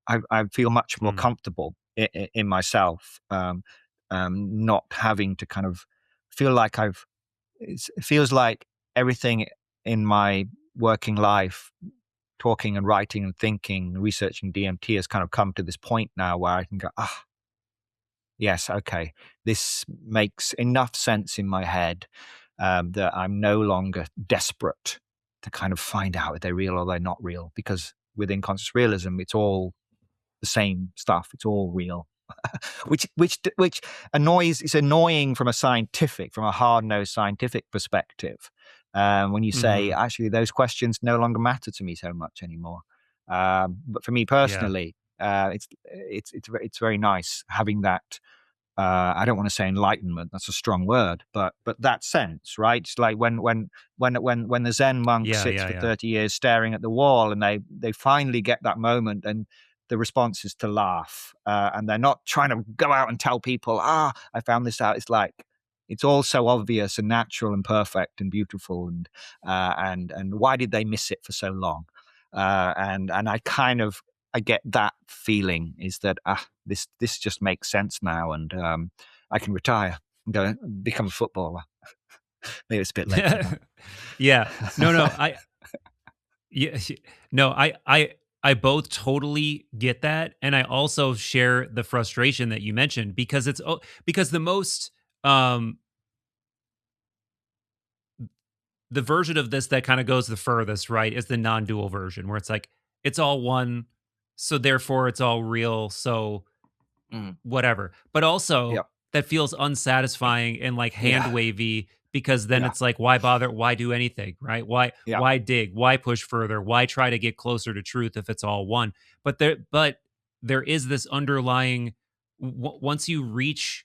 I feel much more comfortable in myself, not having to kind of feel like it feels like everything in my working life, talking and writing and thinking, researching DMT, has kind of come to this point now where I can go, yes, okay, this makes enough sense in my head, that I'm no longer desperate to kind of find out if they're real or they're not real, because within conscious realism, it's all the same stuff. It's all real. which annoys. It's annoying from a hard-nosed scientific perspective, when you say actually those questions no longer matter to me so much anymore. But for me personally, it's very nice having that. I don't want to say enlightenment. That's a strong word, but that sense, right? It's like when the Zen monk sits for 30 years staring at the wall, and they finally get that moment, and the response is to laugh, and they're not trying to go out and tell people, I found this out. It's like, It's all so obvious and natural and perfect and beautiful, and why did they miss it for so long? And I get that feeling is that this just makes sense now, and I can retire and go become a footballer. Maybe it's a bit late for that. Yeah. No, yeah, no, I both totally get that, and I also share the frustration that you mentioned because because um the version of this that kind of goes the furthest, right, is the non-dual version where it's like it's all one, so therefore it's all real, so Mm. whatever. But Yeah, also that feels unsatisfying and like hand yeah, wavy because then yeah, it's like why bother? Why do anything, right? yeah, Why dig? Why push further? Why try to get closer to truth if it's all one? But there is this underlying once you reach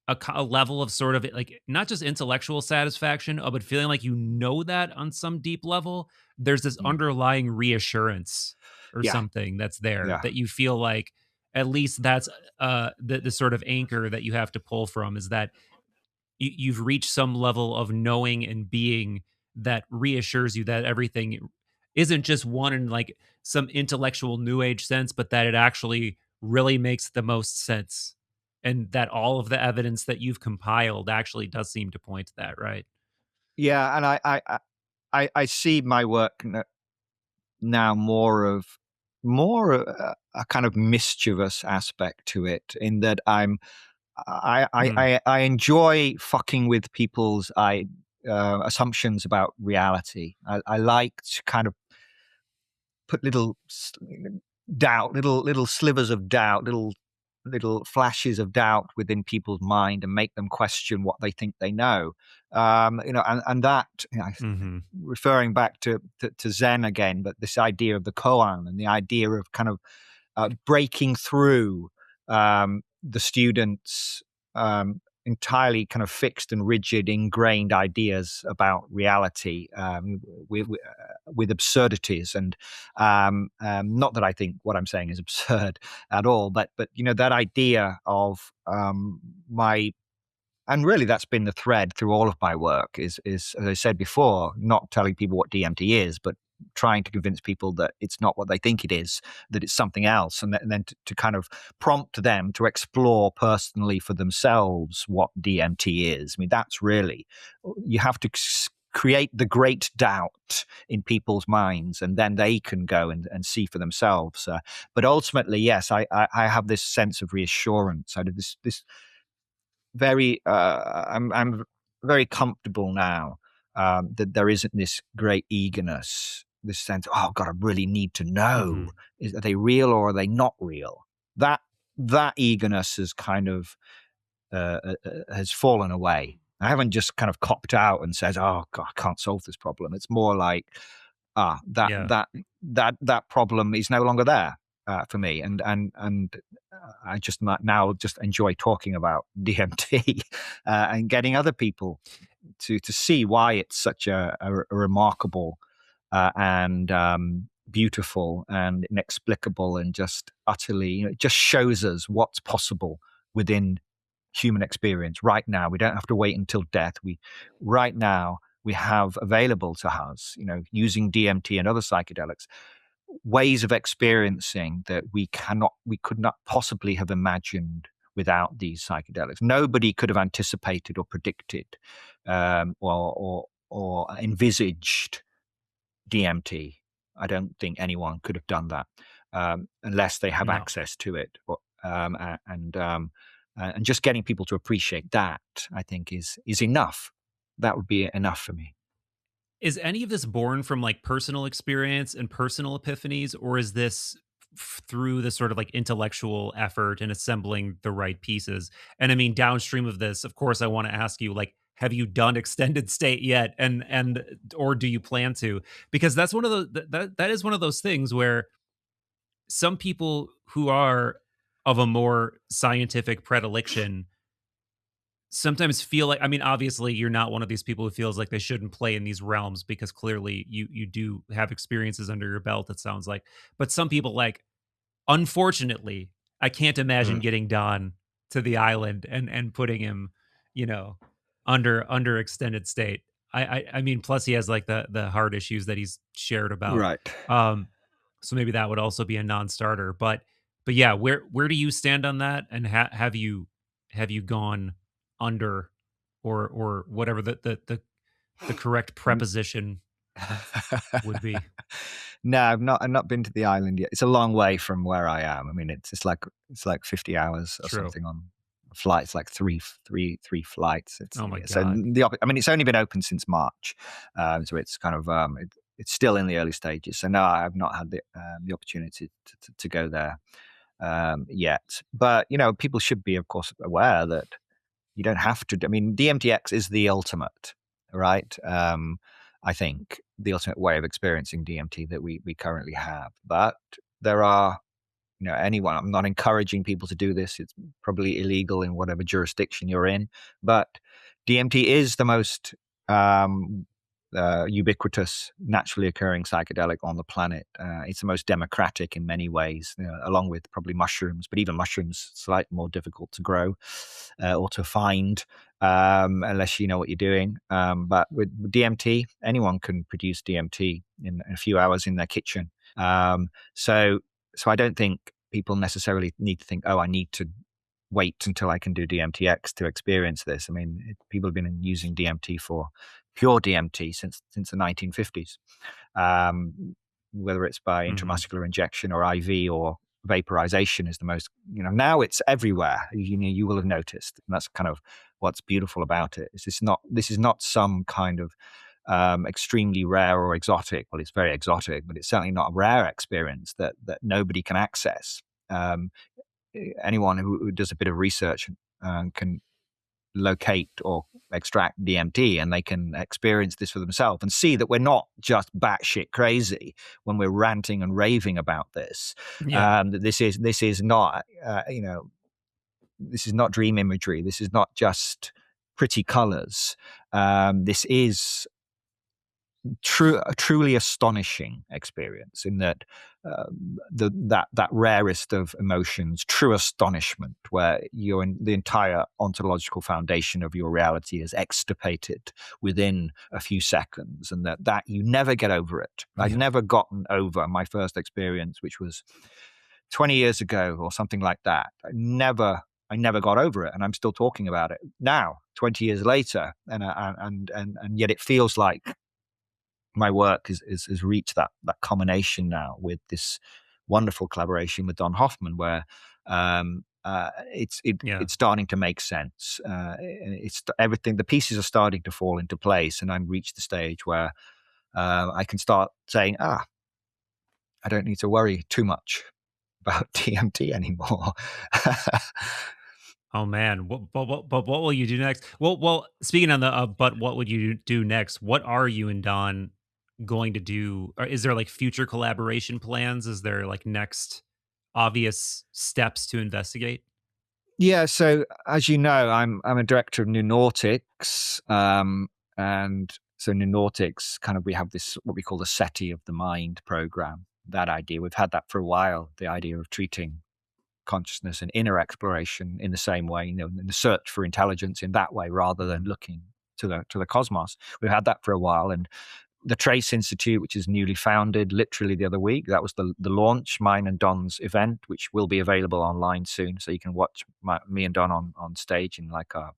a level of sort of like not just intellectual satisfaction, but feeling like you know that on some deep level, there's this mm, underlying reassurance or yeah, something that's there yeah. that you feel like at least that's the sort of anchor that you have to pull from is that you've reached some level of knowing and being that reassures you that everything isn't just one in like some intellectual new age sense, but that it actually really makes the most sense. And that all of the evidence that you've compiled actually does seem to point to that, right? Yeah, and I see my work now more a kind of mischievous aspect to it, in that Mm. I enjoy fucking with people's assumptions about reality. I like to kind of put doubt, little slivers of doubt, little flashes of doubt within people's mind, and make them question what they think they know. And that, Hmm. referring back to Zen again, but this idea of the koan and the idea of kind of breaking through the students' entirely kind of fixed and rigid, ingrained ideas about reality, with absurdities, and not that I think what I'm saying is absurd at all, but that idea of my and really that's been the thread through all of my work is as I said before, not telling people what DMT is, but trying to convince people that it's not what they think it is, that it's something else, and then to kind of prompt them to explore personally for themselves what DMT is. I mean, that's really, you have to create the great doubt in people's minds, and then they can go and see for themselves. But ultimately, yes, I have this sense of reassurance. I did this very I'm very comfortable now, that there isn't this great eagerness, this sense, oh God, I really need to Hmm. know, are they real or are they not real? That eagerness has kind of has fallen away. I haven't just kind of copped out and said, oh God, I can't solve this problem. It's more like, that Yeah. that problem is no longer there, for me, and I just now just enjoy talking about DMT, and getting other people to see why it's such a remarkable, and beautiful and inexplicable, and just utterly, it just shows us what's possible within human experience right now. We don't have to wait until death. Right now we have available to us, using DMT and other psychedelics, ways of experiencing that we could not possibly have imagined without these psychedelics. Nobody could have anticipated or predicted, or envisaged DMT. I don't think anyone could have done that, unless they have No. access to it. And just getting people to appreciate that, I think, is enough. That would be enough for me. Is any of this born from like personal experience and personal epiphanies, or is this through the sort of like intellectual effort and assembling the right pieces? And I mean, downstream of this, of course, I want to ask you, like, have you done extended state yet, and or do you plan to? Because that's one of those that is one of those things where some people who are of a more scientific predilection sometimes feel like, I mean, obviously you're not one of these people who feels like they shouldn't play in these realms because clearly you do have experiences under your belt, it sounds like. But some people, like, unfortunately, I can't imagine Mm. getting Don to the island and putting him, you know. under extended state. I mean, plus he has like the heart issues that he's shared about. Right. Um, so maybe that would also be a non-starter. But yeah, where do you stand on that? And have you gone under, or whatever the correct preposition would be? No, I've not been to the island yet. It's a long way from where I am. I mean, it's like 50 hours or True. something on a flight. It's like three flights. Oh my So God. I mean, it's only been open since March, so it's kind of it's still in the early stages. So no, I've not had the opportunity to go there yet. But people should be, of course, aware that you don't have to. I mean, DMT-X is the ultimate, right? I think the ultimate way of experiencing DMT that we currently have. But there are, anyone. I'm not encouraging people to do this. It's probably illegal in whatever jurisdiction you're in. But DMT is the most ubiquitous, naturally occurring psychedelic on the planet. It's the most democratic in many ways, along with probably mushrooms, but even mushrooms slightly more difficult to grow or to find unless you know what you're doing. But with DMT, anyone can produce DMT in a few hours in their kitchen. So I don't think people necessarily need to think, oh, I need to wait until I can do DMT-X to experience this. I mean, people have been using DMT for pure DMT since the 1950s, whether it's by intramuscular injection or IV or vaporization is the most, now it's everywhere. You will have noticed, and that's kind of what's beautiful about it. This is not some kind of extremely rare or exotic. Well, it's very exotic, but it's certainly not a rare experience that nobody can access. Anyone who does a bit of research can locate or extract DMT, and they can experience this for themselves and see that we're not just batshit crazy when we're ranting and raving about this. Yeah. That this is not, this is not dream imagery. This is not just pretty colors. This is a truly astonishing experience in that that rarest of emotions, true astonishment, where the entire ontological foundation of your reality is extirpated within a few seconds, and that you never get over it. I've never gotten over my first experience, which was 20 years ago or something like that. I never got over it, and I'm still talking about it now, 20 years later, and yet it feels like my work has reached that culmination now with this wonderful collaboration with Don Hoffman, where it's starting to make sense. It's everything. The pieces are starting to fall into place, and I've reached the stage where I can start saying, I don't need to worry too much about DMT anymore. Oh man, but what will you do next? Well, speaking on the but what would you do next? What are you and Don going to do? Or is there like future collaboration plans? Is there like next obvious steps to investigate? Yeah, so as you know, I'm a director of Neuroscientist, and so Neuroscientist kind of, we have this what we call the SETI of the mind program. That idea, we've had that for a while. The idea of treating consciousness and inner exploration in the same way, in the search for intelligence in that way, rather than looking to the cosmos. We've had that for a while, and the Trace Institute, which is newly founded, literally the other week, that was the launch, mine and Don's event, which will be available online soon, so you can watch me and Don on stage in like a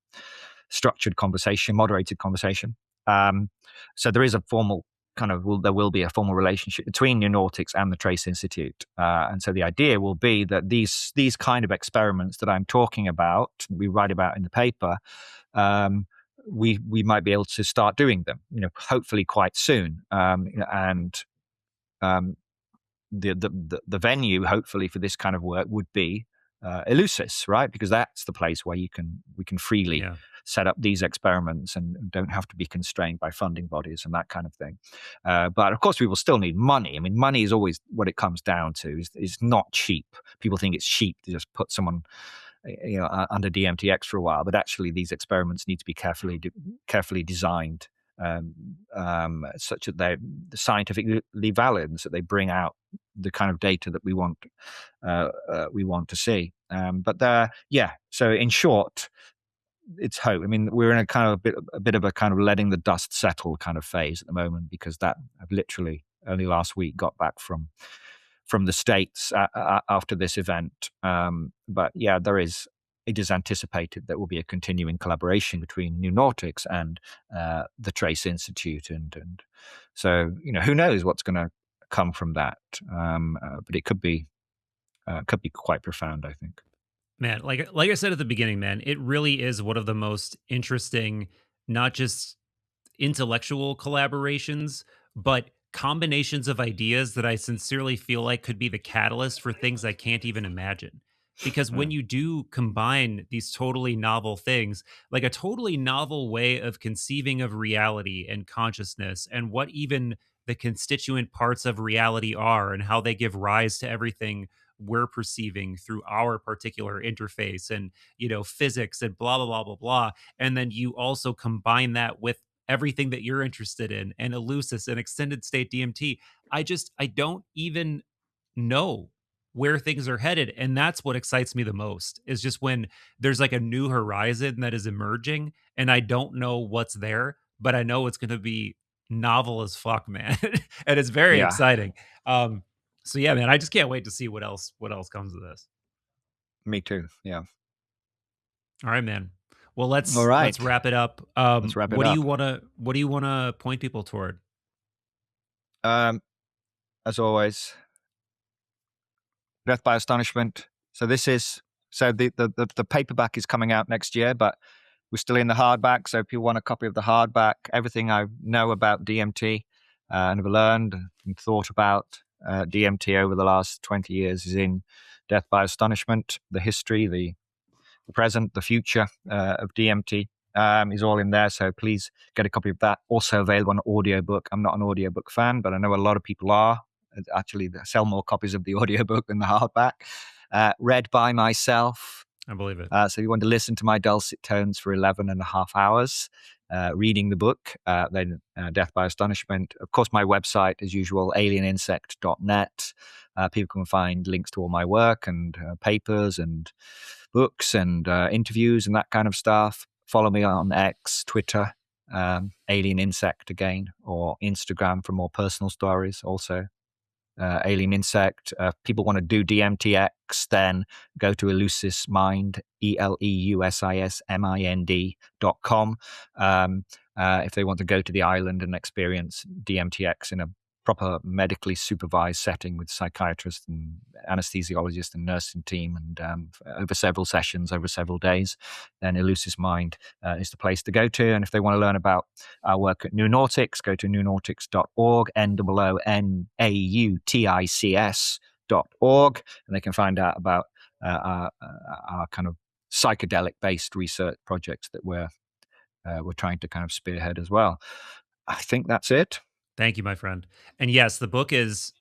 structured conversation, moderated conversation. So there is a formal there will be a formal relationship between Neuroscientist and the Trace Institute, and so the idea will be that these kind of experiments that I'm talking about, we write about in the paper, we might be able to start doing them, hopefully quite soon, and the venue, hopefully, for this kind of work would be Eleusis, right? Because that's the place where we can freely set up these experiments and don't have to be constrained by funding bodies and that kind of thing. But of course, we will still need money. I mean, money is always what it comes down to. Is not cheap. People think it's cheap to just put someone under DMT-X for a while, but actually these experiments need to be carefully designed, such that they're scientifically valid, and so they bring out the kind of data that we want to see. So in short, it's hope. I mean, we're in a kind of a bit of a kind of letting the dust settle kind of phase at the moment, because that I've literally only last week got back from the States after this event. But yeah, it is anticipated that will be a continuing collaboration between Neuroscientist and the Trace Institute, and so who knows what's going to come from that. But it could be quite profound, I think. Man, like I said at the beginning, man, it really is one of the most interesting, not just intellectual collaborations, but combinations of ideas that I sincerely feel like could be the catalyst for things I can't even imagine. Because when you do combine these totally novel things, like a totally novel way of conceiving of reality and consciousness and what even the constituent parts of reality are and how they give rise to everything we're perceiving through our particular interface and physics and blah blah blah blah blah, and then you also combine that with everything that you're interested in and elusis and extended state DMT. I don't even know where things are headed. And that's what excites me the most, is just when there's like a new horizon that is emerging and I don't know what's there, but I know it's going to be novel as fuck, man. And it's very Yeah, exciting. So yeah, man, I just can't wait to see what else comes of this. me too. Yeah. All right, man. Well, All let's right. wrap it up. Let's wrap it What do up. you want to point people toward? As always, Death by Astonishment. So the paperback is coming out next year, but we're still in the hardback. So if you want a copy of the hardback, everything I know about DMT and have learned and thought about DMT over the last 20 years is in Death by Astonishment. The history, the present, the future of DMT is all in there. So please get a copy of that. Also available on audiobook. I'm not an audiobook fan, but I know a lot of people are. Actually, they sell more copies of the audiobook than the hardback. Read by myself. I believe it. So if you want to listen to my dulcet tones for 11 and a half hours, reading the book, then Death by Astonishment. Of course, my website, as usual, alieninsect.net. People can find links to all my work and papers and books and interviews and that kind of stuff. Follow me on X, Twitter, Alien Insect again, or Instagram for more personal stories also. Alien Insect. People want to do DMT-X, then go to ElusiveMind, ELEUSISMIND.com. If they want to go to the island and experience DMT-X in a proper medically supervised setting with psychiatrists and anesthesiologists and nursing team, and over several sessions, over several days, then ElusiveMind is the place to go to. And if they want to learn about our work at Neuroscientist, go to neuroscientist.org, NOONAUTICS.org, and they can find out about our kind of psychedelic-based research projects that we're trying to kind of spearhead as well. I think that's it. Thank you, my friend. And yes, the book is,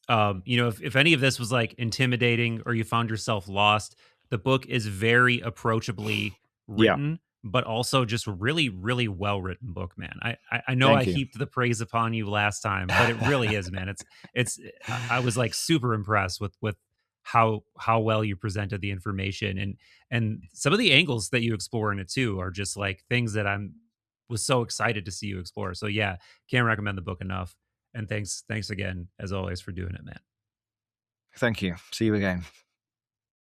if any of this was like intimidating or you found yourself lost, the book is very approachably written, but also just really, really well written book, man. I know Thank you. heaped the praise upon you last time, but it really is, man. I was like super impressed with how well you presented the information, and some of the angles that you explore in it too are just like things that was so excited to see you explore. So yeah, can't recommend the book enough. And thanks again, as always, for doing it, man. Thank you. See you again.